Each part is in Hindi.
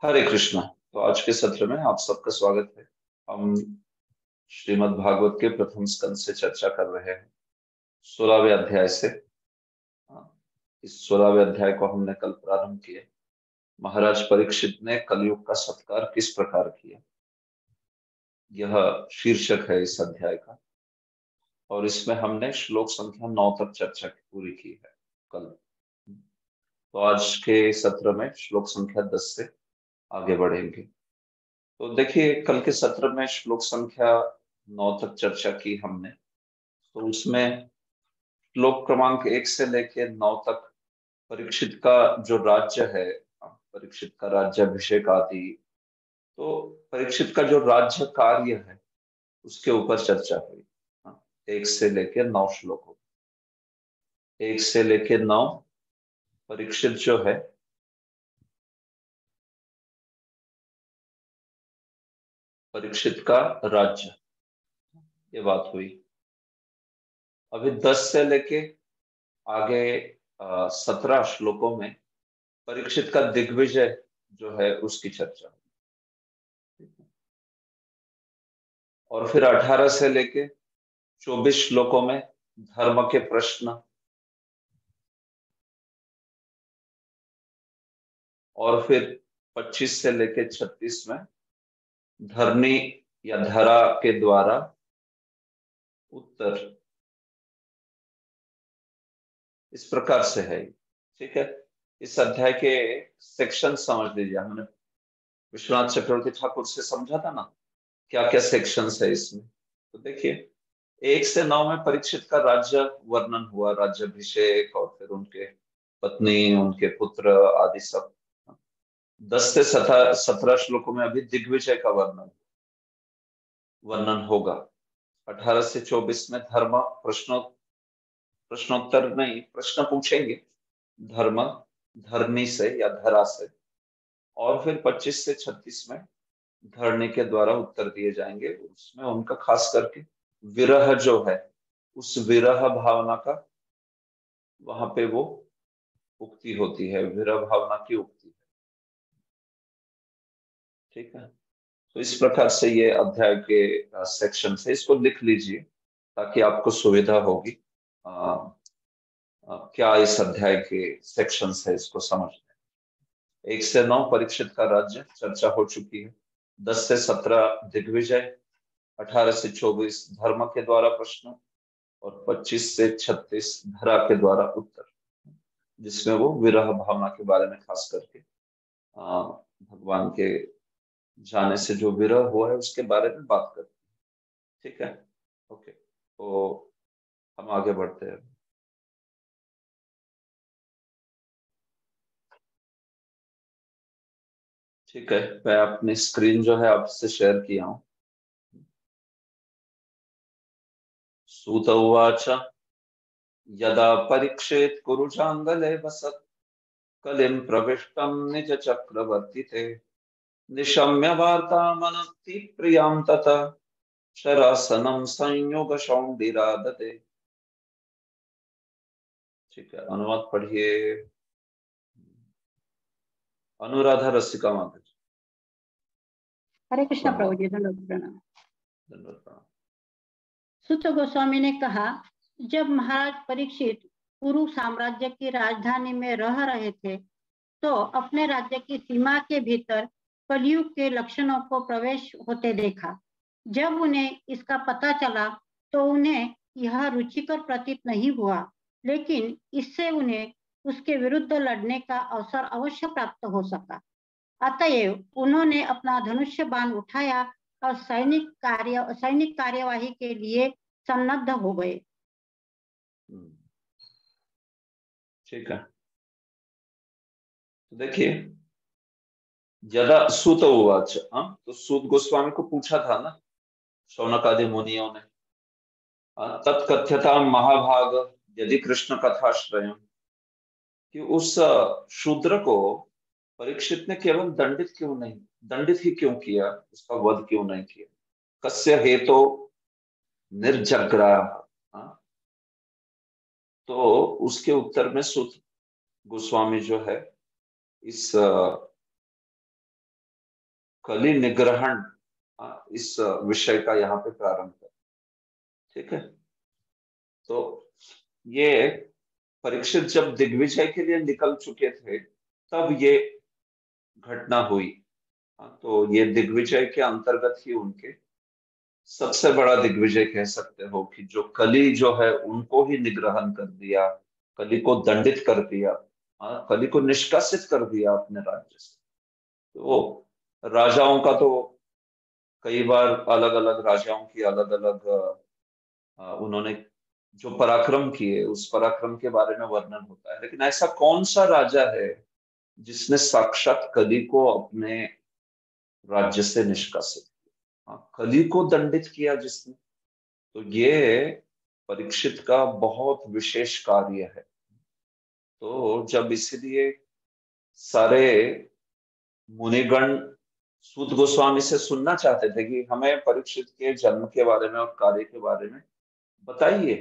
हरे कृष्णा। तो आज के सत्र में आप सबका स्वागत है। हम श्रीमद् भागवत के प्रथम स्कंद से चर्चा कर रहे हैं, 16वें अध्याय से। इस 16वें अध्याय को हमने कल प्रारंभ किया। महाराज परीक्षित ने कलयुग का सत्कार किस प्रकार किया, यह शीर्षक है इस अध्याय का। और इसमें हमने श्लोक संख्या 9 तक चर्चा पूरी की है कल। तो आज के सत्र में श्लोक संख्या 10 से आगे बढ़ेंगे। तो देखिए, कल के सत्र में श्लोक संख्या 9 तक चर्चा की हमने। तो उसमें श्लोक क्रमांक 1 से लेकर 9 तक परीक्षित का जो राज्य है, परीक्षित का राज्याभिषेक आदि, तो परीक्षित का जो राज्य कार्य है उसके ऊपर चर्चा हुई। 1 से लेकर 9 श्लोकों, 1 से लेकर 9 परीक्षित जो है परीक्षित का राज्य, ये बात हुई। अभी 10 से लेके आगे 17 श्लोकों में परीक्षित का दिग्विजय जो है उसकी चर्चा हुई। और फिर 18 से लेके 24 श्लोकों में धर्म के प्रश्न, और फिर 25 से लेके 36 में धरनी या धरा के द्वारा उत्तर। इस प्रकार से है, ठीक है। इस अध्याय के सेक्शन समझ लीजिए। हमने विश्वनाथ चक्रवर्ती ठाकुर से समझा था ना क्या क्या सेक्शंस है इसमें। तो देखिए, 1 से 9 में परीक्षित का राज्य वर्णन हुआ, राज्याभिषेक, और फिर उनके पत्नी, उनके पुत्र आदि सब। 10 से 17 श्लोकों में अभी दिग्विजय का वर्णन होगा। 18 से 24 में धर्म, प्रश्नोत्तर नहीं, प्रश्न पूछेंगे धर्म धरनी से या धरा से। और फिर 25 से 36 में धरनी के द्वारा उत्तर दिए जाएंगे। उसमें उनका खास करके विरह जो है, उस विरह भावना का वहां पे वो उक्ति होती है, विरह भावना की उक्ति है, ठीक है। तो इस प्रकार से ये अध्याय के सेक्शन है, इसको लिख लीजिए ताकि आपको सुविधा होगी क्या इस अध्याय के सेक्शंस है इसको समझने। 1 से 9 परीक्षित का राज्य चर्चा हो चुकी है। 10 से 17 दिग्विजय, 18 से 24 धर्म के द्वारा प्रश्न, और 25 से 36 धरा के द्वारा उत्तर, जिसमें वो विरह भावना के बारे में खास करके भगवान के जाने से जो विरह हुआ है उसके बारे में बात करते हैं, ठीक है। ओके, तो हम आगे बढ़ते हैं। ठीक है, मैं अपनी स्क्रीन जो है आपसे शेयर किया हूँ। सूत उवाच यदा परीक्षेत कुरुचांगले वसत् कलिं प्रविष्टं निज चक्रवर्तीते निशम्य वार्तामनक्ति प्रियां तथा शरासनं संयोग शौंडिरादते। ठीक है, अनुवाद पढ़िए। अनुराधा रसिका माता जी। हरे कृष्णा प्रभु प्रणाम। जी, दंडवत प्रणाम। धन्यवाद, प्रणाम। सुत गोस्वामी ने कहा, जब महाराज परीक्षित कुरु साम्राज्य की राजधानी में रह रहे थे तो अपने राज्य की सीमा के भीतर कलयुग के लक्षणों को प्रवेश होते देखा। जब उन्हें इसका पता चला तो उन्हें यह रुचिकर प्रतीत नहीं हुआ, लेकिन इससे उन्हें उसके विरुद्ध लड़ने का अवसर अवश्य प्राप्त हो सका। अतएव उन्होंने अपना धनुष्य बाण उठाया और सैनिक कार्यवाही के लिए सन्नद्ध हो गए। ठीक है, तो देखिए, यदा सूत उवाच, तो सूत गोस्वामी को पूछा था ना शौनक आदि मुनियों ने, तत्कथ्यता महाभाग यदि कृष्ण कथाश्रय, कि उस शूद्र को परीक्षित ने केवल दंडित ही क्यों किया, उसका वध क्यों नहीं किया। कस्य हेतो निर्जग्राह, तो उसके उत्तर में सूत गोस्वामी जो है इस कली निग्रहण, इस विषय का यहाँ पे प्रारंभ है। ठीक है, तो ये परीक्षित जब दिग्विजय के लिए निकल चुके थे तब ये घटना हुई। तो ये दिग्विजय के अंतर्गत ही उनके सबसे बड़ा दिग्विजय कह सकते हो कि जो कली जो है उनको ही निग्रहण कर दिया, कली को दंडित कर दिया, कली को निष्कासित कर दिया अपने राज्य से। तो राजाओं का तो कई बार अलग अलग राजाओं की अलग अलग उन्होंने जो पराक्रम किए उस पराक्रम के बारे में वर्णन होता है, लेकिन ऐसा कौन सा राजा है जिसने साक्षात कली को अपने राज्य से निष्कासित किया, कली को दंडित किया जिसने? तो ये परीक्षित का बहुत विशेष कार्य है। तो जब इसलिए सारे मुनिगण सूत गोस्वामी से सुनना चाहते थे कि हमें परीक्षित के जन्म के बारे में और कार्य के बारे में बताइए,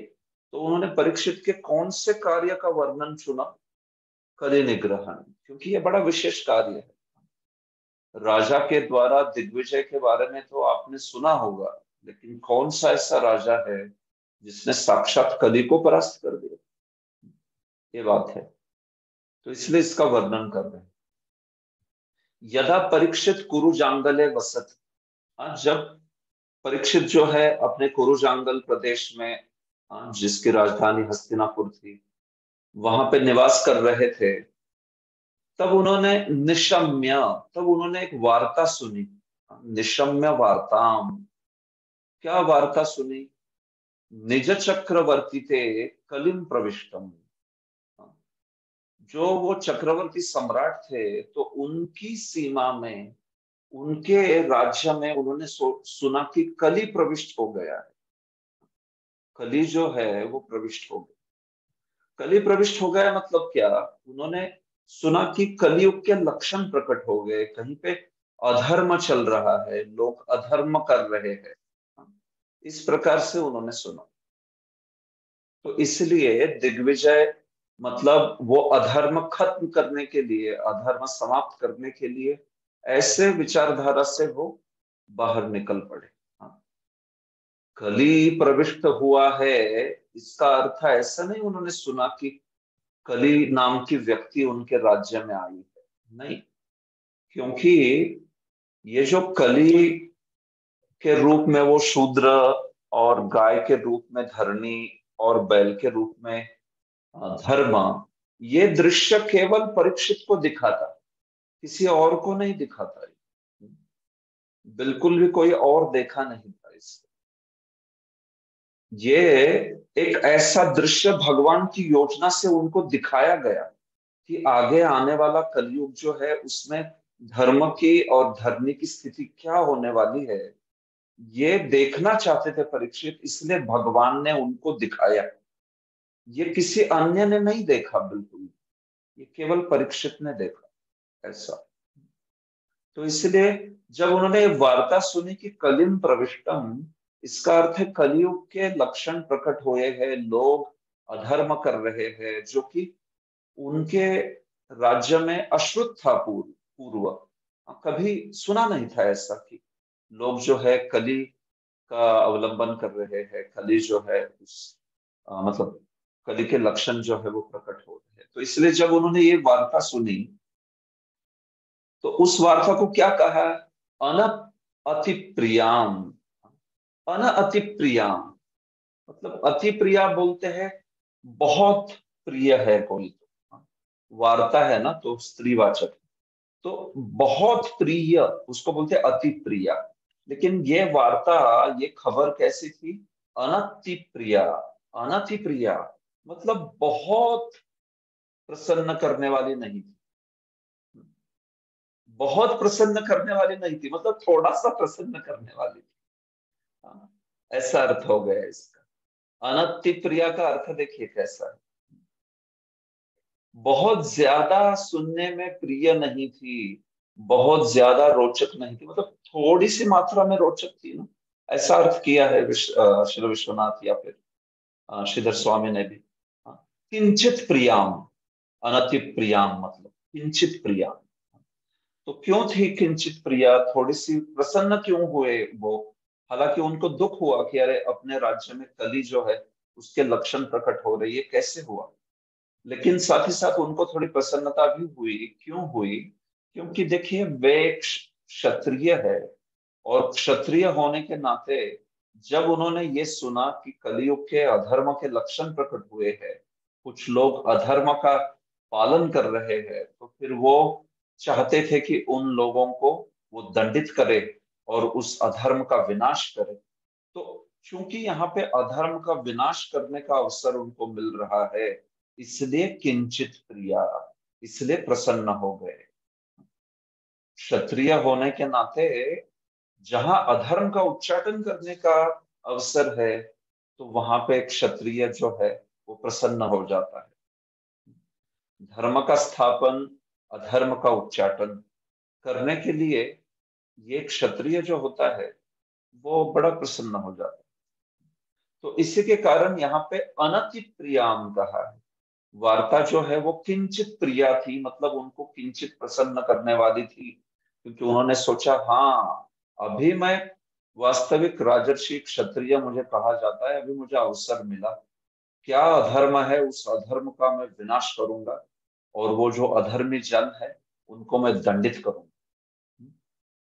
तो उन्होंने परीक्षित के कौन से कार्य का वर्णन चुना? कली निग्रहण, क्योंकि ये बड़ा विशेष कार्य है। राजा के द्वारा दिग्विजय के बारे में तो आपने सुना होगा, लेकिन कौन सा ऐसा राजा है जिसने साक्षात कली को परास्त कर दिया? ये बात है, तो इसलिए इसका वर्णन कर रहे हैं। यदा परीक्षित कुरुजांगले वसत, जब परीक्षित जो है अपने कुरुजांगल प्रदेश में, जिसकी राजधानी हस्तिनापुर थी, वहां पे निवास कर रहे थे, तब उन्होंने निशम्य, तब उन्होंने एक वार्ता सुनी। निशम्य वार्ताम, क्या वार्ता सुनी? निज चक्रवर्ती थे कलिम प्रविष्टम, जो वो चक्रवर्ती सम्राट थे तो उनकी सीमा में, उनके राज्य में उन्होंने सुना कि कली प्रविष्ट हो गया है। कली जो है वो प्रविष्ट हो गया। कली प्रविष्ट हो गया मतलब क्या? उन्होंने सुना कि कलयुग के लक्षण प्रकट हो गए, कहीं पे अधर्म चल रहा है, लोग अधर्म कर रहे हैं, इस प्रकार से उन्होंने सुना। तो इसलिए दिग्विजय मतलब वो अधर्म खत्म करने के लिए, अधर्म समाप्त करने के लिए ऐसे विचारधारा से वो बाहर निकल पड़े। कली प्रविष्ट हुआ है, इसका अर्थ ऐसा नहीं उन्होंने सुना कि कली नाम की व्यक्ति उनके राज्य में आई है, नहीं। क्योंकि ये जो कली के रूप में वो शूद्र, और गाय के रूप में धरणी, और बैल के रूप में धर्म, ये दृश्य केवल परीक्षित को दिखा था, किसी और को नहीं दिखा था। बिल्कुल भी कोई और देखा नहीं था इसको। ये एक ऐसा दृश्य भगवान की योजना से उनको दिखाया गया कि आगे आने वाला कलयुग जो है उसमें धर्म की और धर्मी की स्थिति क्या होने वाली है, ये देखना चाहते थे परीक्षित, इसलिए भगवान ने उनको दिखाया। ये किसी अन्य ने नहीं देखा, बिल्कुल, ये केवल परीक्षित ने देखा ऐसा। तो इसलिए जब उन्होंने वार्ता सुनी कि कलिम प्रविष्टम, इसका अर्थ है कलयुग के लक्षण प्रकट हुए हैं, लोग अधर्म कर रहे हैं, जो कि उनके राज्य में अश्रुत था पूर्व। कभी सुना नहीं था ऐसा कि लोग जो है कली का अवलंबन कर रहे हैं, कली जो है उस मतलब कली के लक्षण जो है वो प्रकट हो रहे हैं। तो इसलिए जब उन्होंने ये वार्ता सुनी तो उस वार्ता को क्या कहा? अन अति प्रियाम। अन अति प्रियाम मतलब अति प्रिया बोलते हैं बहुत प्रिय है कोई, तो वार्ता है ना तो स्त्रीवाचक, तो बहुत प्रिय उसको बोलते हैं अति प्रिया। लेकिन ये वार्ता, ये खबर कैसी थी? अनति प्रिया। अनति प्रिया मतलब बहुत प्रसन्न करने वाली नहीं थी, बहुत प्रसन्न करने वाली नहीं थी, मतलब थोड़ा सा प्रसन्न करने वाली थी। ऐसा अर्थ हो गया इसका। अनति प्रिया का अर्थ देखिए कैसा है, बहुत ज्यादा सुनने में प्रिय नहीं थी, बहुत ज्यादा रोचक नहीं थी, मतलब थोड़ी सी मात्रा में रोचक थी ना, ऐसा अर्थ किया है श्री विश्वनाथ या फिर श्रीधर स्वामी ने भी। किंचित प्रियाम, अनति प्रियाम मतलब किंचित प्रियाम। तो क्यों थी किंचित प्रिया, थोड़ी सी प्रसन्न क्यों हुए वो। हालांकि उनको दुख हुआ कि अरे अपने राज्य में कली जो है उसके लक्षण प्रकट हो रही है, कैसे हुआ। लेकिन साथ ही साथ उनको थोड़ी प्रसन्नता भी हुई। क्यों हुई? क्योंकि देखिए वे एक क्षत्रिय है, और क्षत्रिय होने के नाते जब उन्होंने ये सुना कि कलयुग के अधर्म के लक्षण प्रकट हुए हैं, कुछ लोग अधर्म का पालन कर रहे हैं, तो फिर वो चाहते थे कि उन लोगों को वो दंडित करे और उस अधर्म का विनाश करे। तो चूंकि यहाँ पे अधर्म का विनाश करने का अवसर उनको मिल रहा है, इसलिए किंचित प्रिया, इसलिए प्रसन्न हो गए। क्षत्रिय होने के नाते जहां अधर्म का उच्चाटन करने का अवसर है, तो वहां पे क्षत्रिय जो है वो प्रसन्न हो जाता है। धर्म का स्थापन, अधर्म का उच्चाटन करने के लिए ये क्षत्रिय जो होता है वो बड़ा प्रसन्न हो जाता है। तो इसी के कारण यहाँ पे अनति प्रियाम कहा है। वार्ता जो है वो किंचित प्रिया थी, मतलब उनको किंचित प्रसन्न करने वाली थी, क्योंकि उन्होंने सोचा हाँ, अभी मैं वास्तविक राजर्षि क्षत्रिय मुझे कहा जाता है, अभी मुझे अवसर मिला, क्या अधर्म है उस अधर्म का मैं विनाश करूंगा, और वो जो अधर्मी जन है उनको मैं दंडित करूंगा।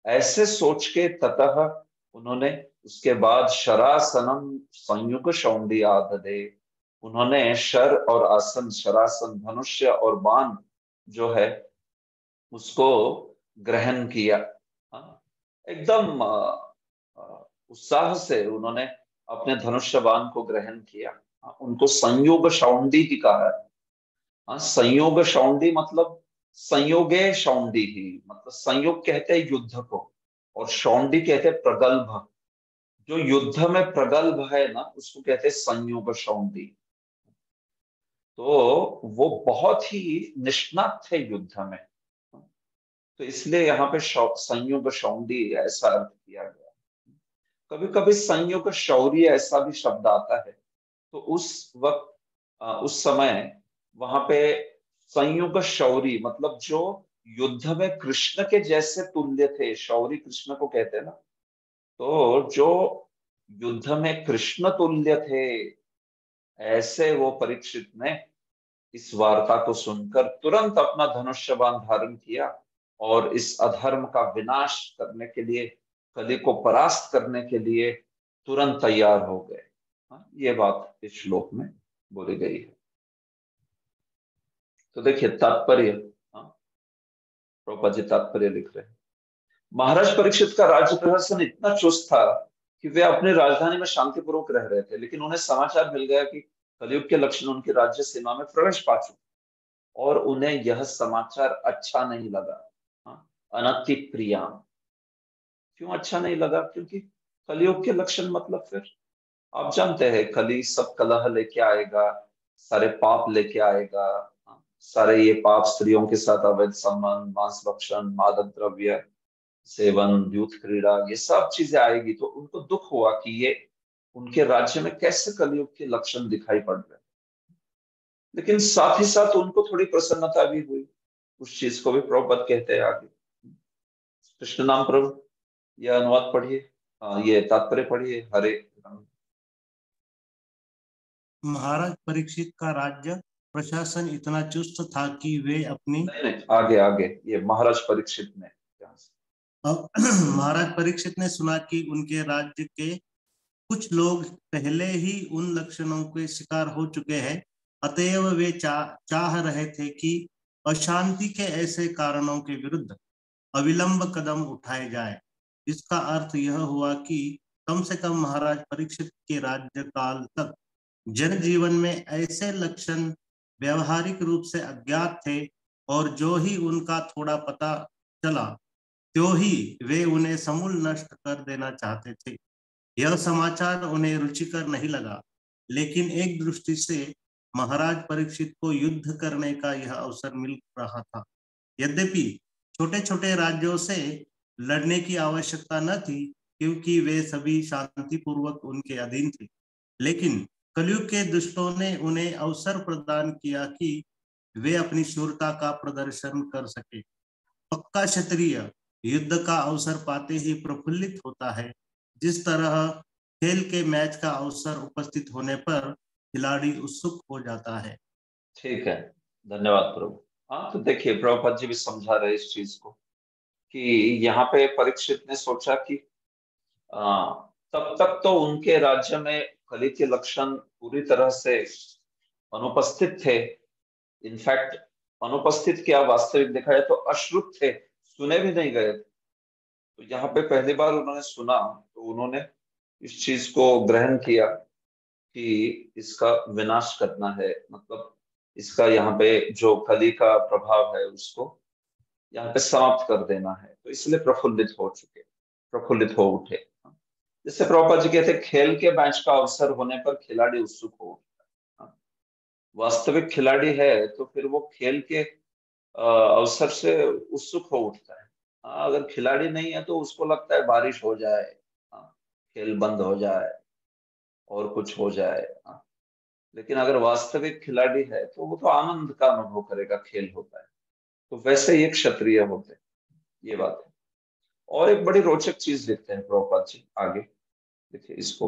ऐसे सोच के ततः उन्होंने उसके बाद शरासनम संयुग शौंडियाददे, उन्होंने शर और आसन, शरासन धनुष्य और बाण जो है उसको ग्रहण किया। हाँ, एकदम उत्साह से उन्होंने अपने धनुष्य बाण को ग्रहण किया। हाँ, उनको संयोग शौंडी ही कहा है। हाँ, संयोग शौंडी मतलब संयोगे शौंडी ही, मतलब संयोग कहते हैं युद्ध को, और शौंडी कहते हैं प्रगल्भ। जो युद्ध में प्रगल्भ है ना, उसको कहते हैं संयोग शौंडी। तो वो बहुत ही निष्णात थे युद्ध में, तो इसलिए यहाँ पे संयोग शौंडी ऐसा अर्थ किया गया। कभी कभी संयोग शौर्य ऐसा भी शब्द आता है। तो उस वक्त उस समय वहां पे संयुग शौरी मतलब जो युद्ध में कृष्ण के जैसे तुल्य थे, शौरी कृष्ण को कहते हैं ना, तो जो युद्ध में कृष्ण तुल्य थे, ऐसे वो परीक्षित ने इस वार्ता को सुनकर तुरंत अपना धनुष्य बाण धारण किया, और इस अधर्म का विनाश करने के लिए, कली को परास्त करने के लिए तुरंत तैयार हो गए। ये बात इस श्लोक में बोली गई है। तो देखिए तात्पर्य, प्रभुपाद जी तात्पर्य लिख रहे हैं। महाराज परीक्षित का राज्य प्रशासन इतना चुस्त था कि वे अपनी राजधानी में शांतिपूर्वक रह रहे थे, लेकिन उन्हें समाचार मिल गया कि कलयुग के लक्षण उनकी राज्य सीमा में प्रवेश पा चुके, और उन्हें यह समाचार अच्छा नहीं लगा। अनति प्रिया, क्यों अच्छा नहीं लगा? क्योंकि कलयुग के लक्षण मतलब फिर आप जानते हैं, कली सब कलह लेके आएगा, सारे पाप लेके आएगा। सारे ये पाप, स्त्रियों के साथ अवैध संबंध, मांस भक्षण, मादक द्रव्य सेवन, यूथ क्रीड़ा, ये सब चीजें आएगी। तो उनको दुख हुआ कि ये उनके राज्य में कैसे कलयुग के लक्षण दिखाई पड़ रहे हैं। लेकिन साथ ही साथ उनको थोड़ी प्रसन्नता भी हुई। उस चीज को भी प्रभुपद कहते हैं आगे। कृष्ण नाम प्रभु, यह अनुवाद पढ़िए, ये तात्पर्य पढ़िए। हरे महाराज परीक्षित का राज्य प्रशासन इतना चुस्त था कि वे अपनी नहीं, आगे आगे ये महाराज परीक्षित ने महाराज परीक्षित ने सुना कि उनके राज्य के कुछ लोग पहले ही उन लक्षणों के शिकार हो चुके हैं, अतएव वे चाह रहे थे कि अशांति के ऐसे कारणों के विरुद्ध अविलंब कदम उठाए जाए। इसका अर्थ यह हुआ कि कम से कम महाराज परीक्षित के राज्यकाल तक जनजीवन में ऐसे लक्षण व्यवहारिक रूप से अज्ञात थे, और जो ही उनका थोड़ा पता चला त्यों ही वे उन्हें समूल नष्ट कर देना चाहते थे। यह समाचार उन्हें रुचिकर नहीं लगा, लेकिन एक दृष्टि से महाराज परीक्षित को युद्ध करने का यह अवसर मिल रहा था। यद्यपि छोटे छोटे राज्यों से लड़ने की आवश्यकता न थी, क्योंकि वे सभी शांतिपूर्वक उनके अधीन थे, लेकिन कलयुग के दुष्टों ने उन्हें अवसर प्रदान किया कि वे अपनी शूरता का प्रदर्शन कर सके। पक्का क्षत्रिय युद्ध का अवसर पाते ही प्रफुल्लित होता है, जिस तरह खेल के मैच का अवसर उपस्थित होने पर खिलाड़ी उत्सुक हो जाता है। ठीक है, धन्यवाद प्रभु। हाँ, तो देखिए प्रभुपाद जी भी समझा रहे इस चीज को कि यहाँ पे परीक्षित ने सोचा कि तब तक तो उनके राज्य में कली के लक्षण पूरी तरह से अनुपस्थित थे। इनफैक्ट अनुपस्थित क्या, वास्तविक देखा जाए तो अश्रुत थे, सुने भी नहीं गए थे। तो यहाँ पे पहली बार उन्होंने सुना तो उन्होंने इस चीज को ग्रहण किया कि इसका विनाश करना है, मतलब इसका यहाँ पे जो कली का प्रभाव है उसको यहाँ पे समाप्त कर देना है। तो इसलिए प्रफुल्लित हो उठे। जैसे प्रभुपाद जी कहते खेल के मैच का अवसर होने पर खिलाड़ी उत्सुक हो उठता है। वास्तविक खिलाड़ी है तो फिर वो खेल के अवसर से उत्सुक हो उठता है। अगर खिलाड़ी नहीं है तो उसको लगता है बारिश हो जाए, खेल बंद हो जाए और कुछ हो जाए। लेकिन अगर वास्तविक खिलाड़ी है तो वो तो आनंद का अनुभव करेगा, खेल होता है। तो वैसे ये क्षत्रिय होते हैं, ये बात है। और एक बड़ी रोचक चीज लिखते हैं प्रभुपाद जी आगे, देखिए इसको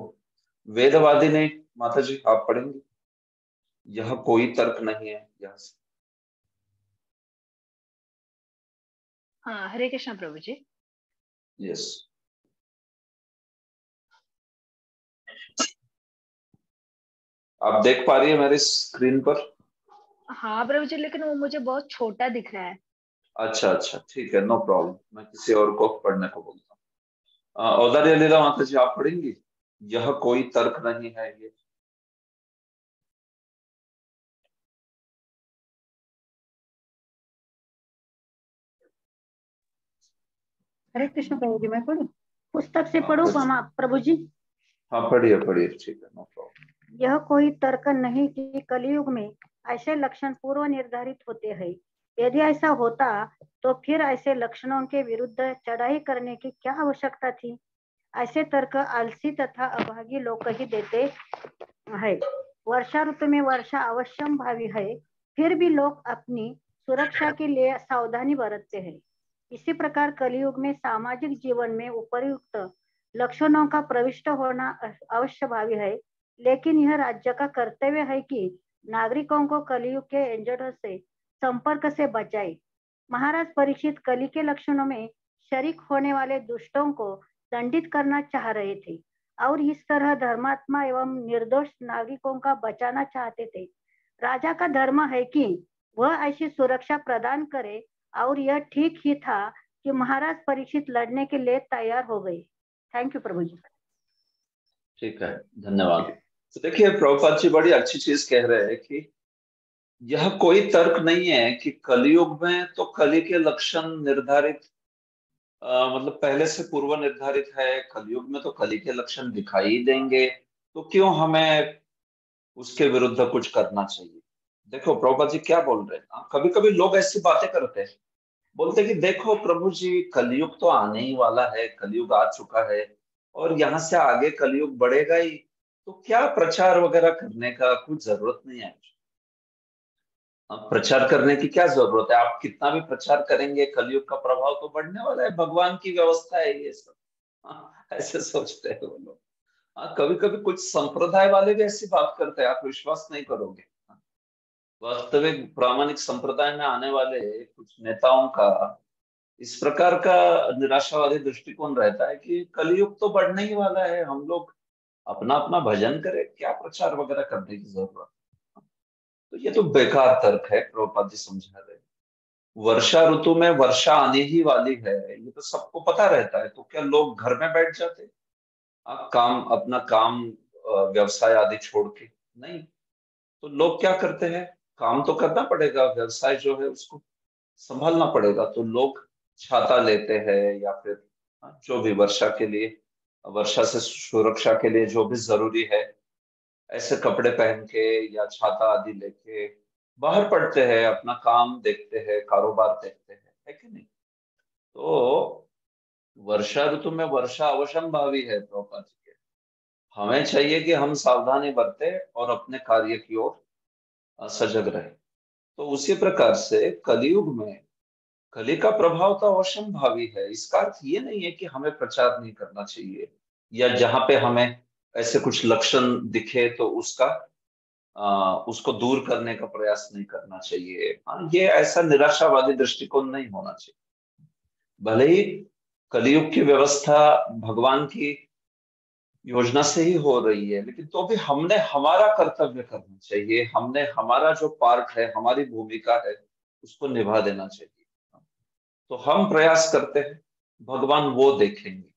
वेदवादी ने, माता जी आप पढ़ेंगे, यह कोई तर्क नहीं है, यहाँ से। हाँ, हरे कृष्णा प्रभु जी। यस, आप देख पा रही है मेरे स्क्रीन पर? हाँ प्रभु जी, लेकिन वो मुझे बहुत छोटा दिख रहा है। अच्छा अच्छा, ठीक है, नो प्रॉब्लम, मैं किसी और को पढ़ने को बोलता हूँ। औदार्य लीला माता जी आप पढ़ेंगी, यह कोई तर्क नहीं है ये। हरे कृष्ण प्रभु जी, मैं पढ़ूं? पुस्तक से पढ़ूं प्रभु जी? हाँ पढ़िए पढ़िए, ठीक है, नो प्रॉब्लम। यह कोई तर्क नहीं कि कलयुग में ऐसे लक्षण पूर्व निर्धारित होते हैं। यदि ऐसा होता तो फिर ऐसे लक्षणों के विरुद्ध चढ़ाई करने की क्या आवश्यकता थी? ऐसे तर्क आलसी तथा अभागी लोग ही देते हैं। वर्षा ऋतु में वर्षा अवश्यम भावी है, फिर भी लोग अपनी सुरक्षा के लिए सावधानी बरतते हैं। इसी प्रकार कलयुग में सामाजिक जीवन में उपयुक्त लक्षणों का प्रविष्ट होना अवश्य भावी है, लेकिन यह राज्य का कर्तव्य है कि नागरिकों को कलयुग के एजेंटों से संपर्क से बचाए। महाराज परीक्षित कली के लक्षणों में शरीक होने वाले दुष्टों को दंडित करना चाह रहे थे और इस तरह धर्मात्मा एवं निर्दोष नागरिकों का बचाना चाहते थे। राजा का धर्म है कि वह ऐसी सुरक्षा प्रदान करे और यह ठीक ही था कि महाराज परीक्षित लड़ने के लिए तैयार हो गए। थैंक यू प्रभु जी। ठीक है, धन्यवाद। तो देखिए प्रभुपाद जी बड़ी अच्छी चीज कह रहे हैं कि यह कोई तर्क नहीं है कि कलयुग में तो कली के लक्षण निर्धारित, मतलब पहले से पूर्व निर्धारित है। कलयुग में तो कली के लक्षण दिखाई ही देंगे, तो क्यों हमें उसके विरुद्ध कुछ करना चाहिए। देखो प्रभुपाद जी क्या बोल रहे हैं, कभी कभी लोग ऐसी बातें करते हैं, बोलते हैं कि देखो प्रभु जी कलयुग तो आने ही वाला है, कलयुग आ चुका है और यहाँ से आगे कलयुग बढ़ेगा ही, तो क्या प्रचार वगैरह करने का कुछ जरूरत नहीं है। प्रचार करने की क्या जरूरत है, आप कितना भी प्रचार करेंगे कलयुग का प्रभाव तो बढ़ने वाला है, भगवान की व्यवस्था है ये सब। ऐसे सोचते हैं वो लोग। कभी कभी कुछ संप्रदाय वाले भी ऐसी बात करते हैं, आप विश्वास नहीं करोगे। वास्तविक प्रामाणिक संप्रदाय में आने वाले कुछ नेताओं का इस प्रकार का निराशावादी दृष्टिकोण रहता है कि कलयुग तो बढ़ने ही वाला है, हम लोग अपना अपना भजन करें, क्या प्रचार वगैरह करने की जरूरत। तो ये तो बेकार तर्क है, प्रभुपाद जी समझा रहे। वर्षा ऋतु में वर्षा आने ही वाली है, ये तो सबको पता रहता है, तो क्या लोग घर में बैठ जाते? काम, अपना काम, व्यवसाय आदि छोड़ के? नहीं, तो लोग क्या करते हैं, काम तो करना पड़ेगा, व्यवसाय जो है उसको संभालना पड़ेगा, तो लोग छाता लेते हैं या फिर जो भी वर्षा के लिए, वर्षा से सुरक्षा के लिए जो भी जरूरी है, ऐसे कपड़े पहन के या छाता आदि लेके बाहर पड़ते हैं, अपना काम देखते हैं, कारोबार देखते हैं, है कि नहीं। तो वर्षा ऋतु में वर्षा अवश्यंभावी है प्रभुपाद जी के। हमें चाहिए कि हम सावधानी बरते और अपने कार्य की ओर सजग रहे। तो उसी प्रकार से कलयुग में कली का प्रभाव तो अवश्यंभावी है। इसका अर्थ ये नहीं है कि हमें प्रचार नहीं करना चाहिए, या जहां पे हमें ऐसे कुछ लक्षण दिखे तो उसको दूर करने का प्रयास नहीं करना चाहिए। हाँ, ये ऐसा निराशावादी दृष्टिकोण नहीं होना चाहिए। भले ही कलयुग की व्यवस्था भगवान की योजना से ही हो रही है, लेकिन तो भी हमने हमारा कर्तव्य करना चाहिए, हमने हमारा जो पार्ट है, हमारी भूमिका है, उसको निभा देना चाहिए। तो हम प्रयास करते हैं, भगवान वो देखेंगे।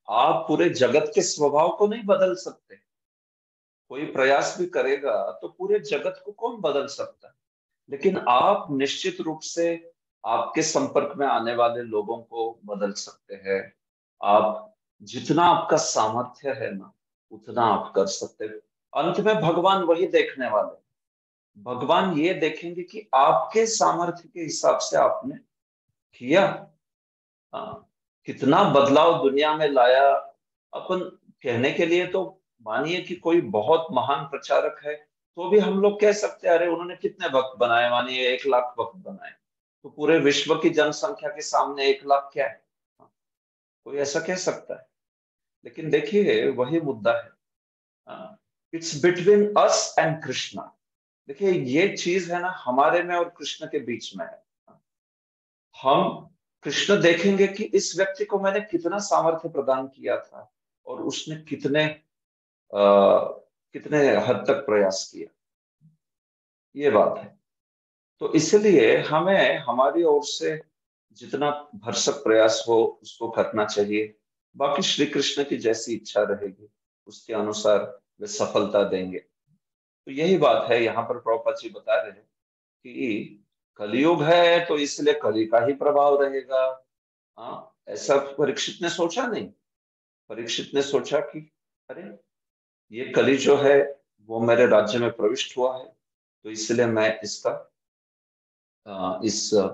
आप पूरे जगत के स्वभाव को नहीं बदल सकते। कोई प्रयास भी करेगा तो पूरे जगत को कौन बदल सकता है, लेकिन आप निश्चित रूप से आपके संपर्क में आने वाले लोगों को बदल सकते हैं। आप जितना आपका सामर्थ्य है ना, उतना आप कर सकते हैं। अंत में भगवान वही देखने वाले हैं। भगवान ये देखेंगे कि आपके सामर्थ्य के हिसाब से आपने किया। हाँ, कितना बदलाव दुनिया में लाया। अपन कहने के लिए तो, मानिए कि कोई बहुत महान प्रचारक है, तो भी हम लोग कह सकते हैं अरे उन्होंने कितने भक्त बनाए, मानिए 1 लाख भक्त बनाए, तो पूरे विश्व की जनसंख्या के सामने 1 लाख क्या है। हाँ, कोई ऐसा कह सकता है। लेकिन देखिए वही मुद्दा है, it's between us and Krishna. देखिए ये चीज है ना, हमारे में और कृष्ण के बीच में है। हम कृष्ण देखेंगे कि इस व्यक्ति को मैंने कितना सामर्थ्य प्रदान किया था, और उसने कितने हद तक प्रयास किया। ये बात है। तो इसलिए हमें हमारी ओर से जितना भरसक प्रयास हो उसको करना चाहिए। बाकी श्री कृष्ण की जैसी इच्छा रहेगी उसके अनुसार वे सफलता देंगे। तो यही बात है, यहाँ पर प्रभुपाद जी बता रहे हैं कि कलयुग है तो इसलिए कली का ही प्रभाव रहेगा। हाँ, ऐसा परीक्षित ने सोचा नहीं। परीक्षित ने सोचा कि अरे ये कली जो है वो मेरे राज्य में प्रविष्ट हुआ है, तो इसलिए मैं इस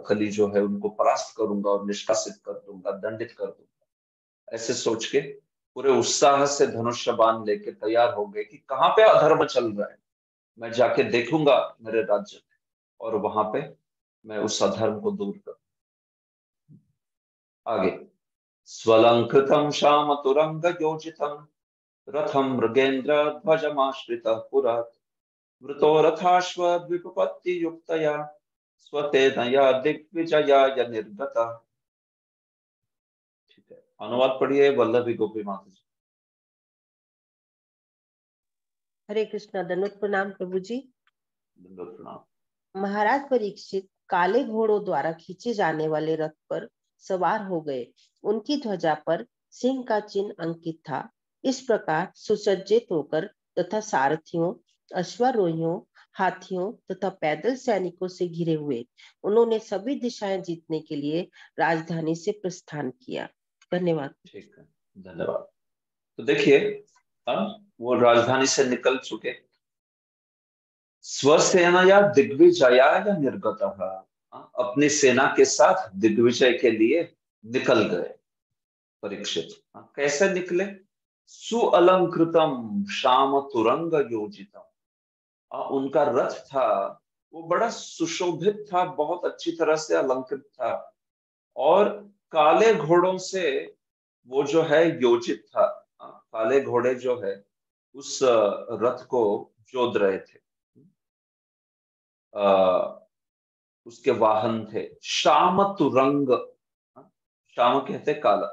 कली जो है उनको परास्त करूंगा और निष्कासित कर दूंगा, दंडित कर दूंगा। ऐसे सोच के पूरे उत्साह से धनुष्य बाण लेके तैयार हो गए कि कहाँ पे अधर्म चल रहा है, मैं जाके देखूंगा मेरे राज्य में, और वहां पे मैं उस अधर्म को दूर कर। आगे, स्वलंकृतम श्याम तुरंग योजितम रथम मृगेन्द्र ध्वजमाश्रितः पुरः वृतो रथाश्वद्विपपत्ति युक्तया स्वतेनया दिग्विजयाय निर्गतः। ठीक है, अनुवाद पढ़िए वल्लभी गोपी माता जी। हरे कृष्णा। दंडवत प्रणाम प्रभु जी। दंडवत प्रणाम। महाराज परीक्षित काले घोड़ों द्वारा खींचे जाने वाले रथ पर सवार हो गए। उनकी ध्वजा पर सिंह का चिन्ह अंकित था। इस प्रकार सुसज्जित होकर तथा सारथियों, अश्वारोहियों, हाथियों तथा पैदल सैनिकों से घिरे हुए उन्होंने सभी दिशाएं जीतने के लिए राजधानी से प्रस्थान किया। धन्यवाद। ठीक है, धन्यवाद। तो देखिए, अब वो राजधानी से निकल चुके। स्वसेना या दिग्विजयाय निर्गतः, अपनी सेना के साथ दिग्विजय के लिए निकल गए परीक्षित। कैसे निकले? सुअलंकृतम श्याम तुरंग योजितम, उनका रथ था वो बड़ा सुशोभित था, बहुत अच्छी तरह से अलंकृत था, और काले घोड़ों से वो जो है योजित था। काले घोड़े जो है उस रथ को जोत रहे थे। उसके वाहन थे श्याम तुरंग। श्याम कहते काला,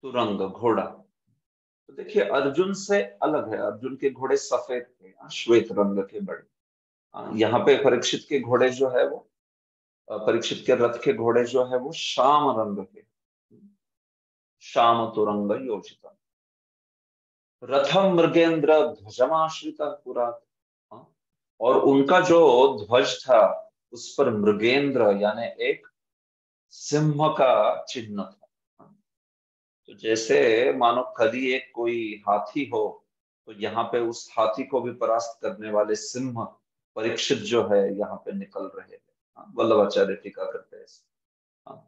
तुरंग घोड़ा। तो देखिए अर्जुन से अलग है, अर्जुन के घोड़े सफेद थे, श्वेत रंग के बड़े। यहाँ पे परीक्षित के घोड़े जो है वो, परीक्षित के रथ के घोड़े जो है वो श्याम रंग के, श्याम तुरंग योजित रथम मृगेंद्र ध्वजमाश्रित पुरा। और उनका जो ध्वज था उस पर मृगेंद्र यानी एक सिंह का चिन्ह था। तो जैसे मानो कली एक कोई हाथी हो, तो यहाँ पे उस हाथी को भी परास्त करने वाले सिंह परीक्षित जो है यहाँ पे निकल रहे हैं। वल्लभाचार्य टीका करते हैं।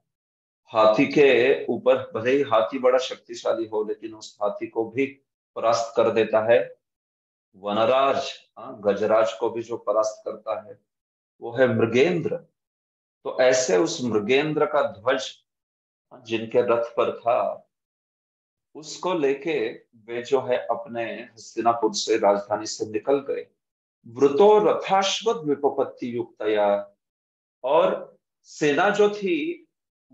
हाथी के ऊपर भले ही हाथी बड़ा शक्तिशाली हो, लेकिन उस हाथी को भी परास्त कर देता है वनराज। गजराज को भी जो परास्त करता है वो है मृगेंद्र। तो ऐसे उस मृगेंद्र का ध्वज जिनके रथ पर था, उसको लेके वे जो है अपने हस्तिनापुर से, राजधानी से निकल गए। वृतो रथाश्व विपपत्ति युक्तया, और सेना जो थी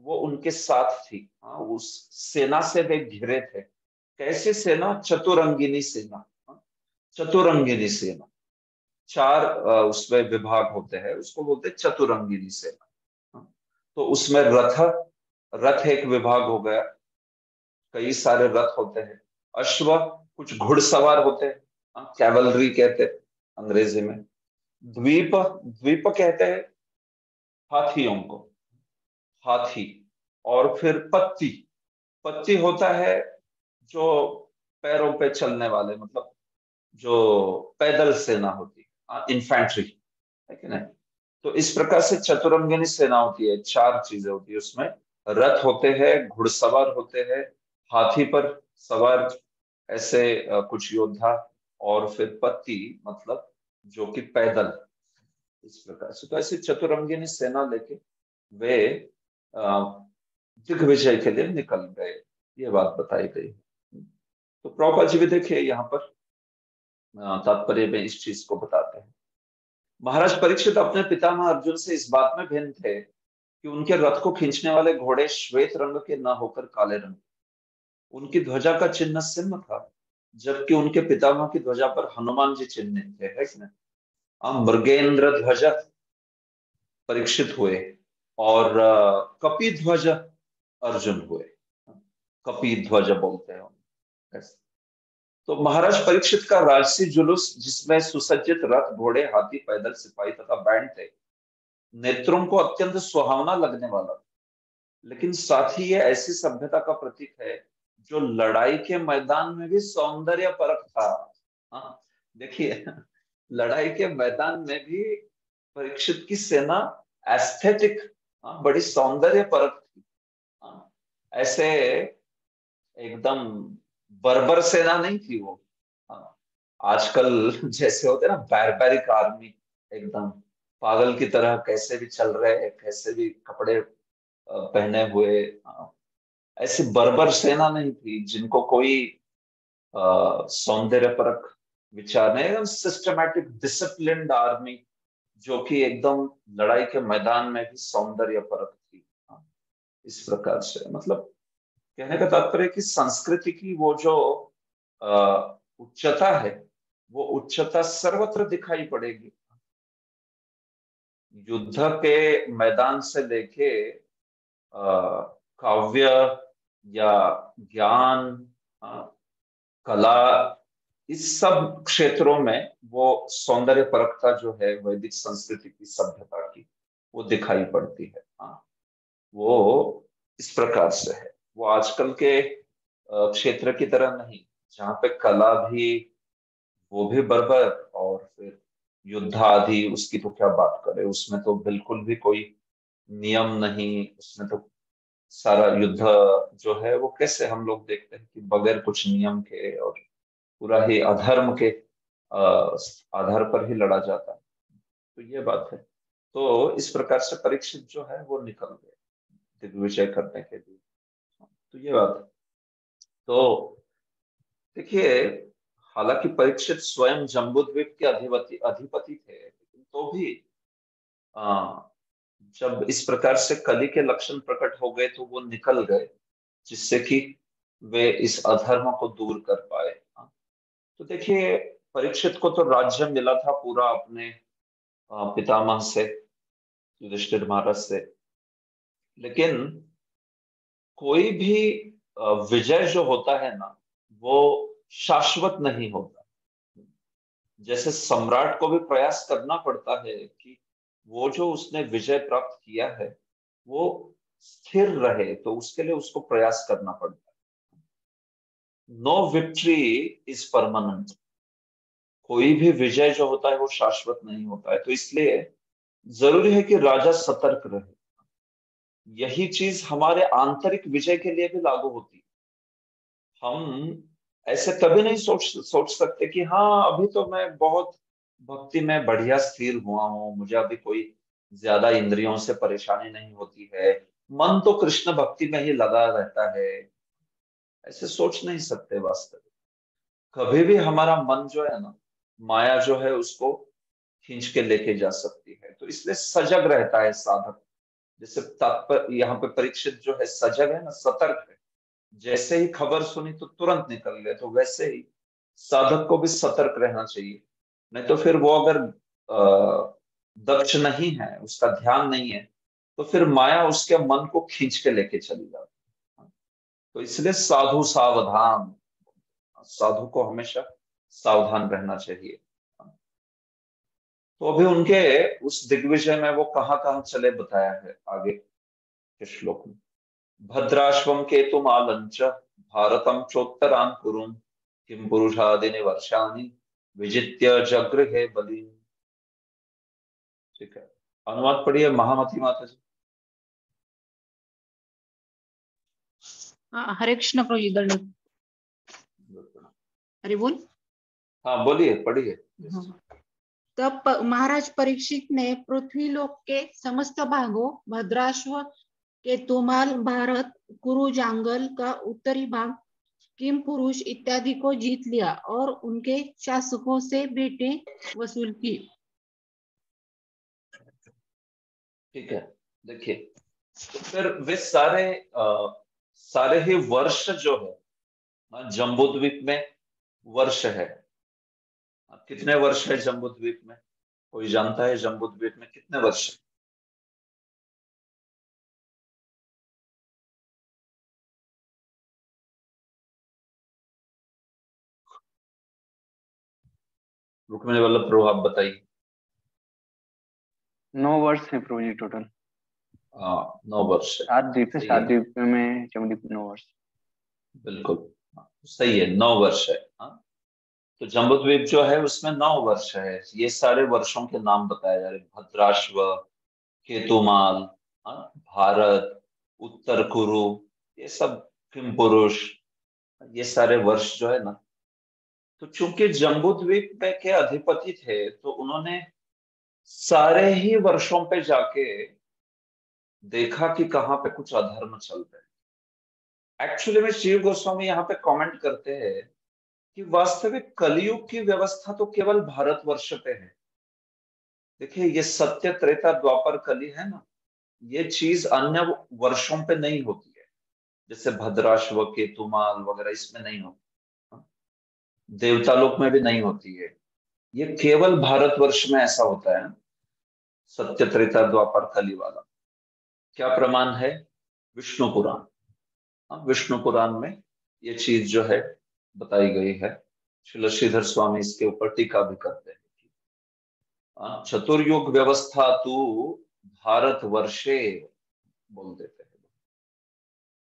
वो उनके साथ थी। उस सेना से वे घिरे थे। कैसी सेना? चतुरंगिनी सेना। चतुरंगिनी सेना, चार उसमें विभाग होते हैं, उसको बोलते हैं चतुरंगिनी सेना। तो उसमें रथ, रथ एक विभाग हो गया, कई सारे रथ होते हैं। अश्व, कुछ घुड़सवार होते हैं, कैवलरी कहते हैं अंग्रेजी में। द्वीप, द्वीप कहते हैं हाथियों को, हाथी। और फिर पत्ती, पत्ती होता है जो पैरों पे चलने वाले, मतलब जो पैदल सेना होती है, इन्फेंट्री, है कि नहीं? तो इस प्रकार से चतुरंगिनी सेना होती है, चार चीजें होती है उसमें। रथ होते हैं, घुड़सवार होते हैं, हाथी पर सवार ऐसे कुछ योद्धा, और फिर पत्ती मतलब जो कि पैदल, इस प्रकार से। तो ऐसी चतुरंगिनी सेना लेके वे दिग्विजय के लिए निकल गए, ये बात बताई गई। तो प्रभुपाद जी भी देखिए यहाँ पर तात्पर्य में इस चीज को बताते हैं। महाराज परीक्षित अपने पितामह अर्जुन से इस बात में भिन्न थे कि उनके रथ को खींचने वाले घोड़े श्वेत रंग के न होकर काले रंग। उनकी ध्वजा का चिन्ह सिंह था, जबकि उनके पितामह की ध्वजा पर हनुमान जी चिन्ह थे, है कि नहीं? मृगेंद्र ध्वज परीक्षित हुए, और कपि ध्वज अर्जुन हुए। कपि ध्वज बोलते हैं ऐसे। तो महाराज परीक्षित का राजसी जुलूस, जिसमें सुसज्जित रथ, घोड़े, हाथी, पैदल सिपाही तथा बैंड थे, नेत्रों को अत्यंत सुहावना लगने वाला, लेकिन साथ ही ये ऐसी सभ्यता का प्रतीक है जो लड़ाई के मैदान में भी सौंदर्य परक था। देखिए, लड़ाई के मैदान में भी परीक्षित की सेना एस्थेटिक, बड़ी सौंदर्य परक थी। ऐसे एकदम बर्बर सेना नहीं थी वो। आजकल जैसे होते ना बैरबैरिक आर्मी, एकदम पागल की तरह कैसे भी चल रहे हैं, कैसे भी कपड़े पहने हुए, ऐसी बर्बर सेना नहीं थी जिनको कोई सौंदर्य परक विचार नहीं। एकदम सिस्टमैटिक डिसिप्लिन्ड आर्मी, जो कि एकदम लड़ाई के मैदान में भी सौंदर्य परक थी। इस प्रकार से मतलब कहने का तात्पर्य कि संस्कृति की वो जो उच्चता है, वो उच्चता सर्वत्र दिखाई पड़ेगी। युद्ध के मैदान से लेके काव्य या ज्ञान, कला, इस सब क्षेत्रों में वो सौंदर्य परकता जो है वैदिक संस्कृति की, सभ्यता की, वो दिखाई पड़ती है। वो इस प्रकार से है। वो आजकल के क्षेत्र की तरह नहीं, जहाँ पे कला भी वो भी बर्बर, और फिर युद्ध आदि उसकी तो क्या बात करें, उसमें तो बिल्कुल भी कोई नियम नहीं। उसमें तो सारा युद्ध जो है वो कैसे हम लोग देखते हैं कि बगैर कुछ नियम के और पूरा ही अधर्म के आधार पर ही लड़ा जाता है। तो ये बात है। तो इस प्रकार से परीक्षित जो है वो निकल गए दिग्विजय करने के लिए। तो ये बात है। तो देखिए, हालांकि परीक्षित स्वयं जम्बूद्वीप के अधिपति अधिपति थे, लेकिन तो भी आ, जब इस प्रकार से कली के लक्षण प्रकट हो गए तो वो निकल गए, जिससे कि वे इस अधर्म को दूर कर पाए। तो देखिए, परीक्षित को तो राज्य मिला था पूरा अपने पितामह से, युधिष्ठिर महाराज से, लेकिन कोई भी विजय जो होता है ना, वो शाश्वत नहीं होता। जैसे सम्राट को भी प्रयास करना पड़ता है कि वो जो उसने विजय प्राप्त किया है वो स्थिर रहे, तो उसके लिए उसको प्रयास करना पड़ता है। No victory is permanent. कोई भी विजय जो होता है वो शाश्वत नहीं होता है। तो इसलिए जरूरी है कि राजा सतर्क रहे। यही चीज हमारे आंतरिक विजय के लिए भी लागू होती है। हम ऐसे कभी नहीं सोच सकते कि हाँ अभी तो मैं बहुत भक्ति में बढ़िया स्थिर हुआ हूँ, मुझे अभी कोई ज्यादा इंद्रियों से परेशानी नहीं होती है, मन तो कृष्ण भक्ति में ही लगा रहता है, ऐसे सोच नहीं सकते वास्तव में। कभी भी हमारा मन जो है ना, माया जो है उसको खींच के लेके जा सकती है, तो इसलिए सजग रहता है साधक। जैसे तात्पर्य यहाँ पे परीक्षित जो है सजग है ना, सतर्क है, जैसे ही खबर सुनी तो तुरंत निकल गए, तो वैसे ही साधक को भी सतर्क रहना चाहिए। नहीं तो फिर वो अगर दक्ष नहीं है, उसका ध्यान नहीं है, तो फिर माया उसके मन को खींच के लेके चली जाती है। तो इसलिए साधु सावधान, साधु को हमेशा सावधान रहना चाहिए। तो अभी उनके उस दिग्विजय में वो कहाँ कहाँ चले बताया है आगे के श्लोक में। भद्राश्वम केतुमालंच भारतम चोत्तरान कुरुम किम पुरुषादिनि वर्षाणि विजित्य जगृहे बलिम। ठीक है, अनुवाद पढ़िए महामती माता जी। हरे कृष्ण प्रभु जी, दंड हरि बोल। हाँ बोलिए, पढ़िए। तब महाराज परीक्षित ने पृथ्वी लोक के समस्त भागों, भद्राश्व के तुमाल, भारत, कुरु जांगल का उत्तरी भाग, किम पुरुष इत्यादि को जीत लिया और उनके शासकों से भेंटें वसूल की। ठीक है, देखिए, तो फिर वे सारे ही वर्ष जो है जम्बूद्वीप में वर्ष है। कितने वर्ष है जम्बूद्वीप में? कोई जानता है जम्बूद्वीप में कितने वर्ष है? रुक्मिणी वल्लभ प्रभु आप बताइए। 9 वर्ष है प्रभु जी टोटल। हाँ, 9 वर्ष है। 7 द्वीप है, सही 7 है, द्वीप में जम्बूद्वीप 9 वर्ष। बिल्कुल। हाँ, सही है, 9 वर्ष है। हाँ, तो जम्बूद्वीप जो है उसमें 9 वर्ष है। ये सारे वर्षों के नाम बताए जा रहे हैं। भद्राश्व, केतुमाल, हाँ, भारत, उत्तर कुरु, ये सब, किम पुरुष, ये सारे वर्ष जो है ना। तो चूंकि जम्बूद्वीप में के अधिपति थे, तो उन्होंने सारे ही वर्षों पे जाके देखा कि कहाँ पे कुछ अधर्म चल रहे हैं। एक्चुअली में शिव गोस्वामी यहाँ पे कमेंट करते हैं कि वास्तविक कलयुग की व्यवस्था तो केवल भारतवर्ष पे है। देखिए, ये सत्य त्रेता द्वापर कली है ना, ये चीज अन्य वर्षों पे नहीं होती है। जैसे भद्राश्व, केतुमाल वगैरह इसमें नहीं होती, देवता लोक में भी नहीं होती है। ये केवल भारतवर्ष में ऐसा होता है, सत्य त्रेता द्वापर कली वाला। क्या प्रमाण है? विष्णु पुराण। विष्णु पुराण में ये चीज जो है बताई गई है। श्रील श्रीधर स्वामी इसके ऊपर टीका भी करते हैं। चतुर्युग व्यवस्था तू भारत वर्षे बोल देते हैं।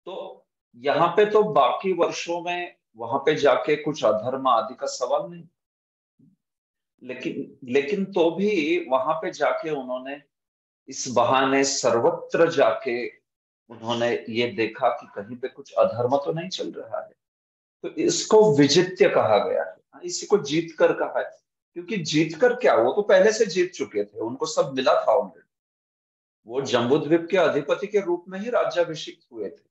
तो यहाँ पे तो बाकी वर्षों में वहां पे जाके कुछ अधर्म आदि का सवाल नहीं, लेकिन तो भी वहां पे जाके उन्होंने इस बहाने सर्वत्र जाके उन्होंने ये देखा कि कहीं पे कुछ अधर्म तो नहीं चल रहा है। तो इसको विजित्य कहा गया है, इसी को जीत कर कहा है। क्योंकि जीत कर क्या, वो तो पहले से जीत चुके थे, उनको सब मिला था ऑलरेडी। वो जम्बूद्वीप के अधिपति के रूप में ही राज्याभिषिक्त हुए थे।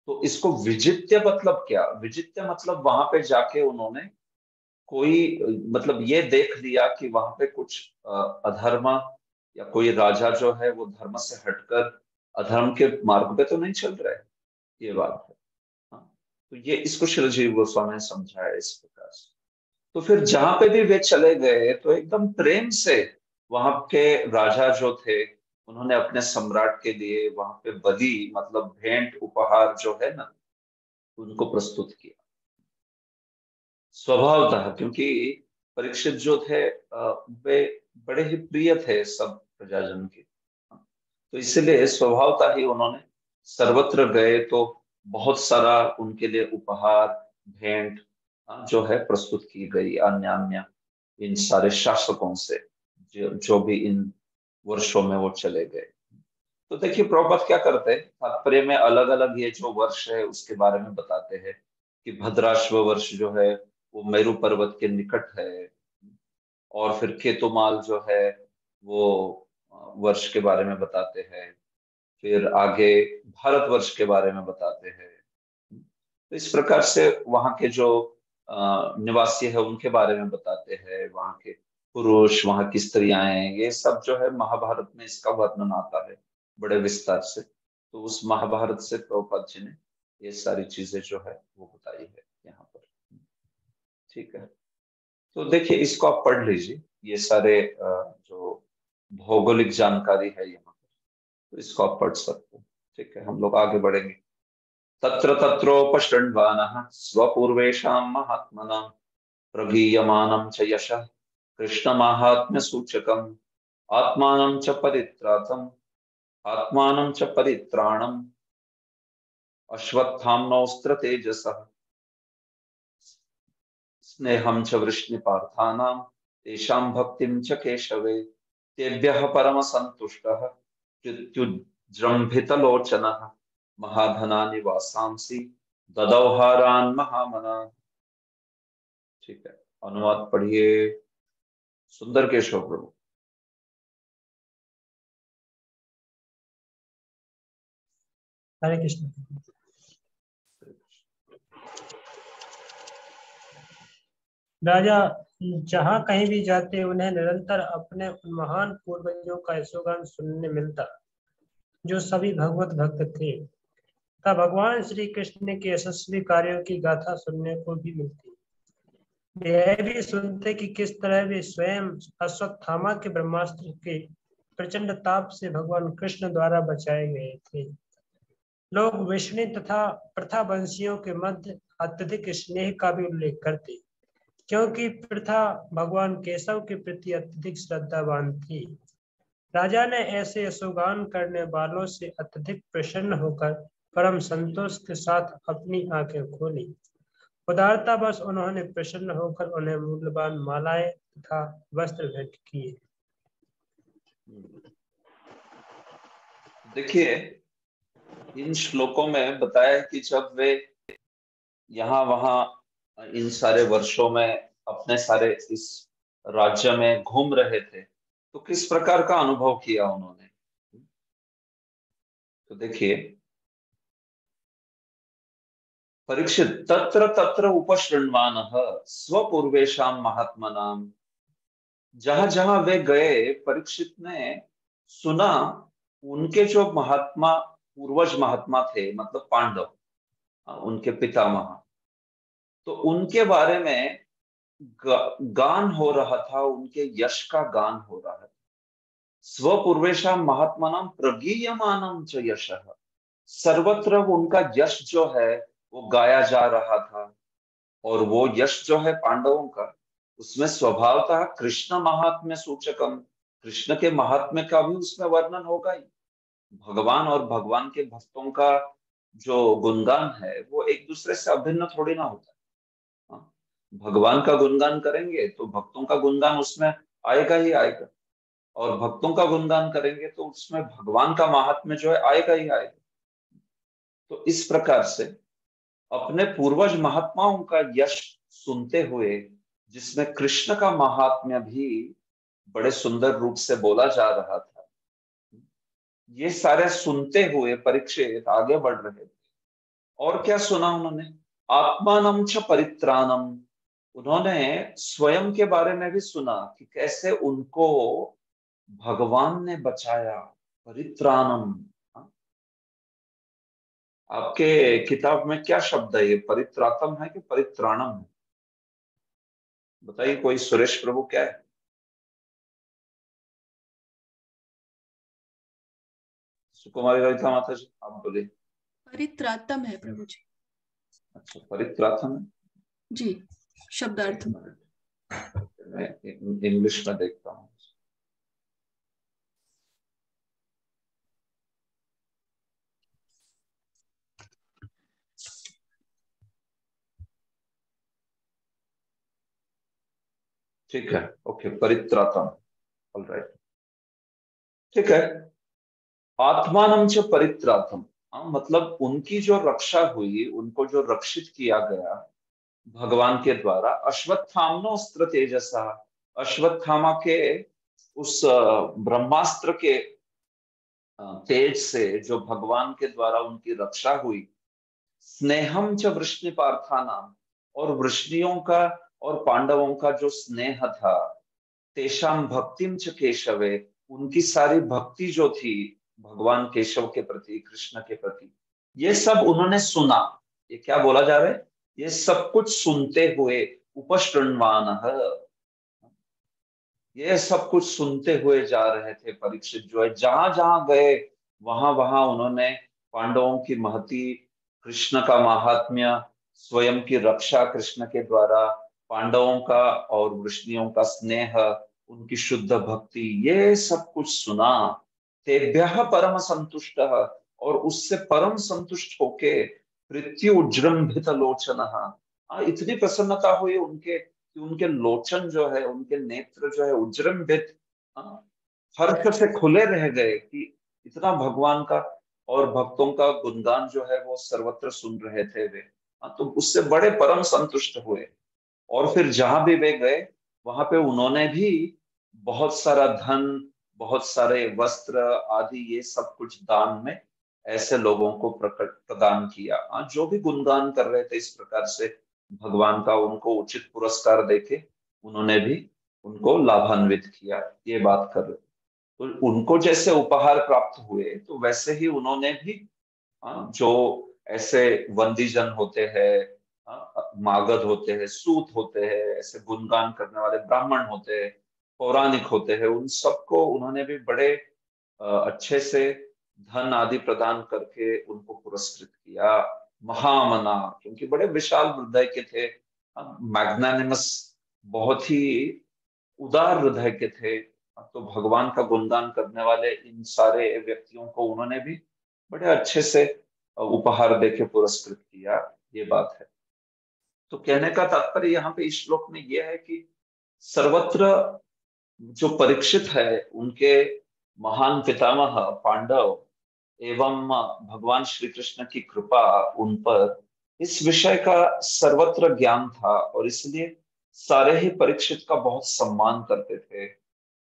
तो इसको विजित्य मतलब क्या? विजित्य मतलब वहां पे जाके उन्होंने कोई, मतलब ये देख लिया कि वहां पे कुछ अधर्म या कोई राजा जो है वो धर्म से हटकर अधर्म के मार्ग पे तो नहीं चल रहा है, ये बात है। हाँ, तो ये इसको श्री जीव गोस्वामी ने समझाया इस प्रकार से। तो फिर जहां पे भी वे चले गए तो एकदम प्रेम से वहां के राजा जो थे उन्होंने अपने सम्राट के लिए वहां पे बलि मतलब भेंट उपहार जो है ना उनको प्रस्तुत किया स्वभावतः। क्योंकि परीक्षित जो थे वे बड़े ही प्रिय थे सब प्रजाजन के। तो इसलिए स्वभावतः ही उन्होंने सर्वत्र गए तो बहुत सारा उनके लिए उपहार भेंट जो है प्रस्तुत की गई अन्य अन्य इन सारे शासकों से जो भी इन वर्षों में वो चले गए। तो देखिए प्रभुपाद क्या करते हैं, तात्पर्य में अलग अलग ये जो वर्ष है उसके बारे में बताते हैं कि भद्राश्व वर्ष जो है वो मेरु पर्वत के निकट है, और फिर केतुमाल जो है वो वर्ष के बारे में बताते हैं, फिर आगे भारतवर्ष के बारे में बताते हैं। तो इस प्रकार से वहाँ के जो निवासी है उनके बारे में बताते हैं, वहाँ के पुरुष, वहाँ की स्त्रियां, ये सब जो है महाभारत में इसका वर्णन आता है बड़े विस्तार से। तो उस महाभारत से प्रभुपाद जी ने ये सारी चीजें जो है वो बताई है यहाँ पर। ठीक है, तो देखिए इसको आप पढ़ लीजिए, ये सारे जो भौगोलिक जानकारी है यहाँ पर, तो इसको आप पढ़ सकते हैं। ठीक है, हम लोग आगे बढ़ेंगे। तत्र तत्रोपशृण्वानः स्वपूर्वेषां महात्मनां प्रगीयमानं च यशः कृष्णमाहात्म्यसूचकम् आत्मानं च परित्रातम् आत्मानं च परित्राणम् अश्वत्थाम्नोऽस्त्र तेजसः स्नेहं च वृष्णिपार्थानां तेषां भक्तिं च केशवे तेभ्यः परमसन्तुष्टः प्रत्युज्जृम्भितलोचनः महाधनानि वासांसि ददौहारान् महामना। ठीक है, अनुवाद पढ़िए सुंदर केशव प्रभु। हरे कृष्ण। राजा जहाँ कहीं भी जाते उन्हें निरंतर अपने उन महान पूर्वजों का यशोगान सुनने मिलता जो सभी भगवत भक्त थे, तथा भगवान श्री कृष्ण के यशस्वी कार्यों की गाथा सुनने को भी मिलती। यह भी सुनते कि किस तरह वे स्वयं अश्वत्थामा के ब्रह्मास्त्र के प्रचंड ताप से भगवान कृष्ण द्वारा बचाए गए थे। लोग विष्णु तथा प्रथावंशियों के मध्य अत्यधिक स्नेह का भी उल्लेख करते, क्योंकि प्रथा भगवान केशव के प्रति अत्यधिक श्रद्धावान थी। राजा ने ऐसे यशोगान करने वालों से अत्यधिक प्रसन्न होकर परम संतोष के साथ अपनी आंखें खोली। उदारता बस उन्होंने प्रसन्न होकर उन्हें मूल्यवान मालाएं तथा वस्त्र भेंट किए। देखिए इन श्लोकों में बताया है कि जब वे यहाँ वहाँ इन सारे वर्षों में अपने सारे इस राज्य में घूम रहे थे तो किस प्रकार का अनुभव किया उन्होंने। तो देखिए परीक्षित तत्र तत्र उपशृण्वानः स्वपूर्वेषां महात्मनां, जहां जहां वे गए परीक्षित ने सुना उनके जो महात्मा पूर्वज महात्मा थे, मतलब पांडव, उनके पितामह, तो उनके बारे में गान हो रहा था, उनके यश का गान हो रहा था। स्वपूर्वेषां महात्मनां प्रगीयमानं च यशः, सर्वत्र उनका यश जो है वो गाया जा रहा था। और वो यश जो है पांडवों का, उसमें स्वभावतः कृष्ण महात्म्य सूचकम, कृष्ण के महात्म्य का भी उसमें वर्णन होगा ही। भगवान और भगवान के भक्तों का जो गुणगान है वो एक दूसरे से अभिन्न थोड़ी ना होता है। भगवान का गुणगान करेंगे तो भक्तों का गुणगान उसमें आएगा ही आएगा, और भक्तों का गुणगान करेंगे तो उसमें भगवान का महात्म्य जो है आएगा ही आएगा। तो इस प्रकार से अपने पूर्वज महात्माओं का यश सुनते हुए, जिसमें कृष्ण का महात्म्य भी बड़े सुंदर रूप से बोला जा रहा था, ये सारे सुनते हुए परीक्षित आगे बढ़ रहे थे। और क्या सुना उन्होंने? आत्मानं च परित्राणम, उन्होंने स्वयं के बारे में भी सुना कि कैसे उनको भगवान ने बचाया। परित्राणम, आपके किताब में क्या शब्द है? ये परित्रातम है कि परित्राणम है? बताइए कोई। सुरेश प्रभु क्या है? सुकुमारी ललिता माता जी आप बोलिए। परित्रातम है प्रभु जी। अच्छा, परित्रातम है जी, शब्दार्थ। मैं इंग्लिश में देखता हूँ। ठीक है, ओके, परित्रातम, ऑलराइट, ठीक है। आत्मानं च परित्रातम, मतलब उनकी जो रक्षा हुई, उनको जो रक्षित किया गया भगवान के द्वारा। अश्वत्थाम्नो अस्त्र तेजसा, अश्वत्थामा के उस ब्रह्मास्त्र के तेज से जो भगवान के द्वारा उनकी रक्षा हुई, स्नेहम च वृष्णि पार्थानाम, और वृष्णियों का और पांडवों का जो स्नेह था, तेषाम भक्तिम च केशवे, उनकी सारी भक्ति जो थी भगवान केशव के प्रति, कृष्ण के प्रति, ये सब उन्होंने सुना। ये क्या बोला जा रहा है? ये सब कुछ सुनते हुए, उपशृण्वान, ये सब कुछ सुनते हुए जा रहे थे परीक्षित जो है। जहां जहां गए वहां वहां उन्होंने पांडवों की महती, कृष्ण का महात्म्य, स्वयं की रक्षा कृष्ण के द्वारा, पांडवों का और वृष्णियों का स्नेह, उनकी शुद्ध भक्ति, ये सब कुछ सुना। तेभ्यः परम संतुष्ट, और उससे परम संतुष्ट होके मृत्यु उज्जृंभित लोचन, इतनी प्रसन्नता हुई उनके कि उनके लोचन जो है, उनके नेत्र जो है उज्जृंभित, हर्ष से खुले रह गए कि इतना भगवान का और भक्तों का गुणगान जो है वो सर्वत्र सुन रहे थे वे। तो उससे बड़े परम संतुष्ट हुए। और फिर जहां भी वे गए वहां पे उन्होंने भी बहुत सारा धन, बहुत सारे वस्त्र आदि, ये सब कुछ दान में ऐसे लोगों को प्रदान किया जो भी गुणगान कर रहे थे इस प्रकार से भगवान का। उनको उचित पुरस्कार देके उन्होंने भी उनको लाभान्वित किया, ये बात कर रहे। तो उनको जैसे उपहार प्राप्त हुए तो वैसे ही उन्होंने भी जो ऐसे वंदीजन होते हैं, मागध होते हैं, सूत होते हैं, ऐसे गुणगान करने वाले ब्राह्मण होते हैं, पौराणिक होते हैं, उन सबको उन्होंने भी बड़े अच्छे से धन आदि प्रदान करके उनको पुरस्कृत किया। महामना, क्योंकि बड़े विशाल हृदय के थे, मैग्नानिमस, बहुत ही उदार हृदय के थे। तो भगवान का गुणगान करने वाले इन सारे व्यक्तियों को उन्होंने भी बड़े अच्छे से उपहार देके पुरस्कृत किया, ये बात है। तो कहने का तात्पर्य यहाँ पे इस श्लोक में यह है कि सर्वत्र जो परीक्षित है, उनके महान पितामह पांडव एवं भगवान श्री कृष्ण की कृपा उन पर इस विषय का सर्वत्र ज्ञान था, और इसलिए सारे ही परीक्षित का बहुत सम्मान करते थे।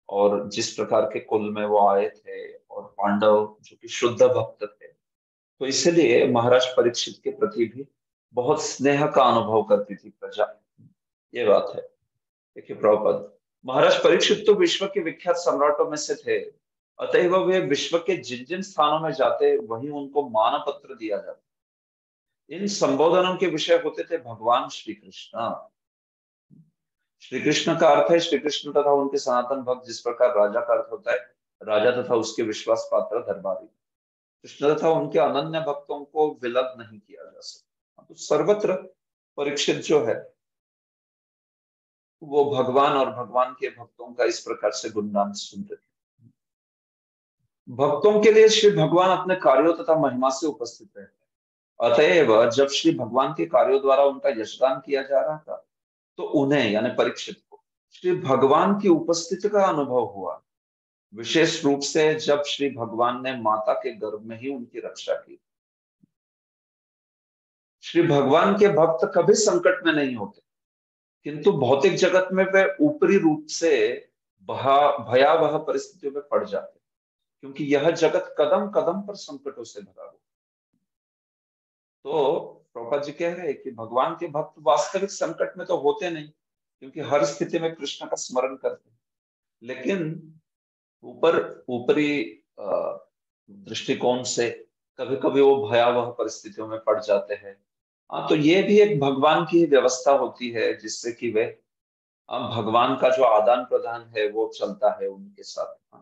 और जिस प्रकार के कुल में वो आए थे, और पांडव जो कि शुद्ध भक्त थे, तो इसलिए महाराज परीक्षित के प्रति भी बहुत स्नेह का अनुभव करती थी प्रजा, ये बात है। देखिए प्रभुपद, महाराज परीक्षित तो विश्व के विख्यात सम्राटों में से थे, अतएव वे विश्व के जिन जिन स्थानों में जाते वहीं उनको मान पत्र दिया जाता। इन संबोधनों के विषय होते थे भगवान श्री कृष्ण। श्री कृष्ण का अर्थ है श्री कृष्ण तथा उनके सनातन भक्त, जिस प्रकार राजा का अर्थ होता है राजा तथा उसके विश्वास पात्र दरबारी। कृष्ण तथा उनके अनन्य भक्तों को विलग नहीं किया जा सकता। तो सर्वत्र परीक्षित जो है वो भगवान और भगवान के भक्तों का इस प्रकार से गुणगान सुनते थे। भक्तों के लिए श्री भगवान अपने कार्यों तथा महिमा से उपस्थित रहते हैं। अतएव जब श्री भगवान के कार्यों द्वारा उनका यशगान किया जा रहा था तो उन्हें यानी परीक्षित को श्री भगवान की उपस्थिति का अनुभव हुआ। विशेष रूप से जब श्री भगवान ने माता के गर्भ में ही उनकी रक्षा की। श्री भगवान के भक्त कभी संकट में नहीं होते, किंतु भौतिक जगत में वे ऊपरी रूप से भयावह परिस्थितियों में पड़ जाते, क्योंकि यह जगत कदम कदम पर संकटों से भरा हुआ। तो प्रभुपाद जी कह रहे हैं कि भगवान के भक्त वास्तविक संकट में तो होते नहीं, क्योंकि हर स्थिति में कृष्ण का स्मरण करते हैं, लेकिन ऊपरी दृष्टिकोण से कभी कभी वो भयावह परिस्थितियों में पड़ जाते हैं। तो ये भी एक भगवान की व्यवस्था होती है, जिससे कि वे भगवान का जो आदान प्रदान है वो चलता है उनके साथ।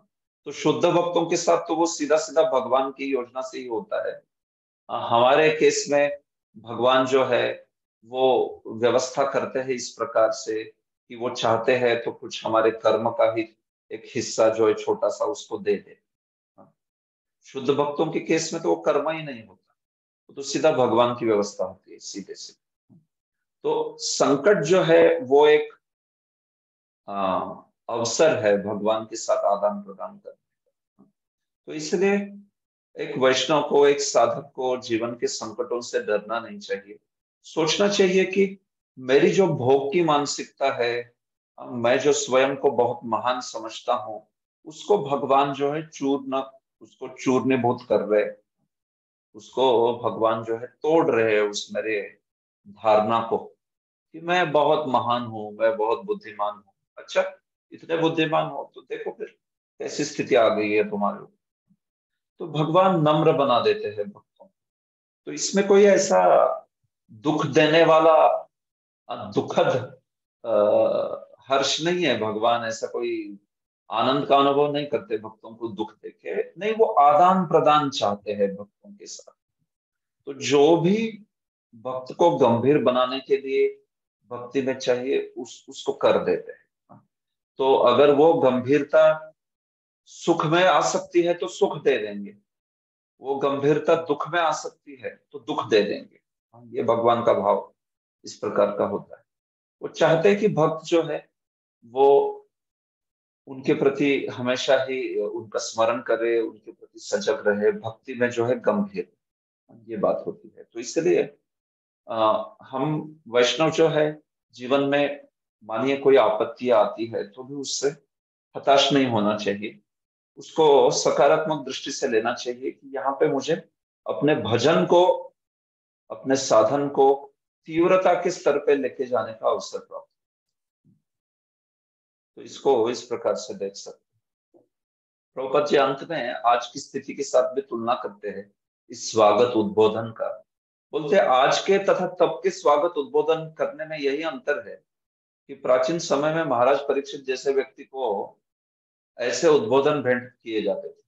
तो शुद्ध भक्तों के साथ तो वो सीधा सीधा भगवान की योजना से ही होता है। हमारे केस में भगवान जो है वो व्यवस्था करते हैं इस प्रकार से कि वो चाहते हैं तो कुछ हमारे कर्म का ही एक हिस्सा जो है छोटा सा उसको दे दे। शुद्ध भक्तों के केस में तो वो कर्म ही नहीं होता, तो सीधा भगवान की व्यवस्था होती है सीधे से। तो संकट जो है वो एक अवसर है भगवान के साथ आदान प्रदान करने का। तो इसलिए एक वैष्णव को, एक साधक को जीवन के संकटों से डरना नहीं चाहिए। सोचना चाहिए कि मेरी जो भोग की मानसिकता है, मैं जो स्वयं को बहुत महान समझता हूँ उसको भगवान जो है उसको चूर्णीभूत कर रहे, उसको भगवान जो है तोड़ रहे हैं उस मेरे धारणा को कि मैं बहुत महान हूँ, मैं बहुत बुद्धिमान हूँ। अच्छा, इतने बुद्धिमान हो तो देखो फिर कैसी स्थिति आ गई है तुम्हारे ऊपर। तो भगवान नम्र बना देते हैं भक्तों को। तो इसमें कोई ऐसा दुख देने वाला दुखद हर्ष नहीं है। भगवान ऐसा कोई आनंद का अनुभव नहीं करते भक्तों को दुख देके, नहीं, वो आदान प्रदान चाहते हैं भक्तों के साथ। तो जो भी भक्त को गंभीर बनाने के लिए भक्ति में चाहिए उसको कर देते हैं। तो अगर वो गंभीरता सुख में आ सकती है तो सुख दे देंगे, वो गंभीरता दुख में आ सकती है तो दुख दे देंगे। ये भगवान का भाव इस प्रकार का होता है। वो चाहते हैं कि भक्त जो है वो उनके प्रति हमेशा ही उनका स्मरण करे, उनके प्रति सजग रहे, भक्ति में जो है गंभीर, ये बात होती है। तो इसलिए हम वैष्णव जो है जीवन में मानिए कोई आपत्ति आती है तो भी उससे हताश नहीं होना चाहिए, उसको सकारात्मक दृष्टि से लेना चाहिए कि यहाँ पे मुझे अपने भजन को, अपने साधन को तीव्रता के स्तर पे लेके जाने का अवसर प्राप्त। तो इसको इस प्रकार से देख सकते हैं। प्रभुपाद जी अंत में आज की स्थिति के साथ भी तुलना करते हैं इस स्वागत उद्बोधन का। बोलते हैं आज के तथा तब के स्वागत उद्बोधन करने में यही अंतर है कि प्राचीन समय में महाराज परीक्षित जैसे व्यक्ति को ऐसे उद्बोधन भेंट किए जाते थे,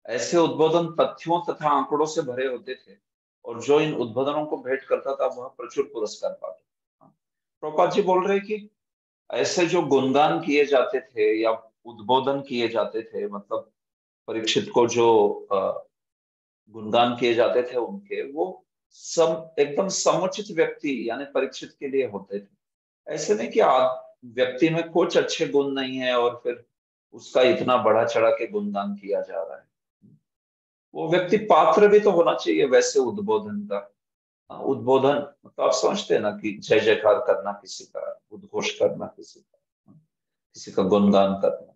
ऐसे उद्बोधन तथ्यों तथा आंकड़ों से भरे होते थे, और जो इन उद्बोधनों को भेंट करता था वह प्रचुर पुरस्कार पाता। प्रभुपाद जी बोल रहे कि ऐसे जो गुणगान किए जाते थे या उद्बोधन किए जाते थे, मतलब परीक्षित को जो गुणगान किए जाते थे उनके, वो सब एकदम समुचित व्यक्ति यानी परीक्षित के लिए होते थे। ऐसे नहीं कि व्यक्ति में कुछ अच्छे गुण नहीं है और फिर उसका इतना बढ़ा चढ़ा के गुणगान किया जा रहा है। वो व्यक्ति पात्र भी तो होना चाहिए वैसे उद्बोधन का। उद्बोधन मतलब आप समझते हैं ना कि जय जयकार करना किसी का, उद्घोष करना किसी का गुणगान करना।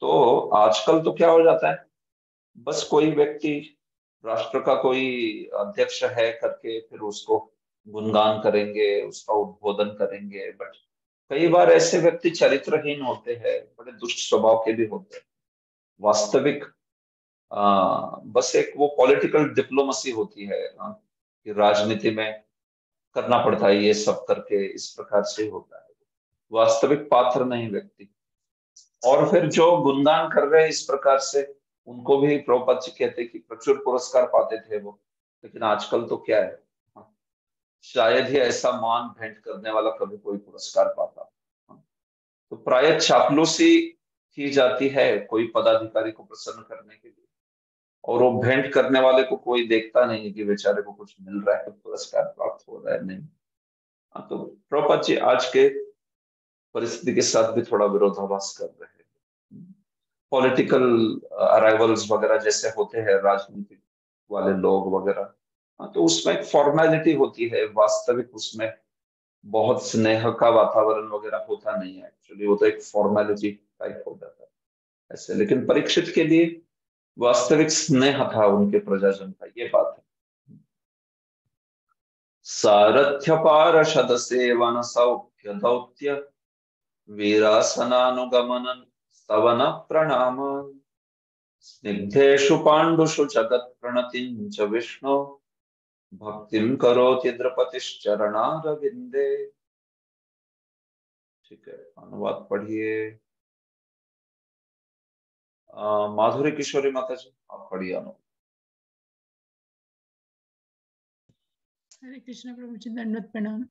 तो आजकल तो क्या हो जाता है, बस कोई व्यक्ति राष्ट्र का कोई अध्यक्ष है करके फिर उसको गुणगान करेंगे, उसका उद्बोधन करेंगे। बट कई बार ऐसे व्यक्ति चरित्रहीन होते हैं, बड़े दुष्ट स्वभाव के भी होते हैं। वास्तविक बस एक वो पॉलिटिकल डिप्लोमेसी होती है कि राजनीति में करना पड़ता है ये सब करके, इस प्रकार से होता है। वास्तविक पात्र नहीं व्यक्ति। और फिर जो गुणगान कर रहे हैं इस प्रकार से, उनको भी प्रभुपाद जी कहते कि प्रचुर पुरस्कार पाते थे वो। लेकिन आजकल तो क्या है, शायद ही ऐसा मान भेंट करने वाला कभी कोई पुरस्कार पाता। तो प्राय चापलूसी की जाती है कोई पदाधिकारी को प्रसन्न करने के लिए, और वो भेंट करने वाले को कोई देखता नहीं है कि बेचारे को कुछ मिल रहा है, तो पुरस्कार प्राप्त हो रहा है नहीं। तो प्रभुपाद जी आज के परिस्थिति के साथ भी थोड़ा विरोधाभास कर रहे हैं। पॉलिटिकल अराइवल्स वगैरह जैसे होते हैं राजनीतिक वाले लोग वगैरह, तो उसमें एक फॉर्मेलिटी होती है, वास्तविक उसमें बहुत स्नेह का वातावरण वगैरह होता नहीं है। एक्चुअली वो तो एक फॉर्मेलिटी टाइप हो जाता है ऐसे। लेकिन परीक्षित के लिए वास्तविक स्नेह था उनके प्रजाजन का, ये बात है। सारथ्य पार्षद सेवन सौख्य दौत्य वीरासनानुगमन स्तवन प्रणाम स्निग्धेषु पाण्डुषु जगत् प्रणतिं च विष्णु भक्तिं करोति द्रपतिश्चरणारविंदे। ठीक है, अनुवाद पढ़िए। माधुरी किशोरी माता जी आप पढ़िए अनुवाद। हरे कृष्ण प्रभु जी, दंडवत प्रणाम।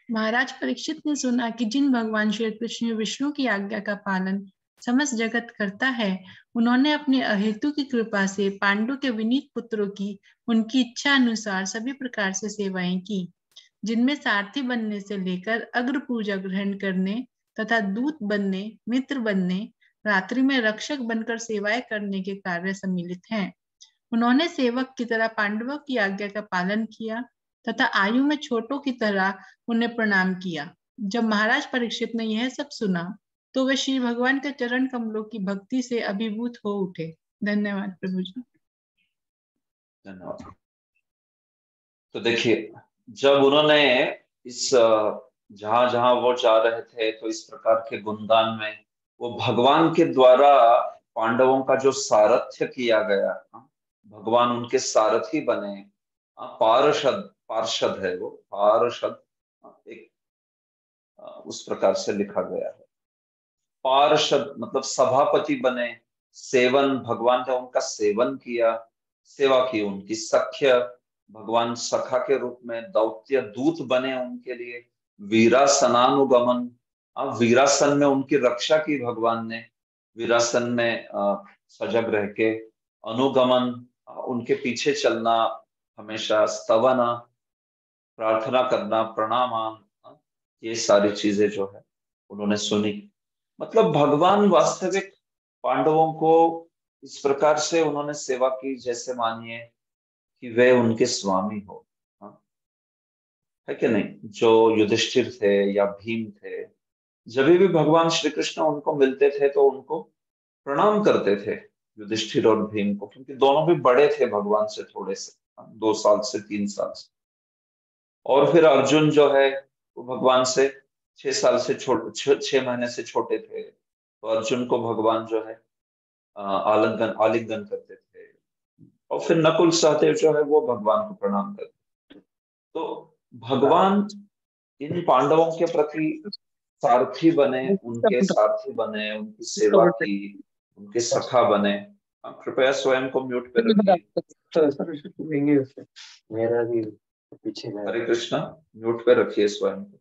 महाराज परीक्षित ने सुना कि जिन भगवान श्री कृष्ण विष्णु की आज्ञा का पालन समस्त जगत करता है, उन्होंने अपनी अहेतु की कृपा से पांडु के विनीत पुत्रों की उनकी इच्छा अनुसार सभी प्रकार से सेवाएं की, जिनमें सारथी बनने से लेकर अग्र पूजा ग्रहण करने तथा दूत बनने, मित्र बनने, रात्रि में रक्षक बनकर सेवाएं करने के कार्य सम्मिलित हैं। उन्होंने सेवक की तरह पांडवों की आज्ञा का पालन किया तथा आयु में छोटों की तरह उन्हें प्रणाम किया। जब महाराज परीक्षित ने यह सब सुना तो वे श्री भगवान के चरण कमलों की भक्ति से अभिभूत हो उठे। धन्यवाद प्रभु जी। धन्यवाद। तो देखिए, जब उन्होंने इस जहां जहां वो जा रहे थे तो इस प्रकार के गुणगान में वो भगवान के द्वारा पांडवों का जो सारथ्य किया गया, भगवान उनके सारथी बने, पार्षद है वो, पार्षद एक उस प्रकार से लिखा गया है। पार्षद मतलब सभापति बने, सेवन, भगवान ने उनका सेवन किया, सेवा की उनकी, सख्य, भगवान सखा के रूप में, दौत्य दूत बने उनके लिए, वीरासनानुगमन, वीरासन में उनकी रक्षा की भगवान ने, वीरासन में सजग रह के, अनुगमन उनके पीछे चलना हमेशा, स्तवना प्रार्थना करना, प्रणाम, ये सारी चीजें जो है उन्होंने सुनी। मतलब भगवान वास्तविक पांडवों को इस प्रकार से उन्होंने सेवा की जैसे मानिए कि वे उनके स्वामी हो, है कि नहीं। जो युधिष्ठिर थे या भीम थे, जब भी भगवान श्री कृष्ण उनको मिलते थे तो उनको प्रणाम करते थे, युधिष्ठिर और भीम को, क्योंकि दोनों भी बड़े थे भगवान से थोड़े से, 2 साल से 3 साल से। और फिर अर्जुन जो है वो भगवान से 6 महीने से छोटे थे, तो अर्जुन को भगवान जो है आलिंगन करते थे। और फिर नकुल सहदेव जो है वो भगवान को प्रणाम करते थे। तो भगवान इन पांडवों के प्रति सारथी बने, उनके सारथी बने, उनकी सेवा की, उनके सखा बने। कृपया स्वयं को म्यूट पे रखिए। मेरा भी पीछे हरे कृष्णा, म्यूट पे रखिए स्वयं को।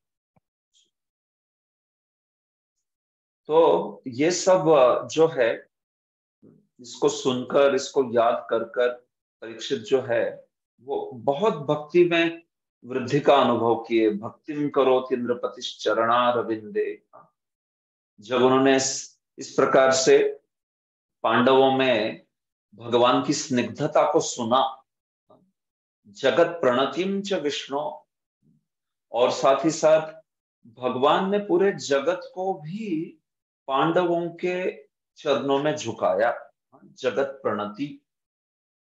तो ये सब जो है, इसको सुनकर, इसको याद कर कर परीक्षित जो है वो बहुत भक्ति में वृद्धि का अनुभव किए। भक्तिम करोति नृपतिश्चरणारविंदे। जब उन्होंने इस प्रकार से पांडवों में भगवान की स्निग्धता को सुना, जगत प्रणतिम च विष्णु, और साथ ही साथ भगवान ने पूरे जगत को भी पांडवों के चरणों में झुकाया। जगत प्रणति,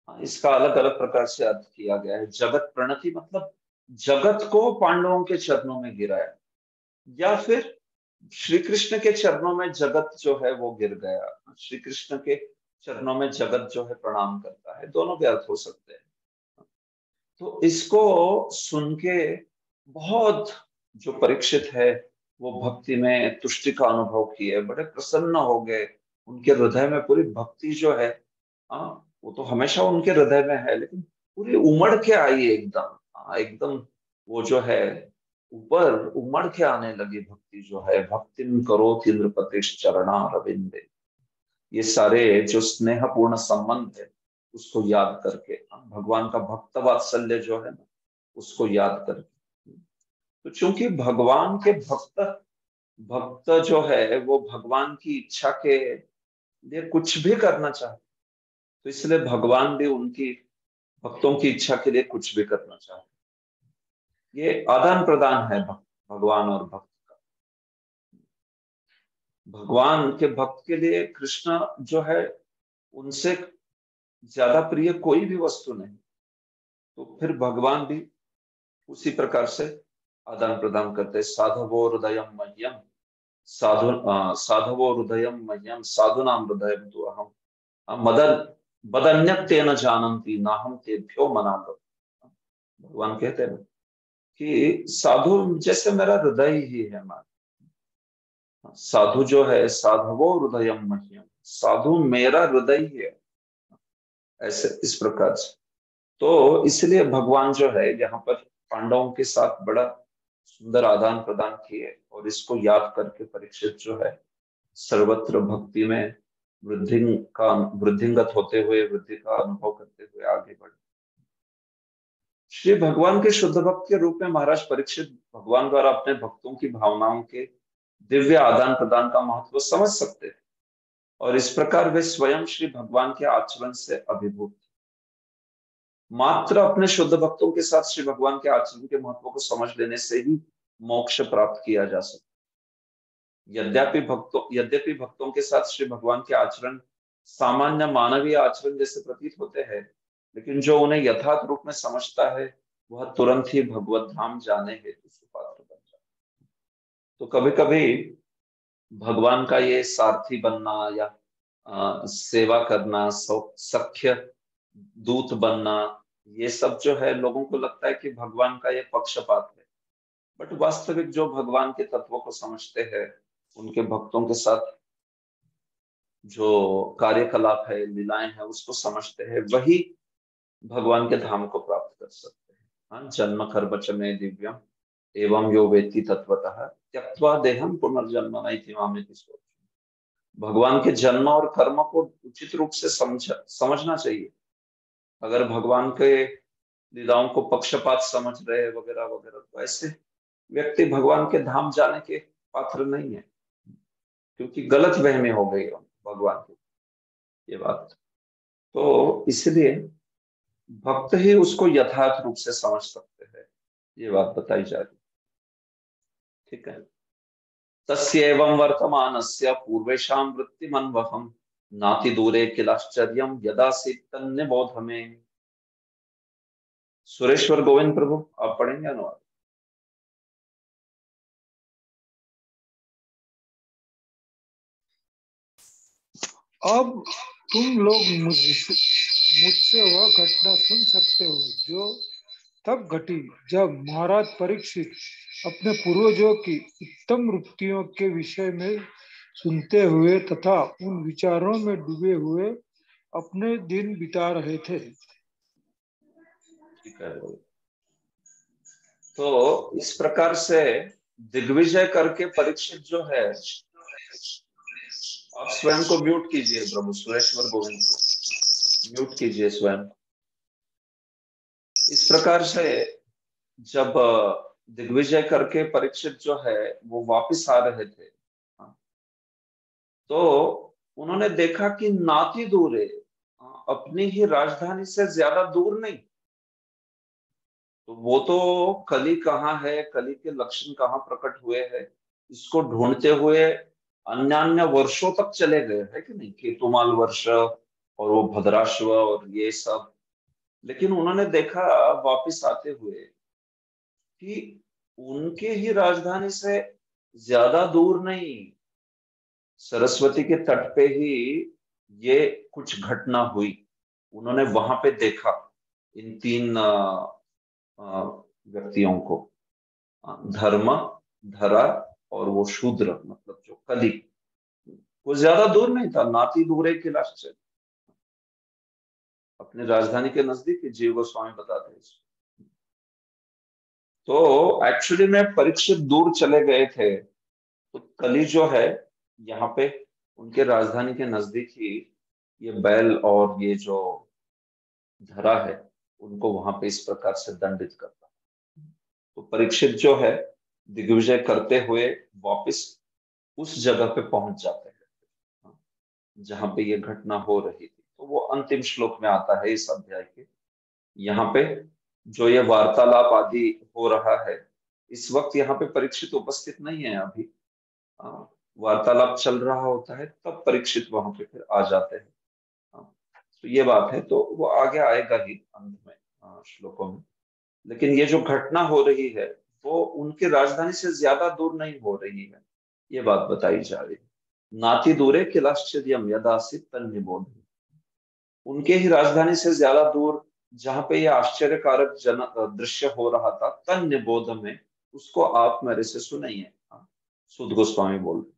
इसका अलग अलग प्रकार से अर्थ किया गया है। जगत प्रणति मतलब जगत को पांडवों के चरणों में गिराया, या फिर श्री कृष्ण के चरणों में जगत जो है वो गिर गया, श्री कृष्ण के चरणों में जगत जो है प्रणाम करता है। दोनों के अर्थ हो सकते हैं। तो इसको सुन के बहुत जो परीक्षित है वो भक्ति में तुष्टि का अनुभव किए, बड़े प्रसन्न हो गए। उनके हृदय में पूरी भक्ति जो है, वो तो हमेशा उनके हृदय में है, लेकिन पूरी उमड़ के आई एकदम, एकदम वो जो है ऊपर उमड़ के आने लगी भक्ति जो है। भक्तिम करोति नृपतिश्चरणारविंदे। ये सारे जो स्नेहपूर्ण संबंध है उसको याद करके, भगवान का भक्त वात्सल्य जो है ना उसको याद करके। तो चूंकि भगवान के भक्त जो है वो भगवान की इच्छा के लिए कुछ भी करना चाहते, तो इसलिए भगवान भी उनकी भक्तों की इच्छा के लिए कुछ भी करना चाहते। ये आदान प्रदान है भगवान और भक्त का। भगवान के भक्त के लिए कृष्ण जो है उनसे ज्यादा प्रिय कोई भी वस्तु नहीं, तो फिर भगवान भी उसी प्रकार से आदान प्रदान करते। साधवो हृदयम मह्यम साधवो हृदयम मह्यम साधुनाम हृदयम तु अहम मदन्यत्तेन जानन्ति नाहं तेभ्यो मनागत। भगवान कहते हैं कि साधु जैसे मेरा हृदय ही है। साधु जो है, साधवो हृदयम मह्यम, साधु मेरा हृदय ही है, ऐसे इस प्रकार से। तो इसलिए भगवान जो है यहाँ पर पांडवों के साथ बड़ा सुंदर आदान प्रदान किए, और इसको याद करके परीक्षित जो है सर्वत्र भक्ति में वृद्धिंगत होते हुए, वृद्धि का अनुभव करते हुए आगे बढ़े। श्री भगवान के शुद्ध भक्त के रूप में महाराज परीक्षित भगवान द्वारा अपने भक्तों की भावनाओं के दिव्य आदान प्रदान का महत्व समझ सकते हैं, और इस प्रकार वे स्वयं श्री भगवान के आचरण से अभिभूत थे। मात्र अपने शुद्ध भक्तों के साथ श्री भगवान के आचरण के महत्व को समझ लेने से ही मोक्ष प्राप्त किया जा सकता। यद्यपि भक्तों के साथ श्री भगवान के आचरण सामान्य मानवीय आचरण जैसे प्रतीत होते हैं, लेकिन जो उन्हें यथार्थ रूप में समझता है वह तुरंत ही भगवत धाम जाने हेतु सुपात्र बन जाता है। तो कभी कभी भगवान का ये सारथी बनना या सेवा करना, सख्य दूत बनना, ये सब जो है लोगों को लगता है कि भगवान का ये पक्षपात है। बट वास्तविक जो भगवान के तत्वों को समझते हैं, उनके भक्तों के साथ जो कार्यकलाप है, लीलाएं हैं, उसको समझते हैं, वही भगवान के धाम को प्राप्त कर सकते हैं। हाँ, जन्म खर्बच में दिव्यम एवं यो वेत्ति तत्वतः त्यक्त्वा देहम पुनर्जन्म नैति मामेति सोच। भगवान के जन्म और कर्म को उचित रूप से समझना चाहिए। अगर भगवान के लीलाओं को पक्षपात समझ रहे वगैरह वगैरह, तो ऐसे व्यक्ति भगवान के धाम जाने के पात्र नहीं है, क्योंकि गलत वहमी हो गई भगवान की ये बात। तो इसलिए भक्त ही उसको यथार्थ रूप से समझ सकते हैं, ये बात बताई जा रही। ठीक है। तस्यैवं वर्तमानस्य पूर्वेषां वृत्तिमन्वहं नाति दूरे किलाश्चर्यं यदासीत् तन्निबोध मे। सुरेश्वर गोविंद प्रभु, आप पढ़ेंगे अनुवाद? अब तुम लोग मुझसे वह घटना सुन सकते हो जो तब घटी जब महाराज परीक्षित अपने पूर्वजों की उत्तम वृत्तियों के विषय में सुनते हुए तथा उन विचारों में डूबे हुए अपने दिन बिता रहे थे। ठीक है। तो इस प्रकार से दिग्विजय करके परीक्षित जो है, आप स्वयं को म्यूट कीजिए प्रभु सुरेश्वर गोविंद, म्यूट कीजिए स्वयं। इस प्रकार से जब दिग्विजय करके परीक्षित जो है वो वापस आ रहे थे, तो उन्होंने देखा कि नाती दूर है, अपनी ही राजधानी से ज्यादा दूर नहीं। तो वो तो कली कहाँ है, कली के लक्षण कहाँ प्रकट हुए हैं, इसको ढूंढते हुए अन्य वर्षों तक चले गए, है कि नहीं? केतुमाल वर्ष और वो भद्राश्व और ये सब। लेकिन उन्होंने देखा वापिस आते हुए कि उनके ही राजधानी से ज्यादा दूर नहीं, सरस्वती के तट पे ही ये कुछ घटना हुई। उन्होंने वहां पे देखा इन तीन व्यक्तियों को, धर्म, धरा और वो शूद्र, मतलब जो कली, वो ज्यादा दूर नहीं था, नाती दूरे के लाश्चर्य, अपनी राजधानी के नजदीक। जीव गोस्वामी बताते हैं। तो एक्चुअली में परीक्षित दूर चले गए थे, तो कली जो है यहाँ पे उनके राजधानी के नजदीक ही ये बैल और ये जो धरा है उनको वहां पे इस प्रकार से दंडित करता है। तो परीक्षित जो है दिग्विजय करते हुए वापस उस जगह पे पहुंच जाते हैं जहां पे ये घटना हो रही थी। तो वो अंतिम श्लोक में आता है इस अध्याय के। यहाँ पे जो ये वार्तालाप आदि हो रहा है, इस वक्त यहाँ पे परीक्षित उपस्थित नहीं है। अभी वार्तालाप चल रहा होता है, तब परीक्षित वहां पे फिर आ जाते हैं। तो ये बात है, तो वो आगे आएगा ही अंत में श्लोकों में। लेकिन ये जो घटना हो रही है वो उनकी राजधानी से ज्यादा दूर नहीं हो रही है, ये बात बताई जा रही है। नाति दूरे किलाश्चर्यम यदासीत् तन्निबोध, उनके ही राजधानी से ज्यादा दूर जहां पे ये आश्चर्यकारक दृश्य हो रहा था, तन्निबोध में, उसको आप मेरे से सुनाइए। सूत गोस्वामी बोल रहे,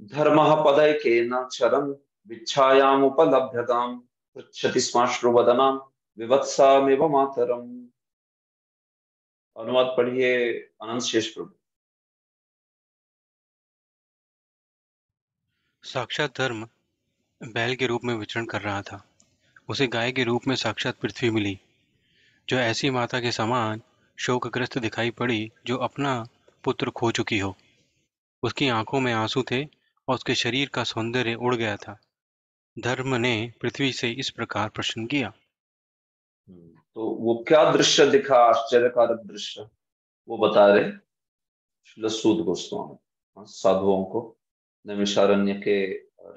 धर्मः पदैकेन चरन् विच्छायामुपलभ्यताम् पृच्छति स्माश्रुवदनाम् विवत्सामिव मातरम्। अनुवाद पढ़िए अनंत शेष प्रभु। साक्षात धर्म बैल के रूप में विचरण कर रहा था। उसे गाय के रूप में साक्षात पृथ्वी मिली, जो ऐसी माता के समान शोकग्रस्त दिखाई पड़ी जो अपना पुत्र खो चुकी हो। उसकी आंखों में आंसू थे और उसके शरीर का सौंदर्य उड़ गया था। धर्म ने पृथ्वी से इस प्रकार प्रश्न किया। तो वो क्या दृश्य दिखा, आश्चर्यकारक दृश्य? वो बता रहे श्रील सूत गोस्वामी साधुओं को, नैमिषारण्य के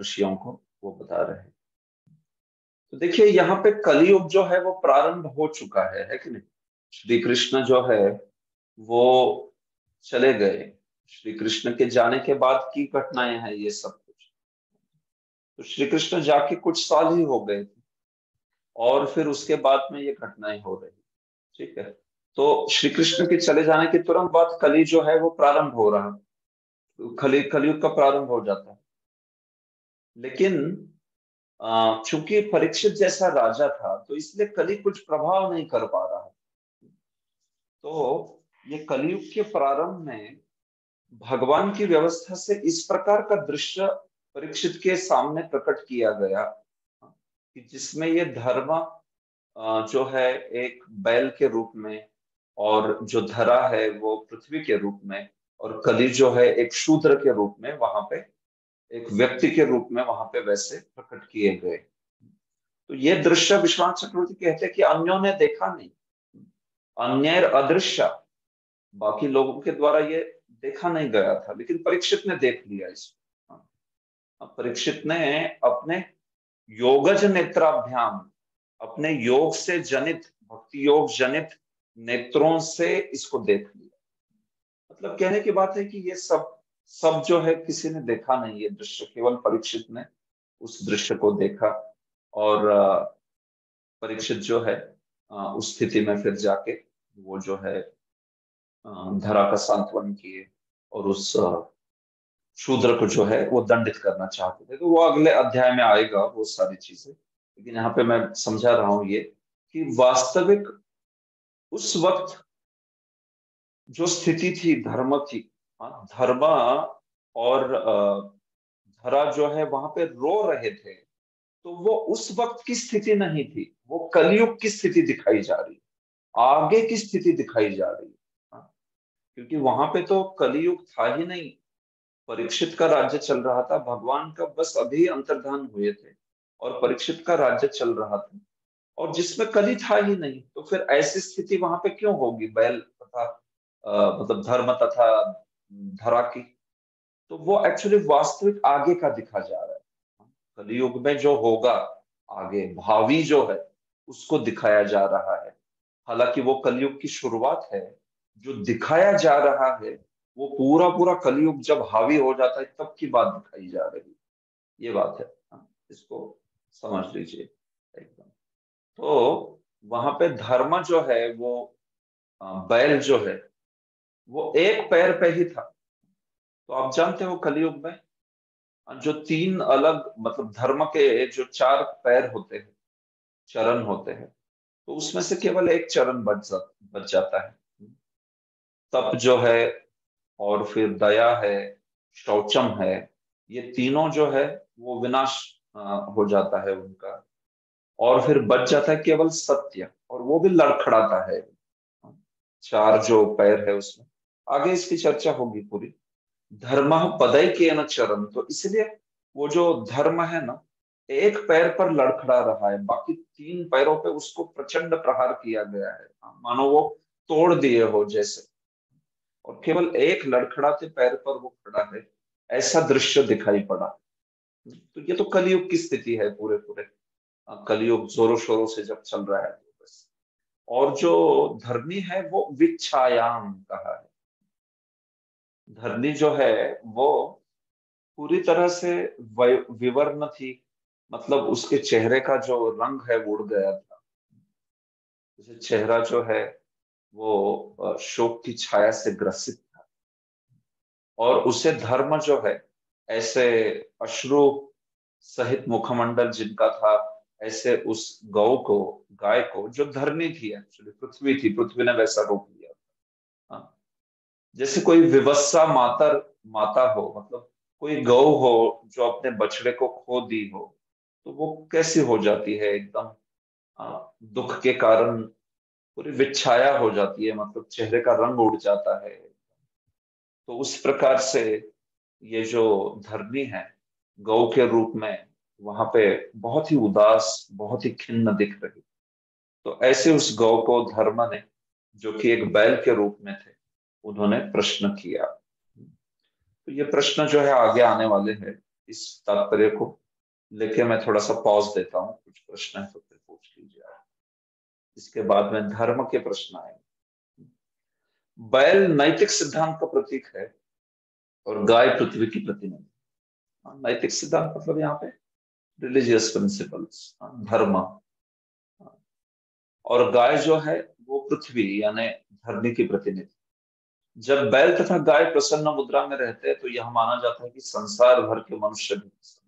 ऋषियों को वो बता रहे हैं। तो देखिए यहाँ पे कलयुग जो है वो प्रारंभ हो चुका है कि नहीं। श्री कृष्ण जो है वो चले गए, श्री कृष्ण के जाने के बाद की घटनाएं हैं ये सब कुछ। तो श्री कृष्ण जाके कुछ साल ही हो गए थे और फिर उसके बाद में ये घटनाएं हो रही, ठीक है। तो श्री कृष्ण के चले जाने के तुरंत बाद कली जो है वो प्रारंभ हो रहा, कलयुग का प्रारंभ हो जाता है। लेकिन चूंकि परीक्षित जैसा राजा था तो इसलिए कली कुछ प्रभाव नहीं कर पा रहा। तो ये कलयुग के प्रारंभ में भगवान की व्यवस्था से इस प्रकार का दृश्य परीक्षित के सामने प्रकट किया गया कि जिसमें ये धर्म जो है एक बैल के रूप में, और जो धरा है वो पृथ्वी के रूप में, और कली जो है एक शूद्र के रूप में वहां पे एक व्यक्ति के रूप में वहां पे वैसे प्रकट किए गए। तो ये दृश्य विश्वनाथ चक्रवर्ती कहते हैं कि अन्यों ने देखा नहीं, अन्य अदृश्य, बाकी लोगों के द्वारा ये देखा नहीं गया था, लेकिन परीक्षित ने देख लिया इसको। परीक्षित ने अपने योगज नेत्राभ्याम, अपने योग से जनित, भक्ति योग जनित नेत्रों से इसको देख लिया। मतलब कहने की बात है कि ये सब जो है किसी ने देखा नहीं ये दृश्य, केवल परीक्षित ने उस दृश्य को देखा। और परीक्षित जो है उस स्थिति में फिर जाके वो जो है धरा का सांत्वन किए और उस शूद्र को जो है वो दंडित करना चाहते थे। तो वो अगले अध्याय में आएगा वो सारी चीजें, लेकिन यहाँ पे मैं समझा रहा हूं ये कि वास्तविक उस वक्त जो स्थिति थी धर्म की, धर्म और धरा जो है वहां पे रो रहे थे, तो वो उस वक्त की स्थिति नहीं थी, वो कलयुग की स्थिति दिखाई जा रही, आगे की स्थिति दिखाई जा रही है। क्योंकि वहां पे तो कलयुग था ही नहीं, परीक्षित का राज्य चल रहा था, भगवान का बस अभी अंतर्धान हुए थे और परीक्षित का राज्य चल रहा था, और जिसमें कली था ही नहीं। तो फिर ऐसी स्थिति वहां पे क्यों होगी बैल तथा मतलब धर्म तथा धरा की। तो वो एक्चुअली वास्तविक आगे का दिखा जा रहा है, कलयुग में जो होगा आगे भावी जो है उसको दिखाया जा रहा है। हालांकि वो कलयुग की शुरुआत है, जो दिखाया जा रहा है वो पूरा कलयुग जब हावी हो जाता है तब की बात दिखाई जा रही है, ये बात है। इसको समझ लीजिए एकदम। तो वहां पे धर्म जो है वो बैल जो है वो एक पैर पे ही था। तो आप जानते हो कलयुग में जो तीन अलग मतलब धर्म के जो चार पैर होते हैं, चरण होते हैं, तो उसमें से केवल एक चरण बच जाता है, तप जो है और फिर दया है, शौचम है, ये तीनों जो है वो विनाश हो जाता है उनका, और फिर बच जाता है केवल सत्य, और वो भी लड़खड़ाता है। चार जो पैर है उसमें आगे इसकी चर्चा होगी पूरी। धर्म पदैकेन चरम, तो इसलिए वो जो धर्म है ना एक पैर पर लड़खड़ा रहा है, बाकी तीन पैरों पे उसको प्रचंड प्रहार किया गया है, मानो वो तोड़ दिए हो जैसे, और केवल एक लड़खड़ाते पैर पर वो खड़ा है, ऐसा दृश्य दिखाई पड़ा। तो ये तो कलयुग की स्थिति है, पूरे कलयुग जोरों शोरों से जब चल रहा है बस। और जो धर्मी है वो विच्छायाम कहा है, धरनी जो है वो पूरी तरह से विवर्ण थी, मतलब उसके चेहरे का जो रंग है वो उड़ गया था, जैसे चेहरा जो है वो शोक की छाया से ग्रसित था, और उसे धर्म जो है ऐसे अश्रु सहित मुखमंडल जिनका था, ऐसे उस गौ को, गाय को जो धरनी थी एक्चुअली पृथ्वी थी, पृथ्वी ने वैसा रूप लिया था। जैसे कोई विवस्सा माता हो, मतलब कोई गौ हो जो अपने बछड़े को खो दी हो, तो वो कैसी हो जाती है एकदम दुख के कारण पूरी विच्छाया हो जाती है, मतलब चेहरे का रंग उड़ जाता है। तो उस प्रकार से ये जो धरनी है गौ के रूप में वहां पे बहुत ही उदास, बहुत ही खिन्न दिख रही। तो ऐसे उस गौ को धर्म ने, जो कि एक बैल के रूप में थे, उन्होंने प्रश्न किया। तो ये प्रश्न जो है आगे आने वाले हैं, इस तात्पर्य को लेके मैं थोड़ा सा पॉज देता हूँ, कुछ प्रश्न है तो फिर पूछ लीजिए आप। इसके बाद में धर्म के प्रश्न आएंगे। बैल नैतिक सिद्धांत का प्रतीक है और गाय पृथ्वी की प्रतिनिधि। नैतिक सिद्धांत मतलब यहाँ पे रिलीजियस प्रिंसिपल्स, धर्म, और गाय जो है वो पृथ्वी यानी धरनी की प्रतिनिधि। जब बैल तथा गाय प्रसन्न मुद्रा में रहते हैं तो यह माना जाता है कि संसार भर के मनुष्य भी प्रसन्न।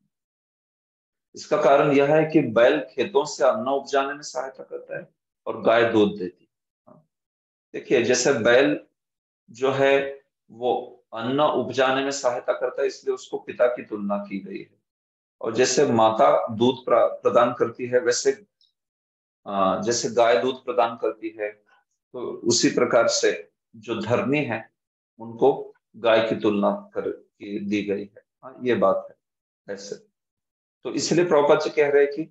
इसका कारण यह है कि बैल खेतों से अन्न उपजाने में सहायता करता है और गाय दूध देती है। देखिए, जैसे बैल जो है वो अन्न उपजाने में सहायता करता है, इसलिए उसको पिता की तुलना की गई है। और जैसे माता दूध प्रदान करती है, वैसे जैसे गाय दूध प्रदान करती है, तो उसी प्रकार से जो धरनी है उनको गाय की तुलना कर दी गई है। ये बात है ऐसे। तो इसलिए प्रभुपाद जी कह रहे हैं कि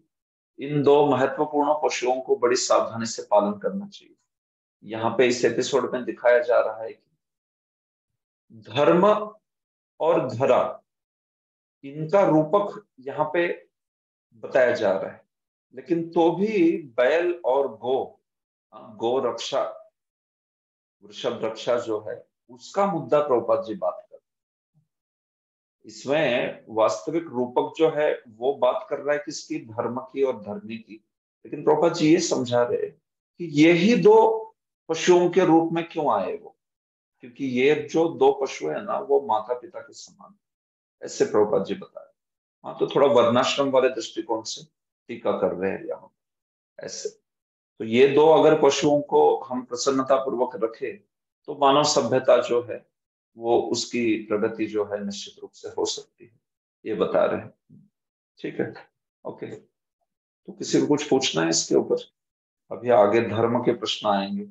इन दो महत्वपूर्ण पशुओं को बड़ी सावधानी से पालन करना चाहिए। यहाँ पे इस एपिसोड में दिखाया जा रहा है कि धर्म और धरा, इनका रूपक यहाँ पे बताया जा रहा है, लेकिन तो भी बैल और गो रक्षा, वृषभ रक्षा जो है उसका मुद्दा प्रभुपाद जी बात कर रहे हैं। इसमें वास्तविक रूपक जो है वो बात कर रहा है किसकी, धर्म की और धरनी की। लेकिन प्रभुपाद जी ये समझा रहे कि यही दो पशुओं के रूप में क्यों आए वो, क्योंकि ये जो दो पशु है ना वो माता पिता के समान, ऐसे प्रभुपाद जी बता रहे। हाँ, तो थोड़ा वर्णाश्रम वाले दृष्टिकोण से टीका कर रहे हैं यहाँ ऐसे। तो ये दो अगर पशुओं को हम प्रसन्नता पूर्वक रखें तो मानव सभ्यता जो है वो उसकी प्रगति जो है निश्चित रूप से हो सकती है, ये बता रहे हैं। ठीक है, ओके। तो किसी को कुछ पूछना है इसके ऊपर? अभी आगे धर्म के प्रश्न आएंगे,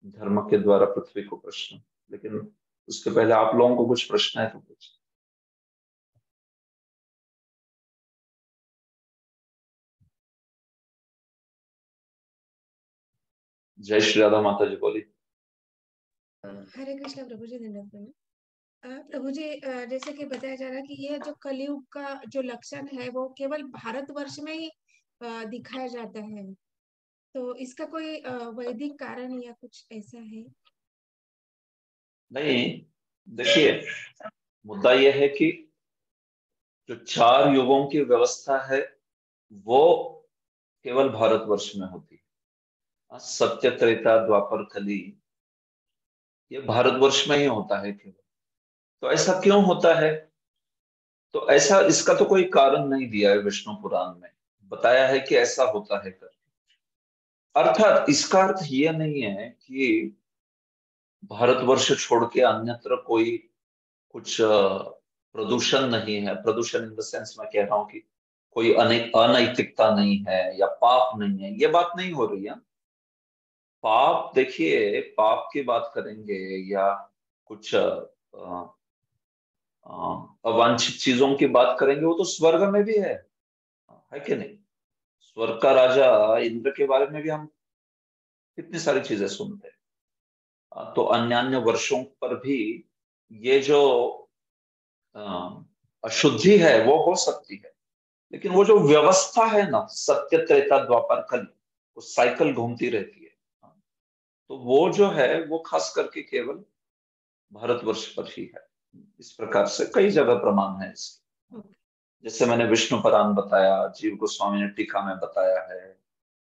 धर्म के द्वारा पृथ्वी को प्रश्न, लेकिन उसके पहले आप लोगों को कुछ प्रश्न है तो कुछ। जय श्री राधा माता जी, बोली। हरे कृष्णा प्रभु जी, धन्यवाद प्रभु जी। जैसे कि बताया जा रहा है कि ये जो कलयुग का जो लक्षण है वो केवल भारतवर्ष में ही दिखाया जाता है, तो इसका कोई वैदिक कारण या कुछ ऐसा है? नहीं, देखिए मुद्दा यह है कि जो 4 युगों की व्यवस्था है वो केवल भारतवर्ष में होती है। सत्य, त्रेता, द्वापर, कली, ये भारतवर्ष में ही होता है केवल। तो ऐसा क्यों होता है? तो ऐसा, इसका तो कोई कारण नहीं दिया है विष्णु पुराण में, बताया है कि ऐसा होता है करके। अर्थात इसका अर्थ ये नहीं है कि भारतवर्ष छोड़ के अन्यत्र कोई कुछ प्रदूषण नहीं है। प्रदूषण इन द सेंस मैं कह रहा हूं कि कोई अनैतिकता नहीं है या पाप नहीं है, ये बात नहीं हो रही है। पाप, देखिए पाप की बात करेंगे या कुछ अवांछित चीजों की बात करेंगे, वो तो स्वर्ग में भी है कि नहीं? स्वर्ग का राजा इंद्र के बारे में भी हम कितनी सारी चीजें सुनते हैं। तो अन्य वर्षों पर भी ये जो अशुद्धि है वो हो सकती है, लेकिन वो जो व्यवस्था है ना, सत्य, त्रेता, द्वापर, कली, वो साइकिल घूमती रहती है। तो वो जो है वो खास करके केवल भारतवर्ष पर ही है। इस प्रकार से कई जगह प्रमाण है इसके, जैसे मैंने विष्णु पुराण बताया, जीव गोस्वामी ने टीका में बताया है,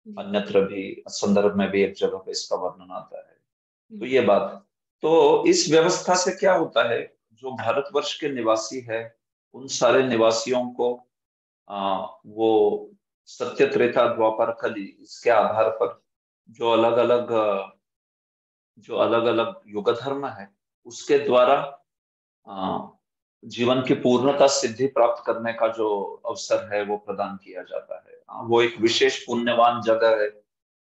अन्यत्र भी संदर्भ में भी एक जगह पे इसका वर्णन आता है। तो ये बात है। तो इस व्यवस्था से क्या होता है, जो भारतवर्ष के निवासी है उन सारे निवासियों को वो सत्य, त्रेता, द्वापर, कली, इसके आधार पर जो अलग अलग युग धर्म है उसके द्वारा जीवन की पूर्णता सिद्धि प्राप्त करने का जो अवसर है वो प्रदान किया जाता है। वो एक विशेष पुण्यवान जगह है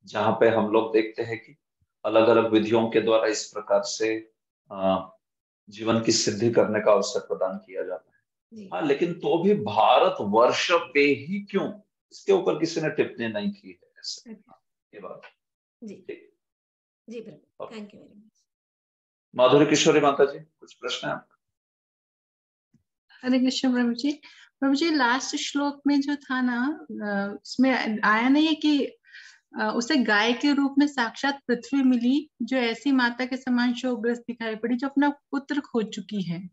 जहाँ पे हम लोग देखते हैं कि अलग अलग विधियों के द्वारा इस प्रकार से जीवन की सिद्धि करने का अवसर प्रदान किया जाता है। हाँ, लेकिन तो भी भारत वर्ष पे ही क्यों, इसके ऊपर किसी ने टिप्पणी नहीं की है ऐसे। ये बात जी जी प्रभु, थैंक यू वेरी मच। माधुरी किशोरी माता जी, कुछ प्रश्न है आपका? हरे कृष्ण प्रभु जी लास्ट श्लोक में जो था ना, इसमें आया नहीं है कि उसे गाय के रूप में साक्षात पृथ्वी मिली, जो ऐसी माता के समान शोकग्रस्त दिखाई पड़ी, जो अपना पुत्र खो चुकी है।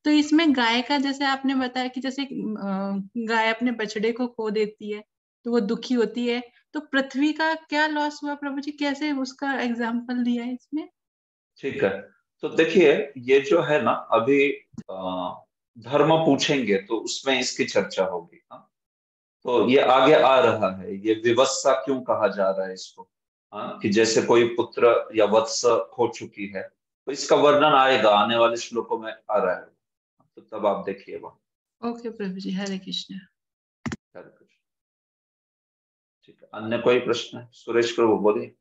तो इसमें गाय का, जैसे आपने बताया कि जैसे गाय अपने बछड़े को खो देती है तो वो दुखी होती है, तो पृथ्वी का क्या लॉस हुआ प्रभु जी, कैसे उसका एग्जाम्पल दिया है इसमें? ठीक है, तो देखिए ये जो है ना, अभी धर्म पूछेंगे तो उसमें इसकी चर्चा होगी। हाँ, तो ये आगे आ रहा है, ये विवत्सा क्यों कहा जा रहा है इसको, हाँ, कि जैसे कोई पुत्र या वत्स खो चुकी है, तो इसका वर्णन आएगा आने वाले श्लोकों में आ रहा है, तो तब आप देखिए वहां। ओके प्रभु जी, हरे कृष्ण। हरे कृष्ण। ठीक है, अन्य कोई प्रश्न है? सुरेश प्रभु बोलिए।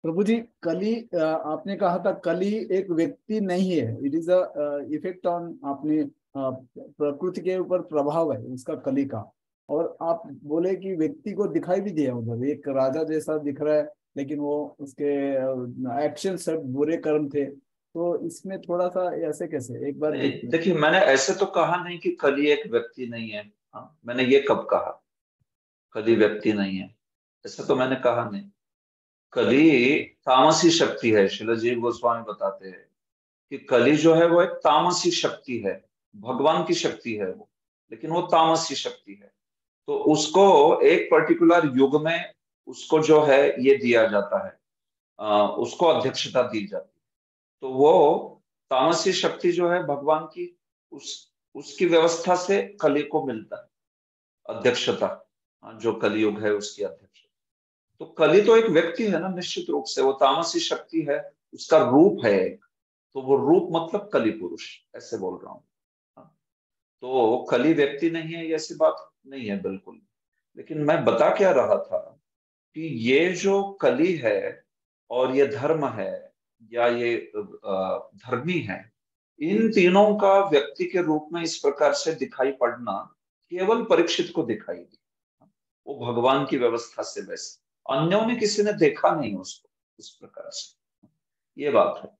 प्रभु जी, कली आपने कहा था कली एक व्यक्ति नहीं है, it is a effect on, आपने प्रकृति के ऊपर प्रभाव है उसका कली का। और आप बोले कि व्यक्ति को दिखाई भी दिया उधर एक राजा जैसा दिख रहा है, लेकिन वो उसके एक्शन सब बुरे कर्म थे, तो इसमें थोड़ा सा ऐसे कैसे एक बार देखिए मैंने ऐसे तो कहा नहीं कि कली एक व्यक्ति नहीं है। हाँ, मैंने ये कब कहा कली व्यक्ति नहीं है, ऐसा तो मैंने कहा नहीं। कली तामसी शक्ति है, श्रील जीव गोस्वामी बताते हैं कि कली जो है वो एक तामसी शक्ति है, भगवान की शक्ति है वो, लेकिन वो तामसी शक्ति है। तो उसको एक पर्टिकुलर युग में उसको जो है ये दिया जाता है, उसको अध्यक्षता दी जाती है। तो वो तामसी शक्ति जो है भगवान की, उसकी व्यवस्था से कली को मिलता है अध्यक्षता, जो कलियुग है उसकी अध्यक्षता। तो कली तो एक व्यक्ति है ना, निश्चित रूप से वो तामसी शक्ति है, उसका रूप है एक, तो वो रूप मतलब कली पुरुष, ऐसे बोल रहा हूँ। तो कली व्यक्ति नहीं है, ऐसी बात नहीं है बिल्कुल। लेकिन मैं बता क्या रहा था कि ये जो कली है और ये धर्म है या ये धर्मी है, इन तीनों का व्यक्ति के रूप में इस प्रकार से दिखाई पड़ना केवल परीक्षित को दिखाई दी। वो भगवान की व्यवस्था से, वैसे अन्यों ने किसी ने देखा नहीं उसको उस प्रकार से, ये बात है।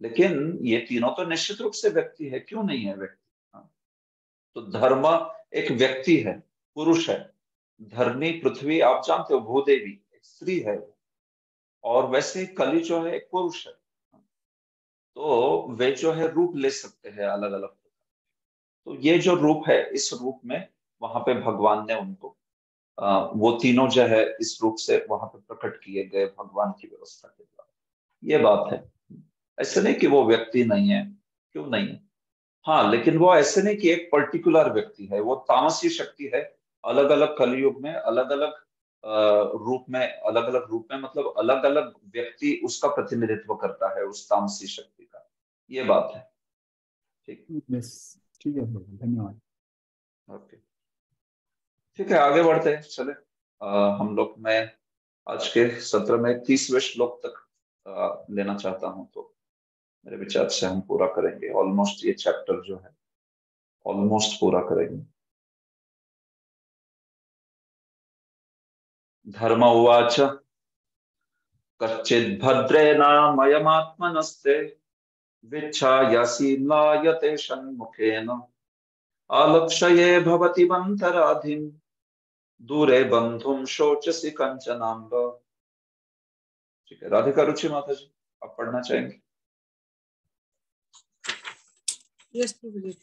लेकिन ये तीनों तो निश्चित रूप से व्यक्ति है, क्यों नहीं है व्यक्ति? तो धर्म एक व्यक्ति है, पुरुष है। धरनी पृथ्वी आप जानते हो, भूदेवी एक स्त्री है, और वैसे कली जो है एक पुरुष है। तो वे जो है रूप ले सकते हैं अलग अलग। तो ये जो रूप है, इस रूप में वहां पे भगवान ने उनको वो तीनों जो है इस रूप से वहां पे प्रकट किए गए भगवान की व्यवस्था के द्वारा, ये बात है। ऐसे नहीं कि वो व्यक्ति नहीं है, क्यों नहीं है। हाँ, लेकिन वो ऐसे नहीं कि एक पर्टिकुलर व्यक्ति है, वो तामसी शक्ति है। अलग अलग कलयुग में अलग अलग रूप में, अलग अलग रूप में मतलब अलग अलग व्यक्ति उसका प्रतिनिधित्व करता है, उस तामसी शक्ति का, ये बात है। ठीक ठीक है, धन्यवाद। ओके, ठीक है, आगे बढ़ते हैं। चले हम लोग, मैं आज के सत्र में 30वें श्लोक तक लेना चाहता हूं, तो मेरे विचार से हम पूरा करेंगे ऑलमोस्ट, ये चैप्टर जो है ऑलमोस्ट पूरा करेंगे। धर्म उवाच कच्चित् भद्रेणामयमात्मनस्ते विच्छायासीम्लायते षण्मुखेन आलक्ष्ये भवति बन्धराधिं दूरे बंधुम शोचसी कंचनाम्ब। ठीक है, राधिका रुचि माता जी, आप पढ़ना चाहेंगे? यस प्रभु जी।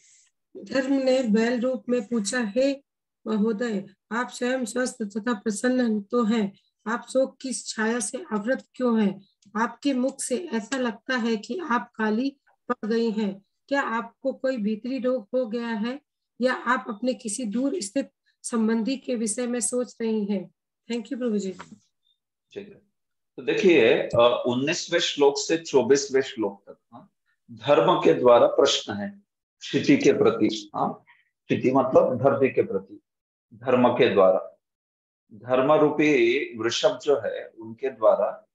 धर्म ने बैल रूप में पूछा, हे महोदय, आप स्वयं स्वस्थ तथा प्रसन्न तो हैं, आप शोक की छाया से आवृत क्यों हैं? आपके मुख से ऐसा लगता है कि आप काली पड़ गई हैं। क्या आपको कोई भीतरी रोग हो गया है, या आप अपने किसी दूर स्थित संबंधी के विषय में सोच रही हैं? थैंक यू प्रभु जी। ठीक है, तो देखिए 19वें श्लोक से 24वें श्लोक तक धर्म के द्वारा प्रश्न है क्षिति के प्रति। क्षिति मतलब धरती के प्रति, धर्म के द्वारा, धर्म रूपी वृषभ जो है उनके द्वारा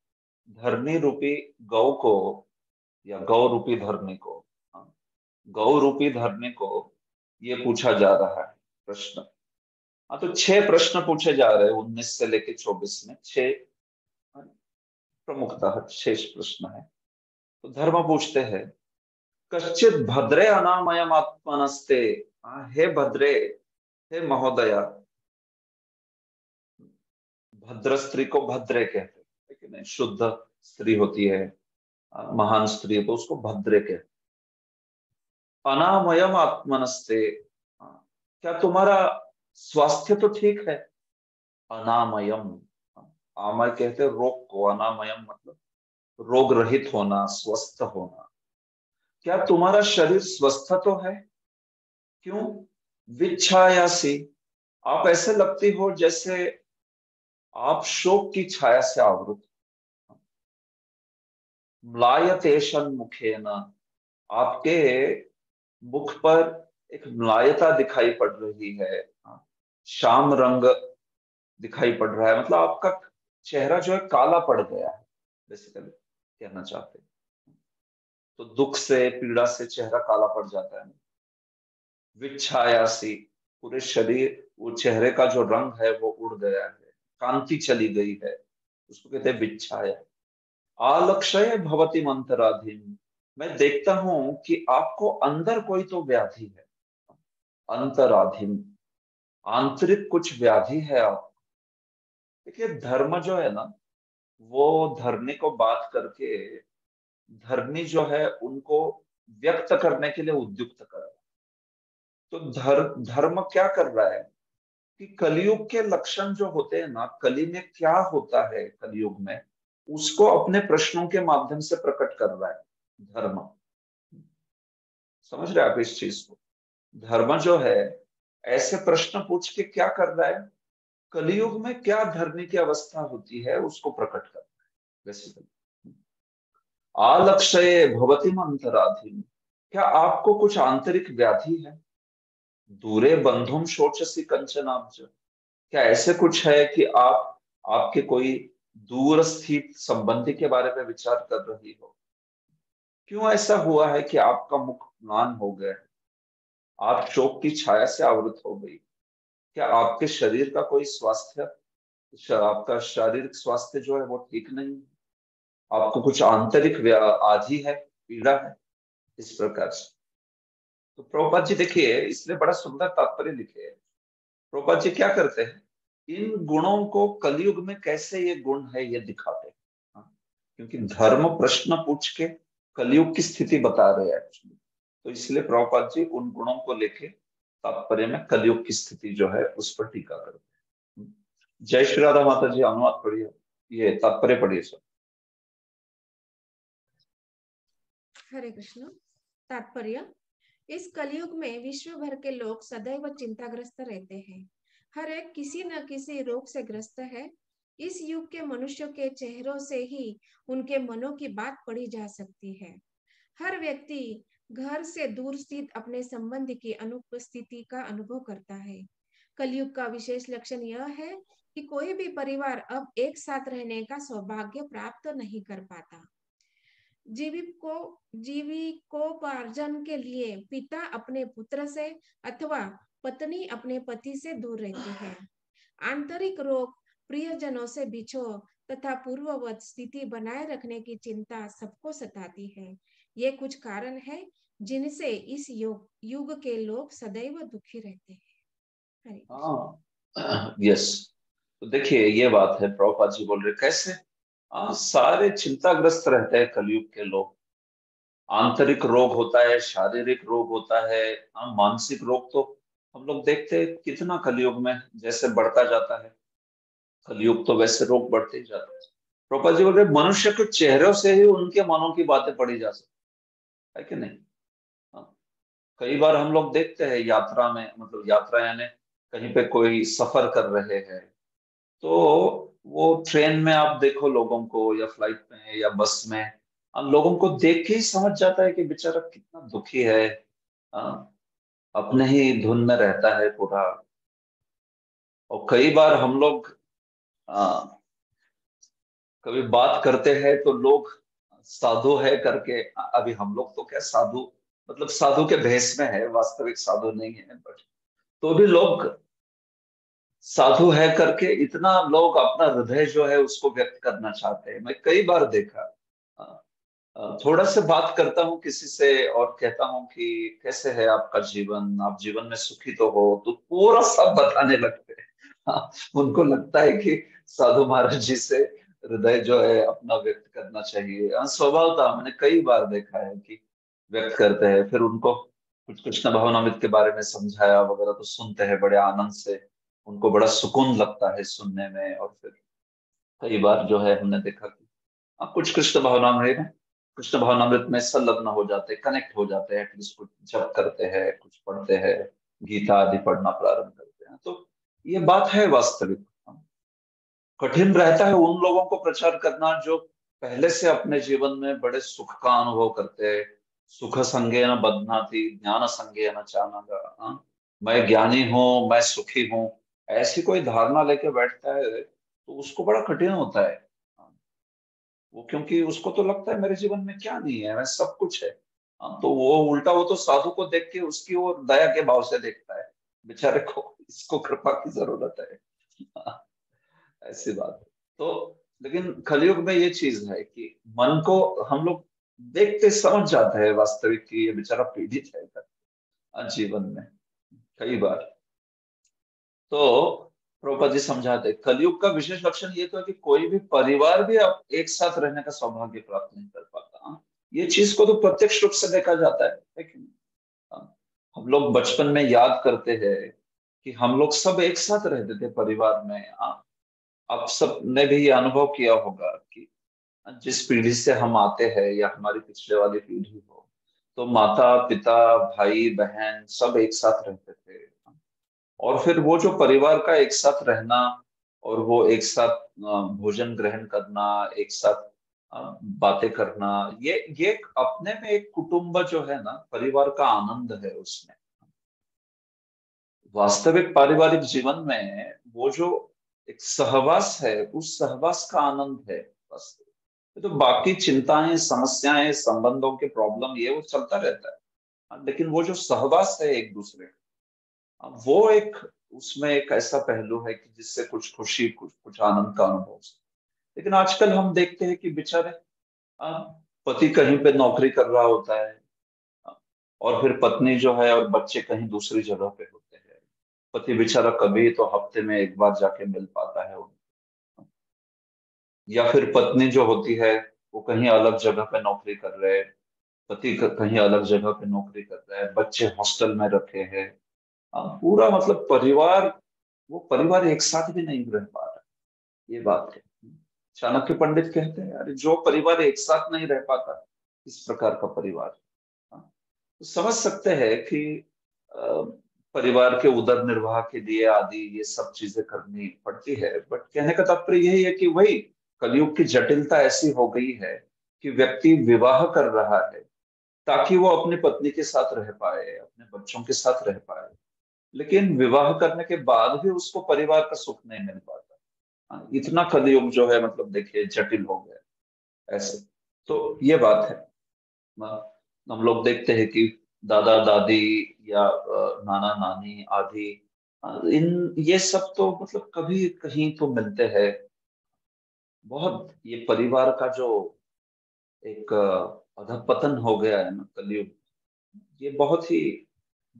धरनी रूपी गौ को, या गौ रूपी धरनी को, गौ रूपी धरनी को ये पूछा जा रहा है प्रश्न। तो 6 प्रश्न पूछे जा रहे हैं 19 से लेकर 24 में, 6 प्रमुखतः 6 प्रश्न है। तो धर्म पूछते हैं, कश्चित भद्रे अनामयम आत्मनस्ते, हे भद्रे, हे महोदया। भद्र स्त्री को भद्रे कहते हैं, ठीक है नहीं, शुद्ध स्त्री होती है, महान स्त्री, तो उसको भद्रे कहते हैं। अनामयम आत्मनस्ते, क्या तुम्हारा स्वास्थ्य तो ठीक है? अनामयम, आमय कहते हैं रोग को, अनामयम मतलब रोग रहित होना, स्वस्थ होना। क्या तुम्हारा शरीर स्वस्थ तो है? क्यों? विच्छायासी, आप ऐसे लगती हो जैसे आप शोक की छाया से आवृत। म्लायतेशन मुखेन, आपके मुख पर एक म्लायता दिखाई पड़ रही है, श्याम रंग दिखाई पड़ रहा है, मतलब आपका चेहरा जो है काला पड़ गया है, बेसिकली कहना चाहते हैं। तो दुख से, पीड़ा से चेहरा काला पड़ जाता है। विच्छायासी, पूरे शरीर, वो चेहरे का जो रंग है वो उड़ गया है, कांति चली गई है, उसको कहते हैं विच्छाया। आलक्षय भवति मंतराधीन, मैं देखता हूं कि आपको अंदर कोई तो व्याधि है। अंतराधीन, आंतरिक कुछ व्याधि है आप। देखिए धर्म जो है ना, वो धरनी को बात करके, धरनी जो है उनको व्यक्त करने के लिए उद्युक्त कर रहा है। तो धर्म क्या कर रहा है कि कलयुग के लक्षण जो होते हैं ना, कली में क्या होता है कलयुग में, उसको अपने प्रश्नों के माध्यम से प्रकट कर रहा है धर्म। समझ रहे हैं आप इस चीज को? धर्म जो है ऐसे प्रश्न पूछ के क्या कर रहा है, कलयुग में क्या धरनी की अवस्था होती है उसको प्रकट कर रहा है बेसिकली। आलक्षये भवति अंतराधीन, क्या आपको कुछ आंतरिक व्याधि है? दूरे बंधुम शोचसी कंचनाब्ज, क्या ऐसे कुछ है कि आपके कोई दूर स्थित संबंधी के बारे में विचार कर रही हो? क्यों ऐसा हुआ है कि आपका मुख म्लान हो गया, आप शोक की छाया से आवृत हो गई? क्या आपके शरीर का कोई स्वास्थ्य, आपका शारीरिक स्वास्थ्य जो है वो ठीक नहीं है? आपको कुछ आंतरिक आधि है, पीड़ा है, इस प्रकार से। तो प्रभुपाद जी देखिए, इसलिए बड़ा सुंदर तात्पर्य लिखे है। प्रभुपाद जी क्या करते हैं, इन गुणों को कलयुग में कैसे ये गुण है ये दिखाते हैं, क्योंकि धर्म प्रश्न पूछ के कलयुग की स्थिति बता रहे हैं एक्चुअली। तो इसलिए प्रभुपाद जी उन गुणों को लेके तात्पर्य में कलयुग की स्थिति जो है उस पर टीका करते हैं। जय श्री राधा माता जी, अनुवाद पढ़िए, ये तात्पर्य पढ़िए सर। हरे कृष्ण। तात्पर्य, इस कलयुग में विश्व भर के लोग सदैव चिंताग्रस्त रहते हैं। हर एक किसी न किसी रोग से ग्रस्त है। इस युग के मनुष्यों के चेहरों से ही उनके मनों की बात पढ़ी जा सकती है। हर व्यक्ति घर से दूर स्थित अपने संबंधी की अनुपस्थिति का अनुभव करता है। कलयुग का विशेष लक्षण यह है कि कोई भी परिवार अब एक साथ रहने का सौभाग्य प्राप्त नहीं कर पाता। जीविकोपार्जन के लिए पिता अपने पुत्र से अथवा पत्नी अपने पति से दूर रहती है। आंतरिक रोग, प्रियजनों से बिछोह तथा पूर्ववत स्थिति बनाए रखने की चिंता सबको सताती है। ये कुछ कारण है जिनसे इस युग के लोग सदैव दुखी रहते हैं। हाँ, यस। तो देखिए ये बात है, प्रभुपाद जी बोल रहे कैसे, सारे चिंताग्रस्त रहते हैं कलयुग के लोग। आंतरिक रोग होता है, शारीरिक रोग होता है, मानसिक रोग तो हम लोग देखते हैं कितना कलयुग में जैसे बढ़ता जाता है। कलयुग तो वैसे रोग बढ़ते ही जाते हैं। प्रभुपाद जी बोल रहे मनुष्य के चेहरों से ही उनके मनों की बातें पढ़ी जा सकती है कि नहीं? कई बार हम लोग देखते हैं यात्रा में, मतलब यात्रा यानी कहीं पे कोई सफर कर रहे हैं, तो वो ट्रेन में आप देखो लोगों को, या फ्लाइट में या बस में, हम लोगों को देख के ही समझ जाता है कि बेचारा कितना दुखी है, अपने ही धुन में रहता है पूरा। और कई बार हम लोग कभी बात करते हैं तो लोग साधु है करके, अभी हम लोग तो क्या साधु, मतलब साधु के भेष में है, वास्तविक साधु नहीं है, बट तो भी लोग साधु है करके इतना लोग अपना हृदय जो है उसको व्यक्त करना चाहते हैं। मैं कई बार देखा थोड़ा से बात करता हूँ किसी से और कहता हूँ कि कैसे है आपका जीवन, आप जीवन में सुखी तो हो, तो पूरा सब बताने लगते हैं। हाँ, उनको लगता है कि साधु महाराज जी से हृदय जो है अपना व्यक्त करना चाहिए। स्वभाव था, मैंने कई बार देखा है कि व्यक्त करते हैं, फिर उनको कुछ कृष्ण भवनामृत के बारे में समझाया वगैरह तो सुनते हैं बड़े आनंद से, उनको बड़ा सुकून लगता है सुनने में। और फिर कई बार जो है हमने देखा कि कुछ कृष्ण भावनामृत में संलग्न हो जाते हैं, कनेक्ट हो जाते हैं, एटलीस्ट कुछ जप करते हैं, कुछ पढ़ते हैं, गीता आदि पढ़ना प्रारंभ करते हैं। तो ये बात है वास्तविक। कठिन रहता है उन लोगों को प्रचार करना जो पहले से अपने जीवन में बड़े सुख का अनुभव करते हैं। सुख संगेन बध्नाति ज्ञान संगेन चानगा। मैं ज्ञानी हूँ, मैं सुखी हूँ, ऐसी कोई धारणा लेके बैठता है तो उसको बड़ा कठिन होता है वो, क्योंकि उसको तो लगता है मेरे जीवन में क्या नहीं है, मैं सब कुछ है। तो वो उल्टा, वो तो साधु को देख के उसकी ओर दया के भाव से देखता है, बेचारे को इसको कृपा की जरूरत है। ऐसी बात है। तो लेकिन कलयुग में ये चीज है कि मन को हम लोग देखते समझ जाते हैं वास्तविक कि ये बेचारा पीड़ित है जीवन में कई बार। तो प्रभुपाद जी समझाते कलयुग का विशेष लक्षण ये तो है कि कोई भी परिवार भी अब एक साथ रहने का सौभाग्य प्राप्त नहीं कर पाता। ये चीज को तो प्रत्यक्ष रूप से देखा जाता है कि हम लोग बचपन में याद करते हैं कि हम लोग सब एक साथ रहते थे परिवार में। आप सब ने भी ये अनुभव किया होगा कि जिस पीढ़ी से हम आते हैं या हमारी पिछले वाली पीढ़ी हो, तो माता पिता भाई बहन सब एक साथ रहते थे। और फिर वो जो परिवार का एक साथ रहना और वो एक साथ भोजन ग्रहण करना, एक साथ बातें करना, ये अपने में एक कुटुंब जो है ना, परिवार का आनंद है उसमें। वास्तविक पारिवारिक जीवन में वो जो एक सहवास है, उस सहवास का आनंद है वास्तविक। तो बाकी चिंताएं समस्याएं संबंधों के प्रॉब्लम ये वो चलता रहता है, लेकिन वो जो सहवास है एक दूसरे का, वो एक उसमें एक ऐसा पहलू है कि जिससे कुछ खुशी कुछ आनंद का अनुभव हो। लेकिन आजकल हम देखते हैं कि बेचारे पति कहीं पे नौकरी कर रहा होता है और फिर पत्नी जो है और बच्चे कहीं दूसरी जगह पे होते हैं। पति बेचारा कभी तो हफ्ते में एक बार जाके मिल पाता है उनको, या फिर पत्नी जो होती है वो कहीं अलग जगह पे नौकरी कर रहे हैं, पति कहीं अलग जगह पे नौकरी कर रहा है, बच्चे हॉस्टल में रखे हैं। पूरा मतलब परिवार, वो परिवार एक साथ भी नहीं रह पा रहा। ये बात है। चाणक्य पंडित कहते हैं अरे जो परिवार एक साथ नहीं रह पाता, इस प्रकार का परिवार। तो समझ सकते हैं कि परिवार के उदर निर्वाह के लिए आदि ये सब चीजें करनी पड़ती है। बट कहने का तात्पर्य यही है कि वही कलयुग की जटिलता ऐसी हो गई है कि व्यक्ति विवाह कर रहा है ताकि वो अपनी पत्नी के साथ रह पाए, अपने बच्चों के साथ रह पाए, लेकिन विवाह करने के बाद भी उसको परिवार का सुख नहीं मिल पाता। इतना कलयुग जो है मतलब देखिए जटिल हो गया ऐसे। तो ये बात है। हम लोग देखते हैं कि दादा दादी या नाना नानी आदि, इन ये सब तो मतलब कभी कहीं तो मिलते हैं। बहुत ये परिवार का जो एक अधपतन हो गया है ना कलयुग, ये बहुत ही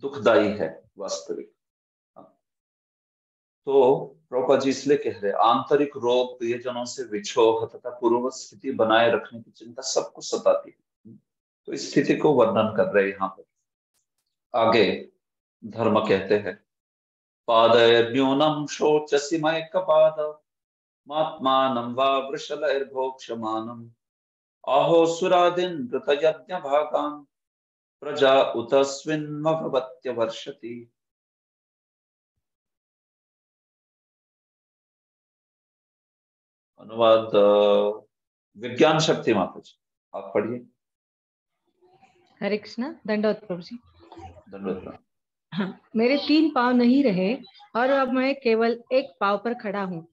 दुखदाई है वास्तविक। तो प्रभुपाद जी इसलिए कह रहे आंतरिक रोग प्रियजनों से विछोह तथा पूर्व स्थिति बनाए रखने की चिंता सबको सताती है। तो इस स्थिति को वर्णन कर रहे यहाँ पर। आगे धर्म कहते हैं पादैर्न्यूनम शोचसि मयकपाद मात्मानं वा वृषलैर्भोक्ष्यमानम् आहो सुरादिन ऋतयज्ञ भागान् प्रजा उतस्विन्मभवत्य वर्षति। अनुवाद विज्ञान शक्ति माता जी, आप पढ़िए। हरे कृष्णा। दंडवत प्रभु जी। धन्यवाद। हाँ, मेरे 3 पाँव नहीं रहे और अब मैं केवल एक पाँव पर खड़ा हूँ।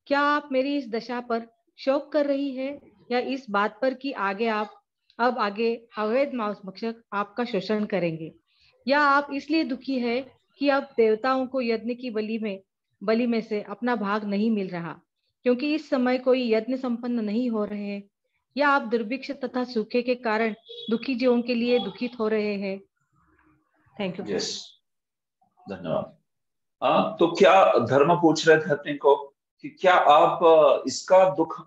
क्या आप मेरी इस दशा पर शोक कर रही है या इस बात पर कि आगे अवैध मांसभक्षक आपका शोषण करेंगे, या आप इसलिए दुखी है कि अब देवताओं को यज्ञ की बलि में से अपना भाग नहीं मिल रहा क्योंकि इस समय कोई यज्ञ संपन्न नहीं हो रहे, या आप दुर्भिक्ष तथा सूखे के कारण दुखी जीवों के लिए दुखित हो रहे हैं? Thank you. यस, धन्यवाद। तो क्या धर्म पूछ रहे थे अपने को कि क्या आप इसका दुख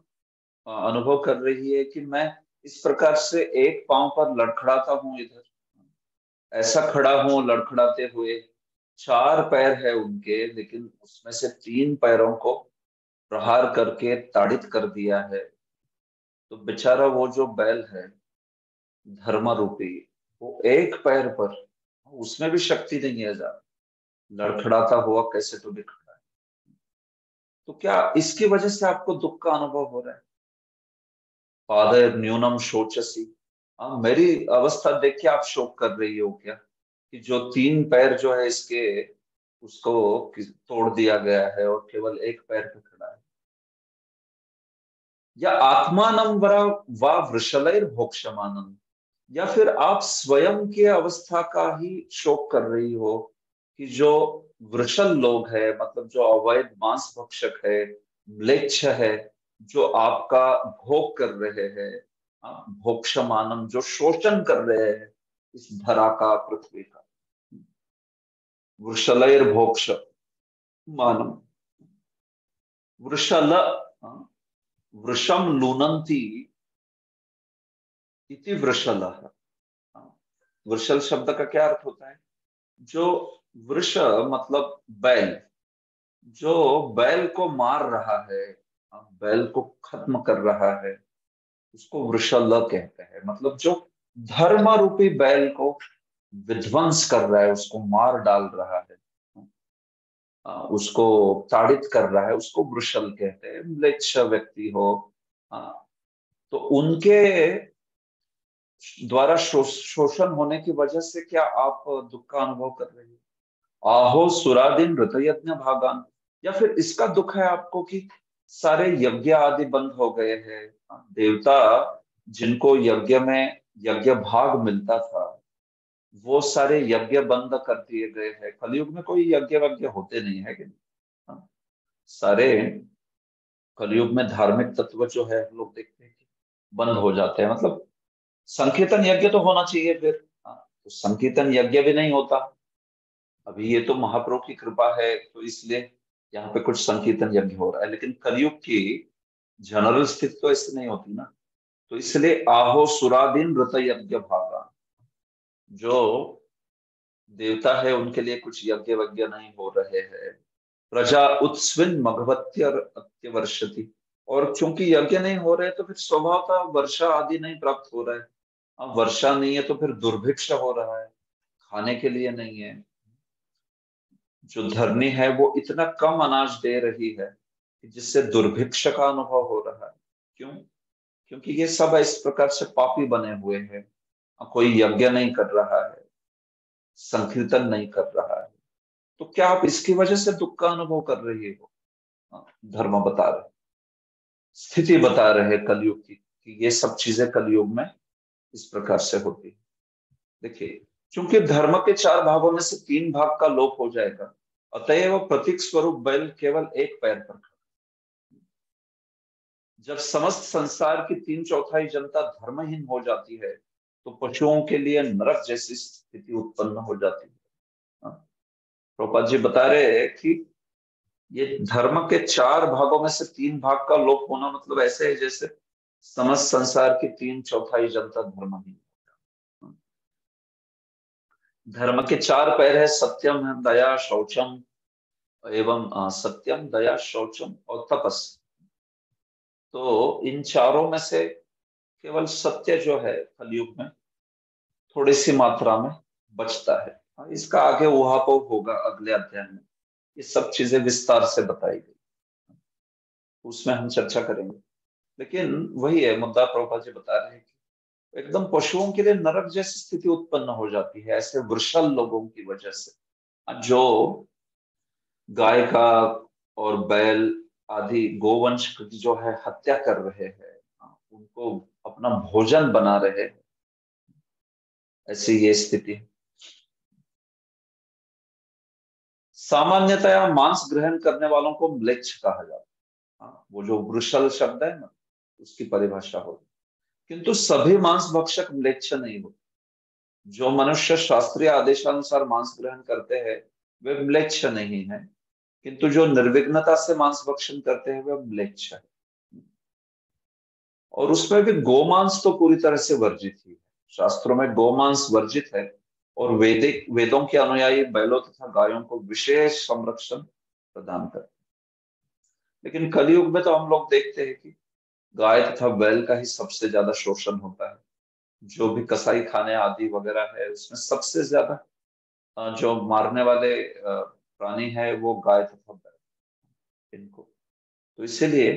अनुभव कर रही है कि मैं इस प्रकार से एक पांव पर लड़खड़ाता हूं, इधर ऐसा खड़ा हूं लड़खड़ाते हुए, 4 पैर है उनके, लेकिन उसमें से 3 पैरों को प्रहार करके ताड़ित कर दिया है। तो बेचारा वो जो बैल है धर्म रूपी, वो एक पैर पर, उसमें भी शक्ति नहीं है, जा लड़खड़ाता हुआ कैसे तो दिख रहा है। तो क्या इसकी वजह से आपको दुख का अनुभव हो रहा है? फादर न्यूनम शोचसी, मेरी अवस्था देख के आप शोक कर रही हो क्या कि जो 3 पैर जो है इसके, उसको तोड़ दिया गया है और केवल एक पैर पे खड़ा है? या आत्मानम वरा वा वृषलैर भोक्षमानम, या फिर आप स्वयं की अवस्था का ही शोक कर रही हो कि जो वृषल लोग है, मतलब जो अवैध मांस भक्षक है, म्लेच्छ है, जो आपका भोग कर रहे हैं, भोक्षमानम, जो शोषण कर रहे हैं इस धरा का, पृथ्वी का। वृषलैर भोक्ष मानम, वृषल वृषम लूनंती इति वृषलः। वृषल शब्द का क्या अर्थ होता है? जो वृष मतलब बैल, जो बैल को मार रहा है, बैल को खत्म कर रहा है, उसको वृषल कहते हैं। मतलब जो धर्म रूपी बैल को विध्वंस कर रहा है, उसको मार डाल रहा है, उसको ताड़ित कर रहा है, उसको वृषल कहते हैं। म्लेच्छ व्यक्ति हो तो उनके द्वारा शोषण होने की वजह से क्या आप दुख का अनुभव कर रहे हो? आहो सुरादीन ऋतयज्ञ भागान, या फिर इसका दुख है आपको कि सारे यज्ञ आदि बंद हो गए हैं, देवता जिनको यज्ञ में यज्ञ भाग मिलता था वो सारे यज्ञ बंद कर दिए गए हैं। कलयुग में कोई यज्ञ वज्ञ होते नहीं है कि नहीं? सारे कलयुग में धार्मिक तत्व जो है हम लोग देखते हैं कि बंद हो जाते हैं। मतलब संकीर्तन यज्ञ तो होना चाहिए फिर, तो संकीर्तन यज्ञ भी नहीं होता। अभी ये तो महाप्रभु की कृपा है तो इसलिए यहाँ पे कुछ संकीर्तन यज्ञ हो रहा है, लेकिन कलयुग की जनरल स्थिति तो ऐसे नहीं होती ना। तो इसलिए आहो सुरादीन ऋत यज्ञ भागा, जो देवता है उनके लिए कुछ यज्ञ वज्ञ नहीं हो रहे हैं। प्रजा उत्स्विन मघवत्य अत्यवर्षति, और क्योंकि यज्ञ नहीं हो रहे तो फिर स्वभावतः वर्षा आदि नहीं प्राप्त हो रहा है। अब वर्षा नहीं है तो फिर दुर्भिक्ष हो रहा है, खाने के लिए नहीं है। जो धरनी है वो इतना कम अनाज दे रही है कि जिससे दुर्भिक्ष का अनुभव हो रहा है। क्यों? क्योंकि ये सब इस प्रकार से पापी बने हुए हैं। कोई यज्ञ नहीं कर रहा है, संकीर्तन नहीं कर रहा है, तो क्या आप इसकी वजह से दुख का अनुभव कर रही हो? धर्म बता रहे, स्थिति बता रहे कलयुग की कि ये सब चीजें कलयुग में इस प्रकार से होती है। देखिए, क्योंकि धर्म के 4 भागों में से 3 भाग का लोप हो जाएगा, अतएव प्रतीक स्वरूप बैल केवल एक पैर पर खड़ा। जब समस्त संसार की 3/4 जनता धर्महीन हो जाती है तो पशुओं के लिए नरक जैसी स्थिति उत्पन्न हो जाती है। प्रभुपाद जी बता रहे हैं कि ये धर्म के 4 भागों में से 3 भाग का लोप होना मतलब ऐसे है जैसे समस्त संसार की 3/4 जनता धर्महीन। धर्म के 4 पैर है, सत्यम, दया, शौचम एवं सत्यम, दया, शौचम और तपस। तो इन चारों में से केवल सत्य जो है कलयुग में थोड़ी सी मात्रा में बचता है। इसका आगे उहापोह होगा अगले अध्याय में, ये सब चीजें विस्तार से बताई गई, उसमें हम चर्चा करेंगे। लेकिन वही है मुद्दा, प्रभुपाद जी बता रहे हैं कि एकदम पशुओं के लिए नरक जैसी स्थिति उत्पन्न हो जाती है ऐसे वृषल लोगों की वजह से, जो गाय का और बैल आदि गोवंश की जो है हत्या कर रहे हैं, उनको अपना भोजन बना रहे हैं, ऐसी ये स्थिति है। सामान्यतया मांस ग्रहण करने वालों को म्लेच्छ कहा जाता है। वो जो वृषल शब्द है ना, उसकी परिभाषा होगी। किंतु सभी मांस भक्षक म्लेच्छ नहीं होते। जो मनुष्य शास्त्रीय आदेशानुसार मांस ग्रहण करते हैं वे म्लेच्छ नहीं है, किंतु जो निर्विघ्नता से मांस भक्षण करते हैं वे म्लेच्छ है। और उसमें भी गोमांस तो पूरी तरह से वर्जित ही है। शास्त्रों में गोमांस वर्जित है और वेदों के अनुयायी बैलों तथा गायों को विशेष संरक्षण प्रदान करते हैं। लेकिन कलयुग में तो हम लोग देखते हैं कि गाय तथा बैल का ही सबसे ज्यादा शोषण होता है। जो भी कसाई खाने आदि वगैरह है उसमें सबसे ज्यादा जो मारने वाले प्राणी है वो गाय तथा बैल इनको। तो इसीलिए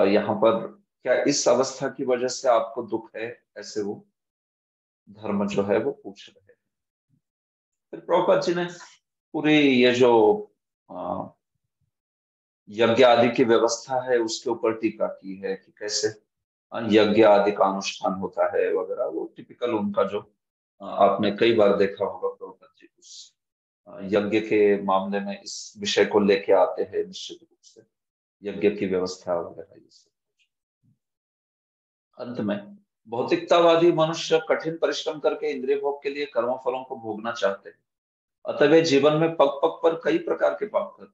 यहाँ पर क्या इस अवस्था की वजह से आपको दुख है, ऐसे वो धर्म जो है वो पूछ रहे हैं। फिर प्रभुपाद जी ने पूरी ये जो यज्ञ आदि की व्यवस्था है उसके ऊपर टीका की है कि कैसे यज्ञ आदि का अनुष्ठान होता है वगैरह। वो टिपिकल उनका जो आपने कई बार देखा होगा प्रभुपाद जी उस यज्ञ के मामले में इस विषय को लेके आते हैं निश्चित रूप से, यज्ञ की व्यवस्था वगैरह ये सब। अंत में भौतिकतावादी मनुष्य कठिन परिश्रम करके इंद्रिय भोग के लिए कर्म फलों को भोगना चाहते हैं, अतः वे जीवन में पग पग पर कई प्रकार के पाप करते हैं।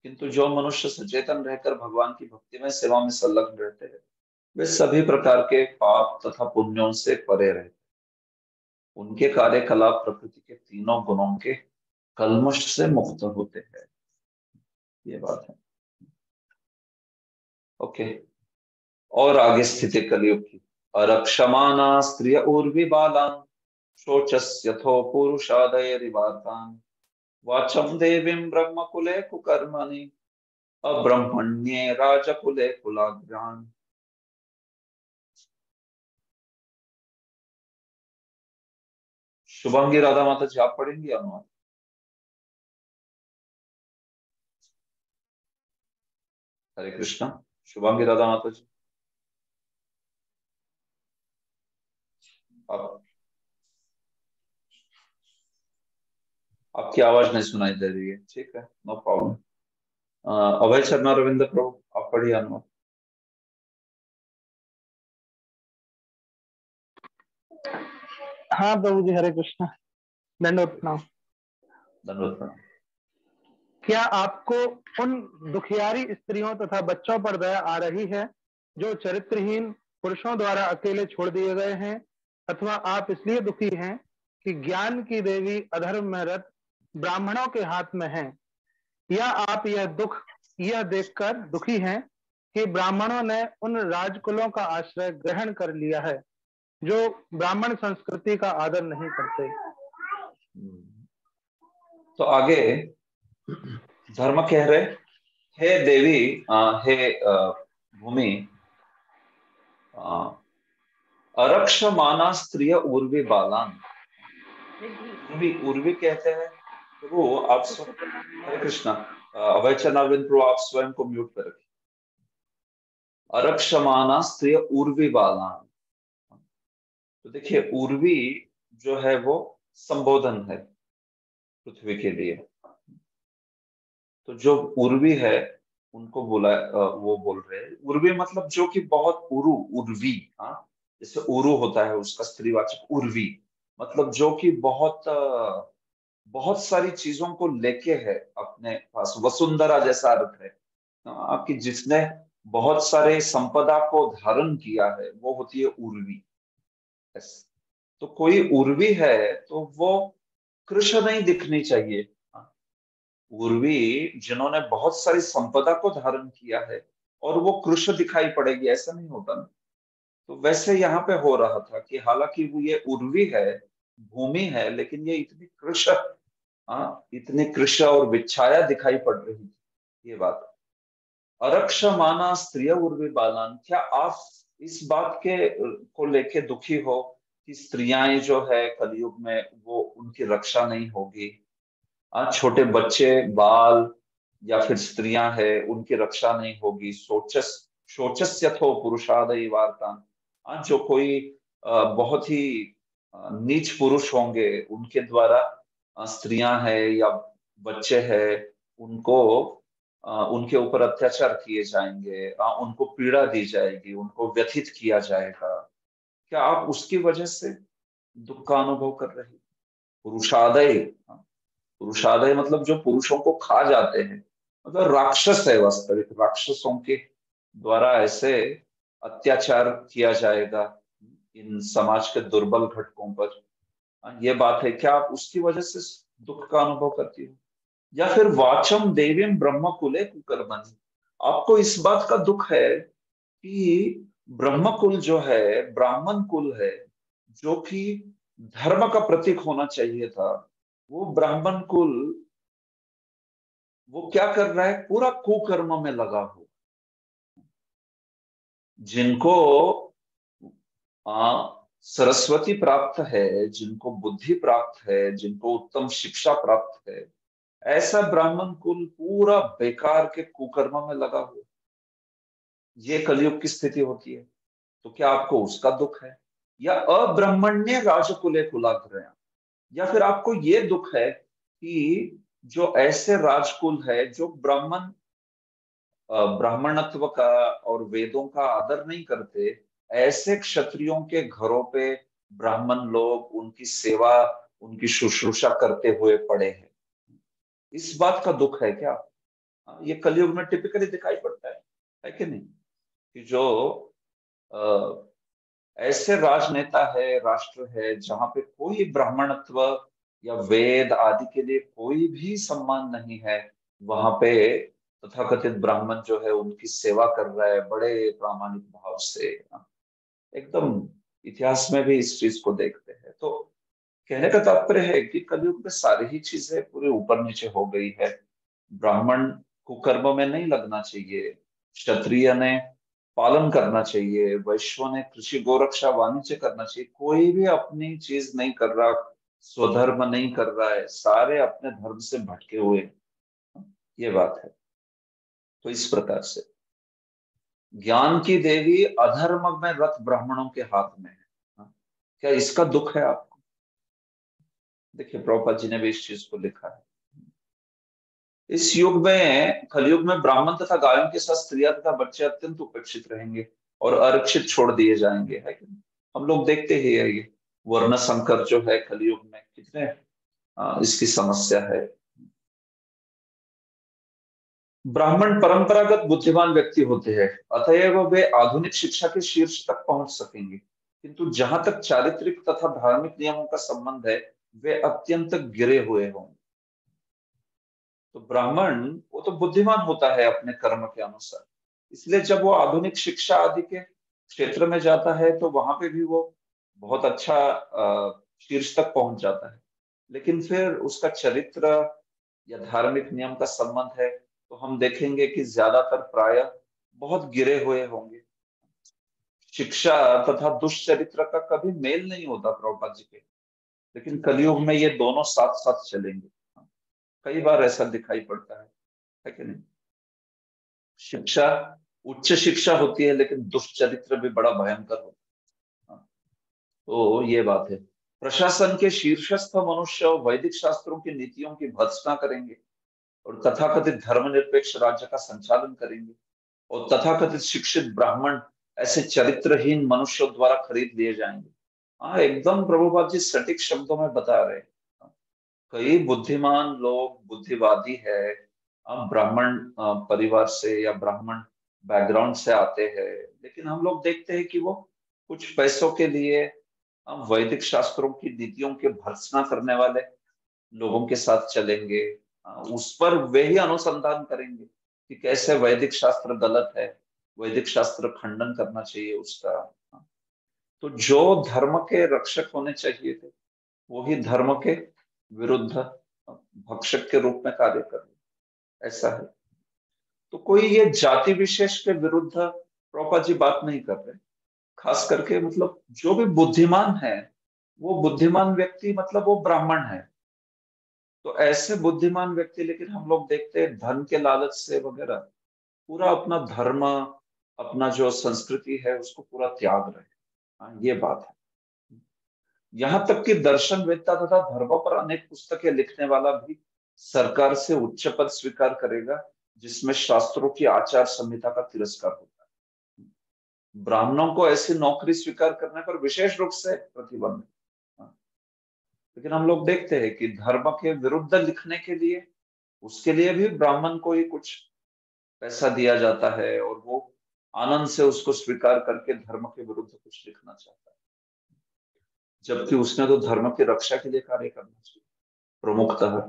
किंतु जो मनुष्य सचेतन रहकर भगवान की भक्ति में सेवा में संलग्न रहते हैं वे सभी प्रकार के पाप तथा पुण्यों से परे रहते हैं। उनके कार्यकलाप प्रकृति के तीनों गुणों के कल्मश से मुक्त होते हैं। ये बात है। ओके, और आगे स्थिति कलयुग की। अरक्षमाना स्त्रिय उर्वी बालान शोचस्यथो पुरुषादयरिवातान वाचम देवीं ब्रह्मकुले कुकर्मणि अब्रह्मण्ये राजकुले कुलाग्रान। शुभांगी राधा माता जी आप पढ़ेंगी अनुवाद? हरे कृष्णा। शुभांगी राधा माता जी आपकी आवाज नहीं सुनाई दे रही है। ठीक है, नो प्रॉब्लम। अभय शर्मा रविंद्र प्रभु आप पढ़िए अनुवाद। हाँ प्रभु जी, हरे कृष्णा। दंडवत प्रणाम। दंडवत प्रणाम। क्या आपको उन दुखियारी स्त्रियों तथा बच्चों पर दया आ रही है जो चरित्रहीन पुरुषों द्वारा अकेले छोड़ दिए गए हैं, अथवा आप इसलिए दुखी हैं कि ज्ञान की देवी अधर्म में रत ब्राह्मणों के हाथ में है, या आप यह देखकर दुखी हैं कि ब्राह्मणों ने उन राजकुलों का आश्रय ग्रहण कर लिया है जो ब्राह्मण संस्कृति का आदर नहीं करते। तो आगे धर्म कह रहे, हे देवी, हे भूमि, अरक्षमाना स्त्रिय उर्वी बालान। उर्वी कहते हैं प्रभु आप हरे कृष्णा। अभय चरणारविंद प्रभु आप स्वयं को म्यूट कर रखिए। अरक्षमाना स्त्रिय उर्वी बालान। तो देखिए उर्वी जो है वो संबोधन है पृथ्वी के लिए। तो जो उर्वी है उनको बोला, वो बोल रहे हैं उर्वी मतलब जो कि बहुत उर्वी, जैसे उरु होता है उसका स्त्रीवाचक उर्वी, मतलब जो कि बहुत सारी चीजों को लेके है अपने पास। वसुंधरा जैसा अर्थ है आपकी, जिसने बहुत सारे संपदा को धारण किया है वो होती है उर्वी। तो कोई उर्वी है तो वो कृष्ण नहीं दिखनी चाहिए। उर्वी जिन्होंने बहुत सारी संपदा को धारण किया है और वो कृष्ण दिखाई पड़ेगी, ऐसा नहीं होता ना। तो वैसे यहाँ पे हो रहा था कि हालांकि वो ये उर्वी है, भूमि है, लेकिन ये इतनी कृष्ण और विच्छाया दिखाई पड़ रही थी। ये बात अरक्षमाना स्त्रिय उर्वी बालान। क्या आप इस बात के को लेके दुखी हो कि स्त्रियां जो है कलयुग में वो उनकी रक्षा नहीं होगी? छोटे बच्चे, बाल या फिर स्त्रियां है उनकी रक्षा नहीं होगी। शोचस्यथो पुरुषादय वार्तान। जो कोई बहुत ही नीच पुरुष होंगे उनके द्वारा स्त्रियां है या बच्चे हैं उनको उनके ऊपर अत्याचार किए जाएंगे, उनको पीड़ा दी जाएगी, उनको व्यथित किया जाएगा। क्या आप उसकी वजह से दुख का अनुभव कर रहे हैं? पुरुषादय, पुरुषादय मतलब जो पुरुषों को खा जाते हैं, मतलब राक्षस है, वास्तविक राक्षसों के द्वारा ऐसे अत्याचार किया जाएगा इन समाज के दुर्बल घटकों पर। ये बात है, क्या आप उसकी वजह से दुख का अनुभव करती हो? या फिर वाचम देवीम ब्रह्म कुले कुकर्मणि, आपको इस बात का दुख है कि ब्रह्म कुल जो है, ब्राह्मण कुल है, जो कि धर्म का प्रतीक होना चाहिए था, वो ब्राह्मण कुल वो क्या कर रहा है? पूरा कुकर्म में लगा हुआ। जिनको सरस्वती प्राप्त है, जिनको बुद्धि प्राप्त है, जिनको उत्तम शिक्षा प्राप्त है, ऐसा ब्राह्मण कुल पूरा बेकार के कुकर्म में लगा हुआ। ये कलयुग की स्थिति होती है। तो क्या आपको उसका दुख है? या अब्राह्मण्य राजकुले कुलाग्रया, या फिर आपको ये दुख है कि जो ऐसे राजकुल है जो ब्राह्मणत्व का और वेदों का आदर नहीं करते, ऐसे क्षत्रियों के घरों पे ब्राह्मण लोग उनकी सेवा, उनकी शुश्रूषा करते हुए पड़े हैं। इस बात का दुख है क्या? ये कलयुग में टिपिकली दिखाई पड़ता है कि नहीं? कि जो ऐसे राजनेता है, राष्ट्र है, जहां पे कोई ब्राह्मणत्व या वेद आदि के लिए कोई भी सम्मान नहीं है, वहां पे तथाकथित ब्राह्मण जो है उनकी सेवा कर रहा है बड़े प्रामाणिक भाव से। एकदम इतिहास में भी इस चीज को देखते हैं। तो कहने का तात्पर्य है कि कलयुग में सारी ही चीजें पूरे ऊपर नीचे हो गई है। ब्राह्मण कुकर्म में नहीं लगना चाहिए, क्षत्रिय ने पालन करना चाहिए, वैश्यों ने कृषि गोरक्षा वाणिज्य करना चाहिए। कोई भी अपनी चीज नहीं कर रहा, स्वधर्म नहीं कर रहा है, सारे अपने धर्म से भटके हुए हैं। ये बात है। तो इस प्रकार से ज्ञान की देवी अधर्म में रत ब्राह्मणों के हाथ में है। क्या इसका दुख है आपको? देखिए, प्रभुपाद जी ने भी इस चीज को लिखा है। इस युग में, कलयुग में, ब्राह्मण तथा गायों के साथ स्त्रियां तथा बच्चे अत्यंत उपेक्षित रहेंगे और आरक्षित छोड़ दिए जाएंगे, है कि नहीं? हम लोग देखते ही है ये वर्ण संकर जो है कलयुग में, कितने इसकी समस्या है। ब्राह्मण परंपरागत बुद्धिमान व्यक्ति होते हैं, अतएव वे आधुनिक शिक्षा के शीर्ष तक पहुंच सकेंगे, किंतु जहां तक चारित्रिक तथा धार्मिक नियमों का संबंध है, वे अत्यंत गिरे हुए होंगे। तो ब्राह्मण वो तो बुद्धिमान होता है अपने कर्म के अनुसार, इसलिए जब वो आधुनिक शिक्षा आदि के क्षेत्र में जाता है तो वहां पे भी वो बहुत अच्छा शीर्ष तक पहुंच जाता है। लेकिन फिर उसका चरित्र या धार्मिक नियम का संबंध है तो हम देखेंगे कि ज्यादातर प्राय बहुत गिरे हुए होंगे। शिक्षा तथा दुष्चरित्र का कभी मेल नहीं होता प्रभुपाद जी के, लेकिन कलयुग में ये दोनों साथ साथ चलेंगे। कई बार ऐसा दिखाई पड़ता है कि नहीं? शिक्षा, उच्च शिक्षा होती है लेकिन दुष्चरित्र भी बड़ा भयंकर होता है। तो ये बात है। प्रशासन के शीर्षस्थ मनुष्य वैदिक शास्त्रों की नीतियों की भर्त्सना करेंगे और तथाकथित धर्मनिरपेक्ष राज्य का संचालन करेंगे, और तथाकथित शिक्षित ब्राह्मण ऐसे चरित्रहीन मनुष्यों द्वारा खरीद लिए जाएंगे। हाँ, एकदम प्रभुपाद जी सटीक शब्दों में बता रहे हैं। कई बुद्धिमान लोग, बुद्धिवादी है, ब्राह्मण परिवार से या ब्राह्मण बैकग्राउंड से आते हैं, लेकिन हम लोग देखते हैं कि वो कुछ पैसों के लिए वैदिक शास्त्रों की नीतियों के भर्त्सना करने वाले लोगों के साथ चलेंगे। उस पर वे ही अनुसंधान करेंगे कि कैसे वैदिक शास्त्र गलत है, वैदिक शास्त्र खंडन करना चाहिए उसका। तो जो धर्म के रक्षक होने चाहिए थे वो ही धर्म के विरुद्ध भक्षक के रूप में कार्य कर रहे, ऐसा है। तो कोई ये जाति विशेष के विरुद्ध प्रभुपाद जी बात नहीं कर रहे, खास करके मतलब जो भी बुद्धिमान है वो बुद्धिमान व्यक्ति मतलब वो ब्राह्मण है। तो ऐसे बुद्धिमान व्यक्ति, लेकिन हम लोग देखते हैं धन के लालच से वगैरह पूरा अपना धर्म, अपना जो संस्कृति है उसको पूरा त्याग रहे। ये बात है। यहाँ तक कि दर्शन वेदता तथा धर्म पर अनेक पुस्तकें लिखने वाला भी सरकार से उच्च पद स्वीकार करेगा जिसमें शास्त्रों की आचार संहिता का तिरस्कार होता है। ब्राह्मणों को ऐसी नौकरी स्वीकार करने पर विशेष रूप से प्रतिबंध है। लेकिन हम लोग देखते हैं कि धर्म के विरुद्ध लिखने के लिए उसके लिए भी ब्राह्मण को ही कुछ पैसा दिया जाता है और वो आनंद से उसको स्वीकार करके धर्म के विरुद्ध कुछ लिखना चाहता है, जबकि उसने तो धर्म की रक्षा के लिए कार्य करना चाहिए प्रमुखतः।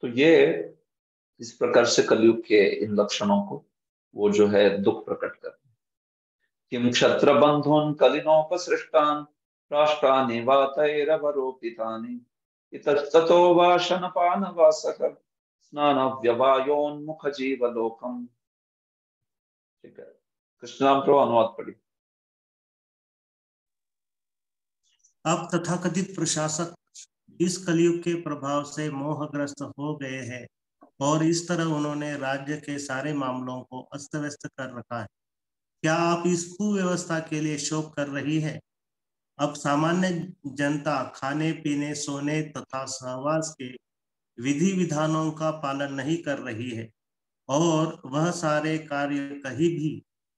तो ये इस प्रकार से कलयुग के इन लक्षणों को वो जो है दुख प्रकट करते हैं। किम क्षत्र बंधुन कलिनोपसृष्टान राष्ट्रानि वातैरवरोपितानि इतस्ततो वाशनपान वासक स्नान व्यवायोन्मुख जीवलोकम। ठीक है, कृष्णराम प्रभु अनुवाद पढ़िए। अब तथाकथित प्रशासक इस कलयुग के प्रभाव से मोहग्रस्त हो गए हैं और इस तरह उन्होंने राज्य के सारे मामलों को अस्त व्यस्त कर रखा है। क्या आप इस कुव्यवस्था के लिए शोक कर रही है? अब सामान्य जनता खाने पीने सोने तथा सहवास के विधि विधानों का पालन नहीं कर रही है और वह सारे कार्य कहीं भी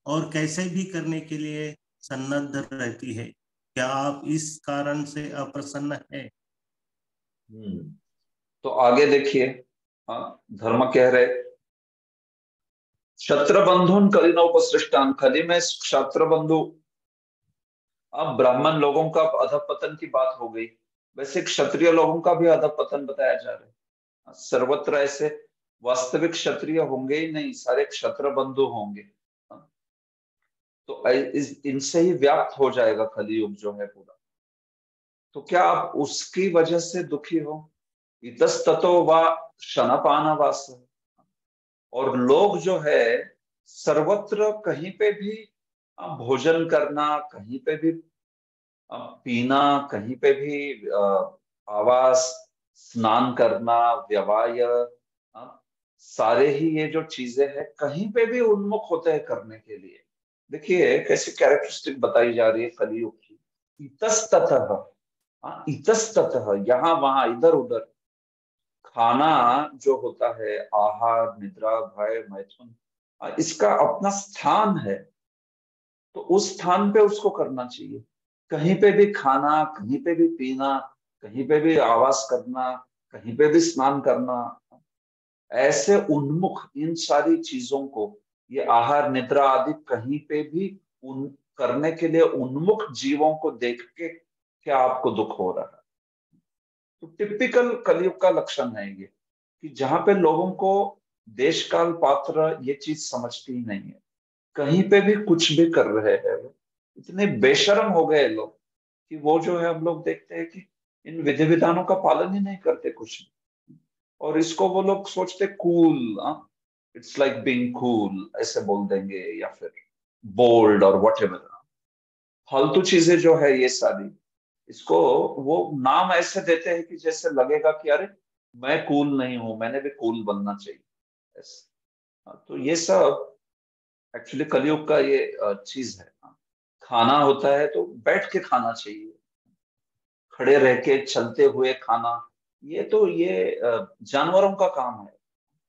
और कैसे भी करने के लिए सन्नद्ध रहती है। क्या आप इस कारण से अप्रसन्न है? तो आगे देखिए, धर्म कह रहे क्षत्र बंधुन कलिनोपसृष्टान, कलि में क्षत्र बंधु। अब ब्राह्मण लोगों का अधपतन की बात हो गई, वैसे क्षत्रिय लोगों का भी अधपतन बताया जा रहा है। सर्वत्र ऐसे वास्तविक क्षत्रिय होंगे ही नहीं, सारे क्षत्र बंधु होंगे। तो इनसे ही व्याप्त हो जाएगा कलियुग जो है पूरा। तो क्या आप उसकी वजह से दुखी हो? इतस्ततो वा शनपान वास, और लोग जो है सर्वत्र कहीं पे भी भोजन करना, कहीं पे भी पीना, कहीं पे भी आवास, स्नान करना, व्यवाय, सारे ही ये जो चीजें हैं कहीं पे भी उन्मुख होते हैं करने के लिए। देखिए कैसी कैरेक्टरिस्टिक बताई जा रही है कलियुग की। इतस्ततः, इतस्ततः, यहाँ वहां इधर उधर। खाना जो होता है, आहार, निद्रा, भय, मैथुन, इसका अपना स्थान है, तो उस स्थान पे उसको करना चाहिए। कहीं पे भी खाना, कहीं पे भी पीना, कहीं पे भी आवास करना, कहीं पे भी स्नान करना, ऐसे उन्मुख इन सारी चीजों को, ये आहार निद्रा आदि कहीं पे भी उन करने के लिए उन्मुख जीवों को देख के क्या आपको दुख हो रहा है? तो टिपिकल कलयुग का लक्षण है ये, कि जहां पे लोगों को देश काल पात्र ये चीज समझती ही नहीं है, कहीं पे भी कुछ भी कर रहे हैं। वो इतने बेशर्म हो गए लोग कि वो जो है हम लोग देखते हैं कि इन विधि विधानों का पालन ही नहीं करते कुछ भी। और इसको वो लोग सोचते cool, it's like being cool ऐसे बोल देंगे, या फिर बोल्ड और व्हाटएवर। फालतू चीजें जो है ये सारी, इसको वो नाम ऐसे देते हैं कि जैसे लगेगा कि अरे मैं कूल नहीं हूं, मैंने भी कूल बनना चाहिए ऐसे। तो ये सब एक्चुअली कलयुग का ये चीज है। खाना होता है तो बैठ के खाना चाहिए, खड़े रह के चलते हुए खाना, ये तो ये जानवरों का काम है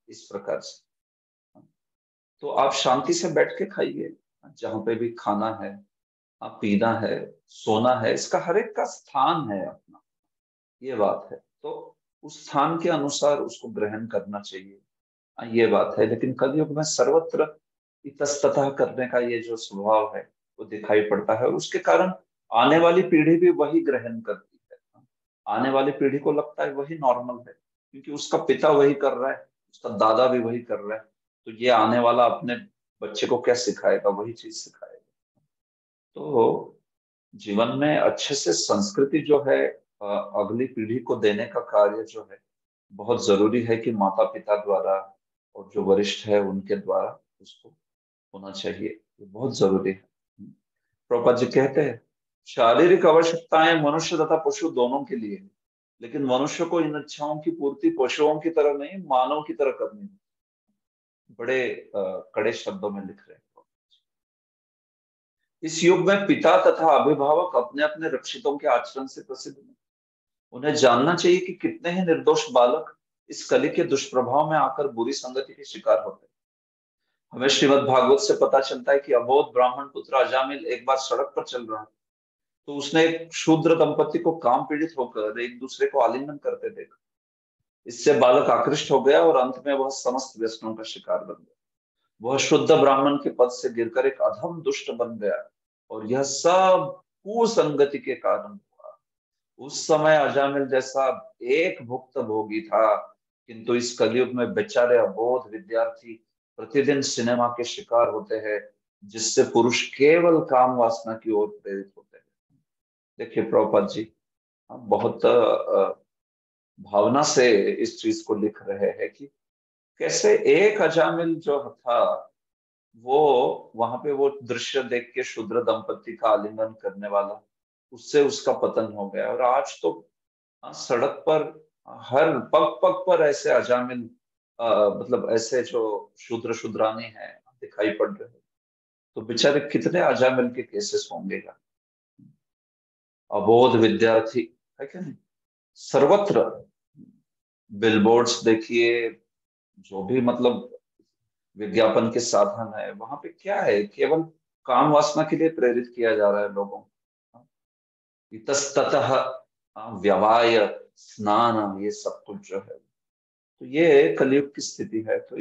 इस प्रकार से। तो आप शांति से बैठ के खाइए, जहां पे भी खाना है, आप पीना है, सोना है, इसका हर एक का स्थान है अपना, ये बात है। तो उस स्थान के अनुसार उसको ग्रहण करना चाहिए, ये बात है। लेकिन कलयुग में सर्वत्र इतस्ततः करने का ये जो स्वभाव है वो दिखाई पड़ता है, और उसके कारण आने वाली पीढ़ी भी वही ग्रहण करती है। आने वाली पीढ़ी को लगता है वही नॉर्मल है, क्योंकि उसका पिता वही कर रहा है, उसका दादा भी वही कर रहा है, तो ये आने वाला अपने बच्चे को क्या सिखाएगा? वही चीज सिखाएगा। तो जीवन में अच्छे से संस्कृति जो है अगली पीढ़ी को देने का कार्य जो है बहुत जरूरी है कि माता पिता द्वारा और जो वरिष्ठ है उनके द्वारा उसको होना चाहिए, ये बहुत जरूरी है। प्रभुपाद जी कहते हैं शारीरिक आवश्यकताएं मनुष्य तथा पशु दोनों के लिए, लेकिन मनुष्य को इन इच्छाओं की पूर्ति पशुओं की तरह नहीं, मानव की तरह करनी है। बड़े कड़े शब्दों में लिख रहे हैं। इस युग में पिता तथा अभिभावक अपने अपने रक्षितों के आचरण से प्रसिद्ध हैं। उन्हें जानना चाहिए कि कितने ही निर्दोष बालक इस कली के दुष्प्रभाव में आकर बुरी संगति के शिकार होते हैं। हमें श्रीमद् भागवत से पता चलता है कि अबोध ब्राह्मण पुत्र अजामिल एक बार सड़क पर चल रहा, तो उसने एक शूद्र दंपति को काम पीड़ित होकर एक दूसरे को आलिंगन करते देखा। इससे बालक आकृष्ट हो गया और अंत में वह समस्त व्यसनों का शिकार बन गया। वह शुद्ध ब्राह्मण के पद से गिरकर एक अधम दुष्ट बन गया और यह सब कुसंगति के कारण हुआ। उस समय अजामिल जैसा एक भुक्त भोगी था, किंतु इस कलयुग में बेचारे अबोध विद्यार्थी प्रतिदिन सिनेमा के शिकार होते हैं, जिससे पुरुष केवल काम वासना की ओर प्रेरित होते हैं। देखिए प्रभुपाद जी बहुत भावना से इस चीज को लिख रहे हैं कि कैसे एक अजामिल जो था वो वहां पे वो दृश्य देख के शूद्र दंपति का आलिंगन करने वाला, उससे उसका पतन हो गया। और आज तो सड़क पर हर पग पग पर ऐसे अजामिल मतलब ऐसे जो शूद्र शूद्रानी हैं दिखाई पड़ रहे हैं। तो बेचारे कितने अजामिल के केसेस होंगे। अबोध विद्यार्थी है क्या नहीं, सर्वत्र बिलबोर्ड्स देखिए, जो भी मतलब विज्ञापन के साधन है वहां पे क्या है, केवल काम वासना के लिए प्रेरित किया जा रहा है लोगों को। इतस्ततः व्यवाय स्नान, ये सब कुछ जो है, तो ये कलयुग की स्थिति है। तो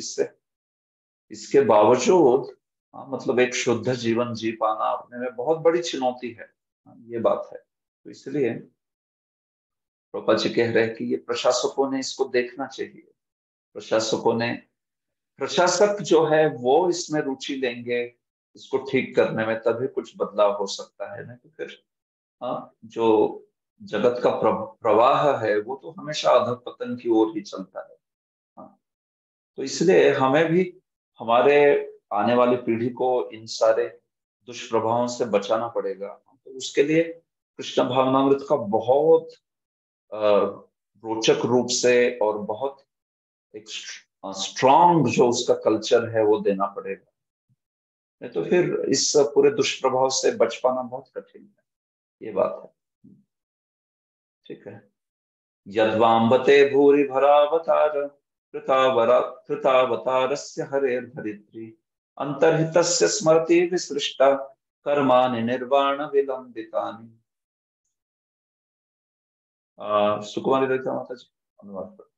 इसके बावजूद मतलब एक शुद्ध जीवन जी पाना अपने में बहुत बड़ी चुनौती है, ये बात है। तो इसलिए प्रभुपाद जी कह रहे हैं कि ये प्रशासकों ने इसको देखना चाहिए। प्रशासक जो है वो इसमें रुचि लेंगे, इसको ठीक करने में, तभी कुछ बदलाव हो सकता है। नहीं तो फिर जो जगत का प्रवाह है वो तो हमेशा अधःपतन की ओर ही चलता है। तो इसलिए हमें भी हमारे आने वाली पीढ़ी को इन सारे दुष्प्रभावों से बचाना पड़ेगा। तो उसके लिए कृष्ण भावनामृत का बहुत रोचक रूप से और बहुत एक स्ट्रॉन्ग जो उसका कल्चर है वो देना पड़ेगा, नहीं तो फिर इस पूरे दुष्प्रभाव से बच पाना बहुत कठिन है। ये बात है, ठीक है। यद्वाम्बते भूरि भरावतार कृतावतारस्य हरेर्धरित्री अंतर्हितस्य स्मरति विसृष्टा कर्माणि निर्वाण विलंबितानि। सुकुमारी ललिता माता जी अनुवाद करो।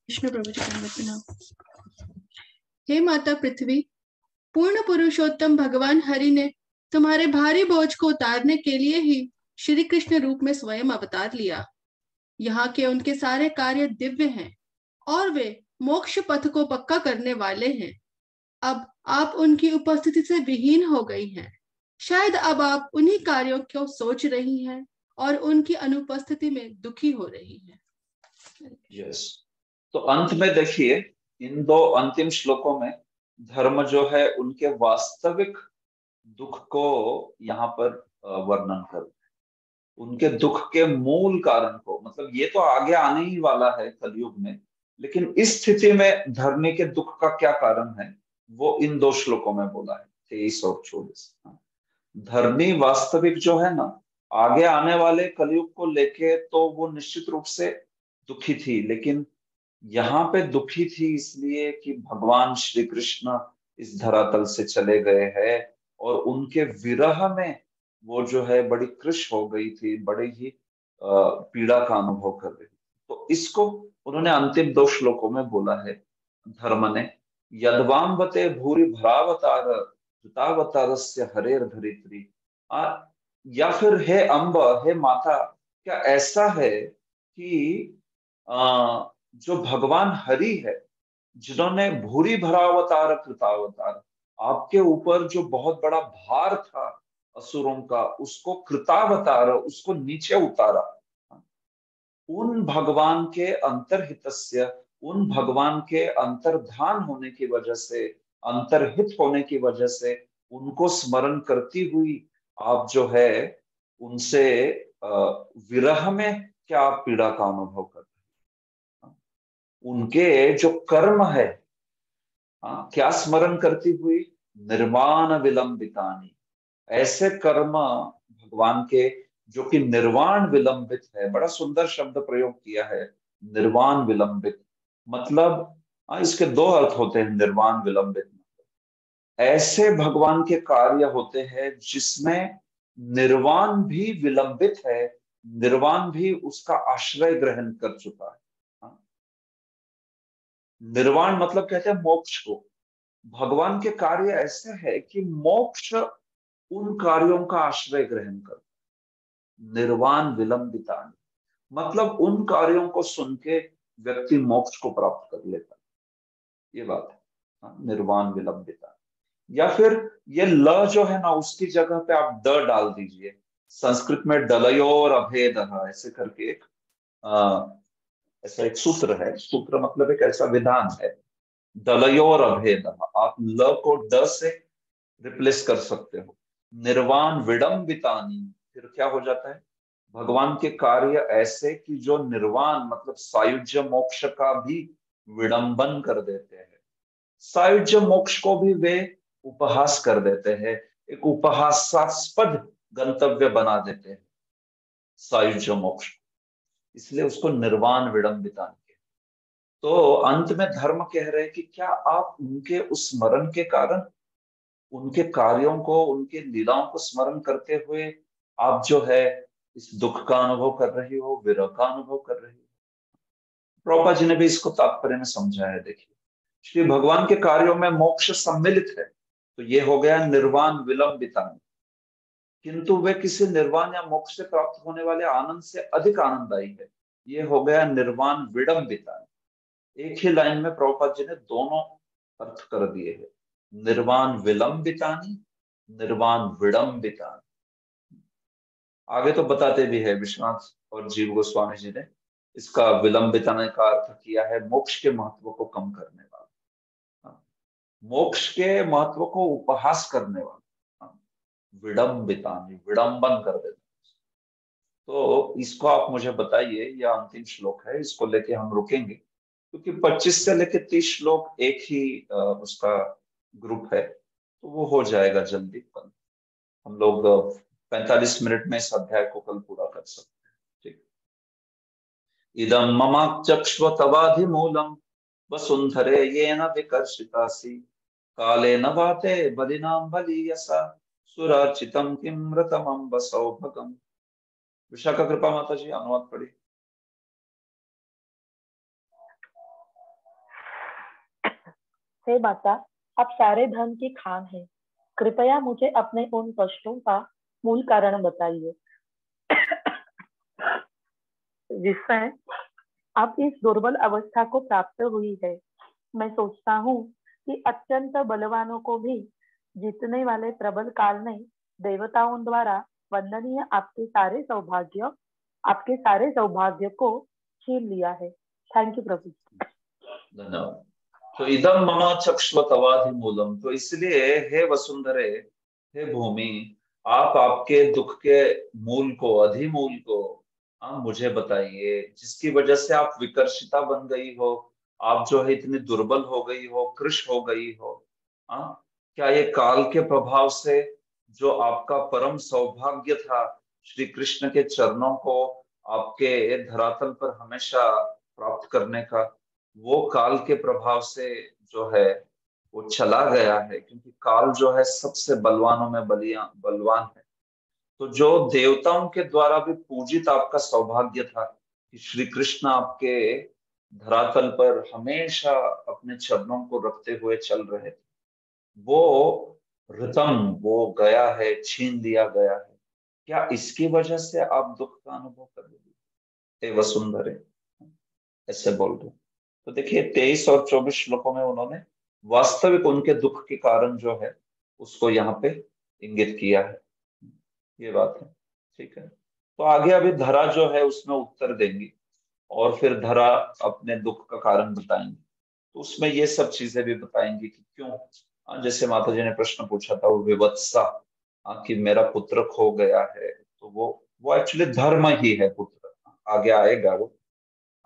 विष्णु प्रभु जी। हे माता पृथ्वी, पूर्ण पुरुषोत्तम भगवान हरि ने तुम्हारे भारी बोझ को उतारने के लिए ही श्री कृष्ण रूप में स्वयं अवतार लिया। यहाँ के उनके सारे कार्य दिव्य हैं और वे मोक्ष पथ को पक्का करने वाले हैं। अब आप उनकी उपस्थिति से विहीन हो गई हैं। शायद अब आप उन्हीं कार्यों को सोच रही हैं और उनकी अनुपस्थिति में दुखी हो रही हैं। यस, तो अंत में देखिए इन दो अंतिम श्लोकों में धर्म जो है उनके वास्तविक दुख को यहाँ पर वर्णन कर, उनके दुख के मूल कारण को, मतलब ये तो आगे आने ही वाला है कलयुग में, लेकिन इस स्थिति में धर्मी के दुख का क्या कारण है वो इन दो श्लोकों में बोला है 23 और 24। धर्मी वास्तविक जो है ना, आगे आने वाले कलयुग को लेके तो वो निश्चित रूप से दुखी थी, लेकिन यहाँ पे दुखी थी इसलिए कि भगवान श्री कृष्ण इस धरातल से चले गए हैं और उनके विरह में वो जो है बड़ी कृश हो गई थी, बड़े ही पीड़ा का अनुभव कर रही थी। तो इसको उन्होंने अंतिम दो श्लोकों में बोला है धर्म ने, यद्वाम्बते भूरि भरावतार कृतावतारस्य हरेर धरित्री, या फिर हे अम्ब, हे माता, क्या ऐसा है कि जो भगवान हरि है जिन्होंने भूरि भरावतार कृतावतार, आपके ऊपर जो बहुत बड़ा भार था असुरों का, उसको कृतावतार, उसको नीचे उतारा। उन भगवान के अंतर्हितस्य, उन भगवान के अंतर्धान होने की वजह से, अंतर्हित होने की वजह से उनको स्मरण करती हुई आप जो है उनसे विरह में क्या आप पीड़ा का अनुभव कर रहे हैं। उनके जो कर्म है क्या स्मरण करती हुई, निर्वाण विलंबितानी, ऐसे कर्म भगवान के जो कि निर्वाण विलंबित है। बड़ा सुंदर शब्द प्रयोग किया है, निर्वाण विलंबित, मतलब इसके दो अर्थ होते हैं निर्वाण विलंबित। ऐसे भगवान के कार्य होते हैं जिसमें निर्वाण भी विलंबित है, निर्वाण भी उसका आश्रय ग्रहण कर चुका है। निर्वाण मतलब कहते हैं मोक्ष को। भगवान के कार्य ऐसे है कि मोक्ष उन कार्यों का आश्रय ग्रहण कर। निर्वाण विलंबितानि मतलब उन कार्यों को सुन के व्यक्ति मोक्ष को प्राप्त कर लेता है, ये बात है। निर्वाण विलंबितानि, या फिर ये ल जो है ना उसकी जगह पे आप ड डाल दीजिए। संस्कृत में डलयोर अभेदः ऐसे करके एक ऐसा एक सूत्र है। सूत्र मतलब एक ऐसा विधान है, डलयोर अभेदः। आप ल को ड से रिप्लेस कर सकते हो। निर्वाण विडंबितानि फिर क्या हो जाता है, भगवान के कार्य ऐसे कि जो निर्वाण मतलब सायुज्य मोक्ष का भी विडंबन कर देते हैं। सायुज्य मोक्ष को भी वे उपहास कर देते हैं, एक उपहासास्पद गंतव्य बना देते हैं सायुज्य मोक्ष, इसलिए उसको निर्वाण विडंबितानि कहते। तो अंत में धर्म कह रहे हैं कि क्या आप उनके उस स्मरण के कारण, उनके कार्यों को, उनके लीलाओं को स्मरण करते हुए आप जो है इस दुख का अनुभव कर रही हो, विरह का अनुभव कर रही हो। प्रभुपाद जी ने भी इसको तात्पर्य में समझाया है। देखिए, श्री भगवान के कार्यों में मोक्ष सम्मिलित है, तो ये हो गया निर्वाण विलंबितानि, किंतु वे किसी निर्वाण या मोक्ष से प्राप्त होने वाले आनंद से अधिक आनंददायी है, ये हो गया निर्वाण विडंबितानि। एक ही लाइन में प्रभुपाद जी ने दोनों अर्थ कर दिए हैं, निर्वाण विलंबितानि, निर्वाण विडंबितानि। आगे तो बताते भी है विश्वनाथ और जीव गोस्वामी जी ने इसका विलंबितानि का अर्थ किया है मोक्ष के महत्व को कम करने वाला, मोक्ष के महत्व को उपहास करने वाला, विडंबितानि विडंबन कर देता। तो इसको आप मुझे बताइए, यह अंतिम श्लोक है, इसको लेके हम रुकेंगे क्योंकि 25 से लेके 30 श्लोक एक ही उसका ग्रुप है, तो वो हो जाएगा जल्दी। हम लोग 45 मिनट में इस अध्याय को कल पूरा कर सकते हैं। ठीक, इदं ममाक्षस्व तवाधिमूलम वसुंधरे येन विकर्षितासि कालेन वाते बलिनां बलीयसा सुरार्चितं किमृतमं सौभगम्। विशाखा कृपा माता जी अनुवाद पढ़ी। हे माता, आप सारे धन की खान हैं, कृपया मुझे अपने उन कष्टों का मूल कारण बताइए जिससे आप इस दुर्बल अवस्था को प्राप्त हुई है। मैं सोचता हूँ कि अत्यंत बलवानों को भी जीतने वाले प्रबल काल ने देवताओं द्वारा वंदनीय आपके सारे सौभाग्य को छीन लिया है। थैंक यू प्रभु। धन्यवाद। तो इदं मम चक्ष्व तवाधिमूलम, तो इसलिए हे वसुंधरे, हे भूमि, आप आपके दुख के मूल को, अधिमूल को मुझे बताइए, जिसकी वजह से आप विकर्षिता बन गई हो, आप जो है इतनी दुर्बल हो गई हो, कृश हो गई हो। क्या ये काल के प्रभाव से जो आपका परम सौभाग्य था श्री कृष्ण के चरणों को आपके धरातल पर हमेशा प्राप्त करने का, वो काल के प्रभाव से जो है वो चला गया है? क्योंकि काल जो है सबसे बलवानों में बलवान है। तो जो देवताओं के द्वारा भी पूजित आपका सौभाग्य था कि श्री कृष्ण आपके धरातल पर हमेशा अपने चरणों को रखते हुए चल रहे थे, वो ऋतम, वो गया है, छीन लिया गया है। क्या इसकी वजह से आप दुख का अनुभव कर रहे हैं वसुंधरे? ऐसे बोल रहे। तो देखिए 23 और 24 श्लोकों में उन्होंने वास्तविक उनके दुख के कारण जो है उसको यहाँ पे इंगित किया है, ये बात है। ठीक है, तो आगे अभी धरा जो है उसमें उत्तर देंगी और फिर धरा अपने दुख का कारण बताएंगे, तो उसमें ये सब चीजें भी बताएंगी कि क्यों। जैसे माता जी ने प्रश्न पूछा था वो विवत्सा, कि मेरा पुत्र खो गया है, तो वो एक्चुअली धर्म ही है पुत्र, आगे आएगा वो।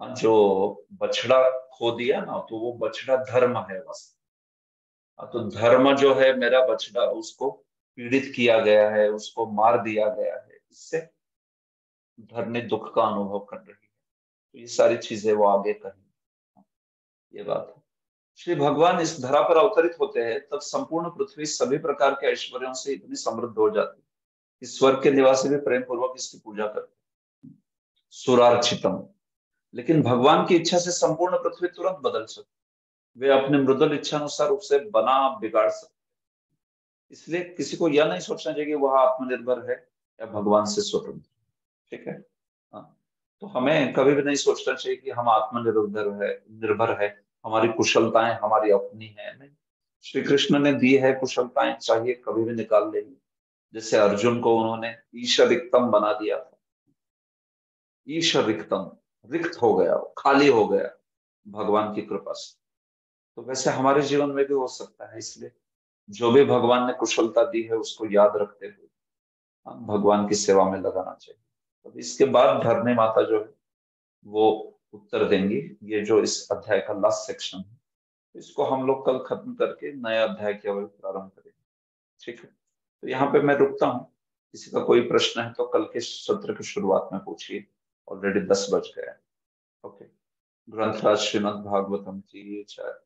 जो बछड़ा खो दिया ना, तो वो बछड़ा धर्म है वास्तव। तो धर्म जो है मेरा बछड़ा, उसको पीड़ित किया गया है, उसको मार दिया गया है, इससे धर्म दुख का अनुभव कर रही है। तो ये सारी चीजें वो आगे कहेंगे, ये बात है। श्री भगवान इस धरा पर अवतरित होते हैं तब संपूर्ण पृथ्वी सभी प्रकार के ऐश्वर्यों से इतनी समृद्ध हो जाती है कि स्वर्ग के निवासी भी प्रेम पूर्वक इसकी पूजा करते हैं। सुरार्चितम। लेकिन भगवान की इच्छा से संपूर्ण पृथ्वी तुरंत बदल सकती, वे अपने मृदुल इच्छा अनुसार उसे बना बिगाड़ सकते। इसलिए किसी को यह नहीं सोचना चाहिए कि वह आत्मनिर्भर है या भगवान से स्वतंत्र। ठीक है, हाँ। तो हमें कभी भी नहीं सोचना चाहिए कि हम निर्भर है, हमारी कुशलताएं हमारी अपनी है। नहीं, श्री कृष्ण ने दी है कुशलताएं, चाहिए कभी भी निकाल लेंगे। जैसे अर्जुन को उन्होंने ईशरिक्तम बना दिया था, ईशरिक्तम, रिक्त हो गया, खाली हो गया भगवान की कृपा से। तो वैसे हमारे जीवन में भी हो सकता है। इसलिए जो भी भगवान ने कुशलता दी है उसको याद रखते हुए हम भगवान की सेवा में लगाना चाहिए। तो इसके बाद धरनी माता जो है वो उत्तर देंगी। ये जो इस अध्याय का लास्ट सेक्शन है, इसको हम लोग कल खत्म करके नए अध्याय की ओर प्रारंभ करेंगे। ठीक है, तो यहाँ पे मैं रुकता हूँ। किसी का कोई प्रश्न है तो कल के सत्र की शुरुआत में पूछिए। ऑलरेडी 10 बज गया है। ओके, ग्रंथराज श्रीमद् भागवतम की जय,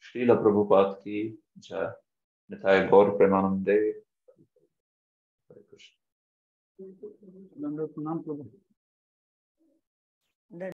श्रील प्रभुपाद की जय, निताय गौर प्रेमानंदे। हरे कृष्ण। प्रणाम प्रभु।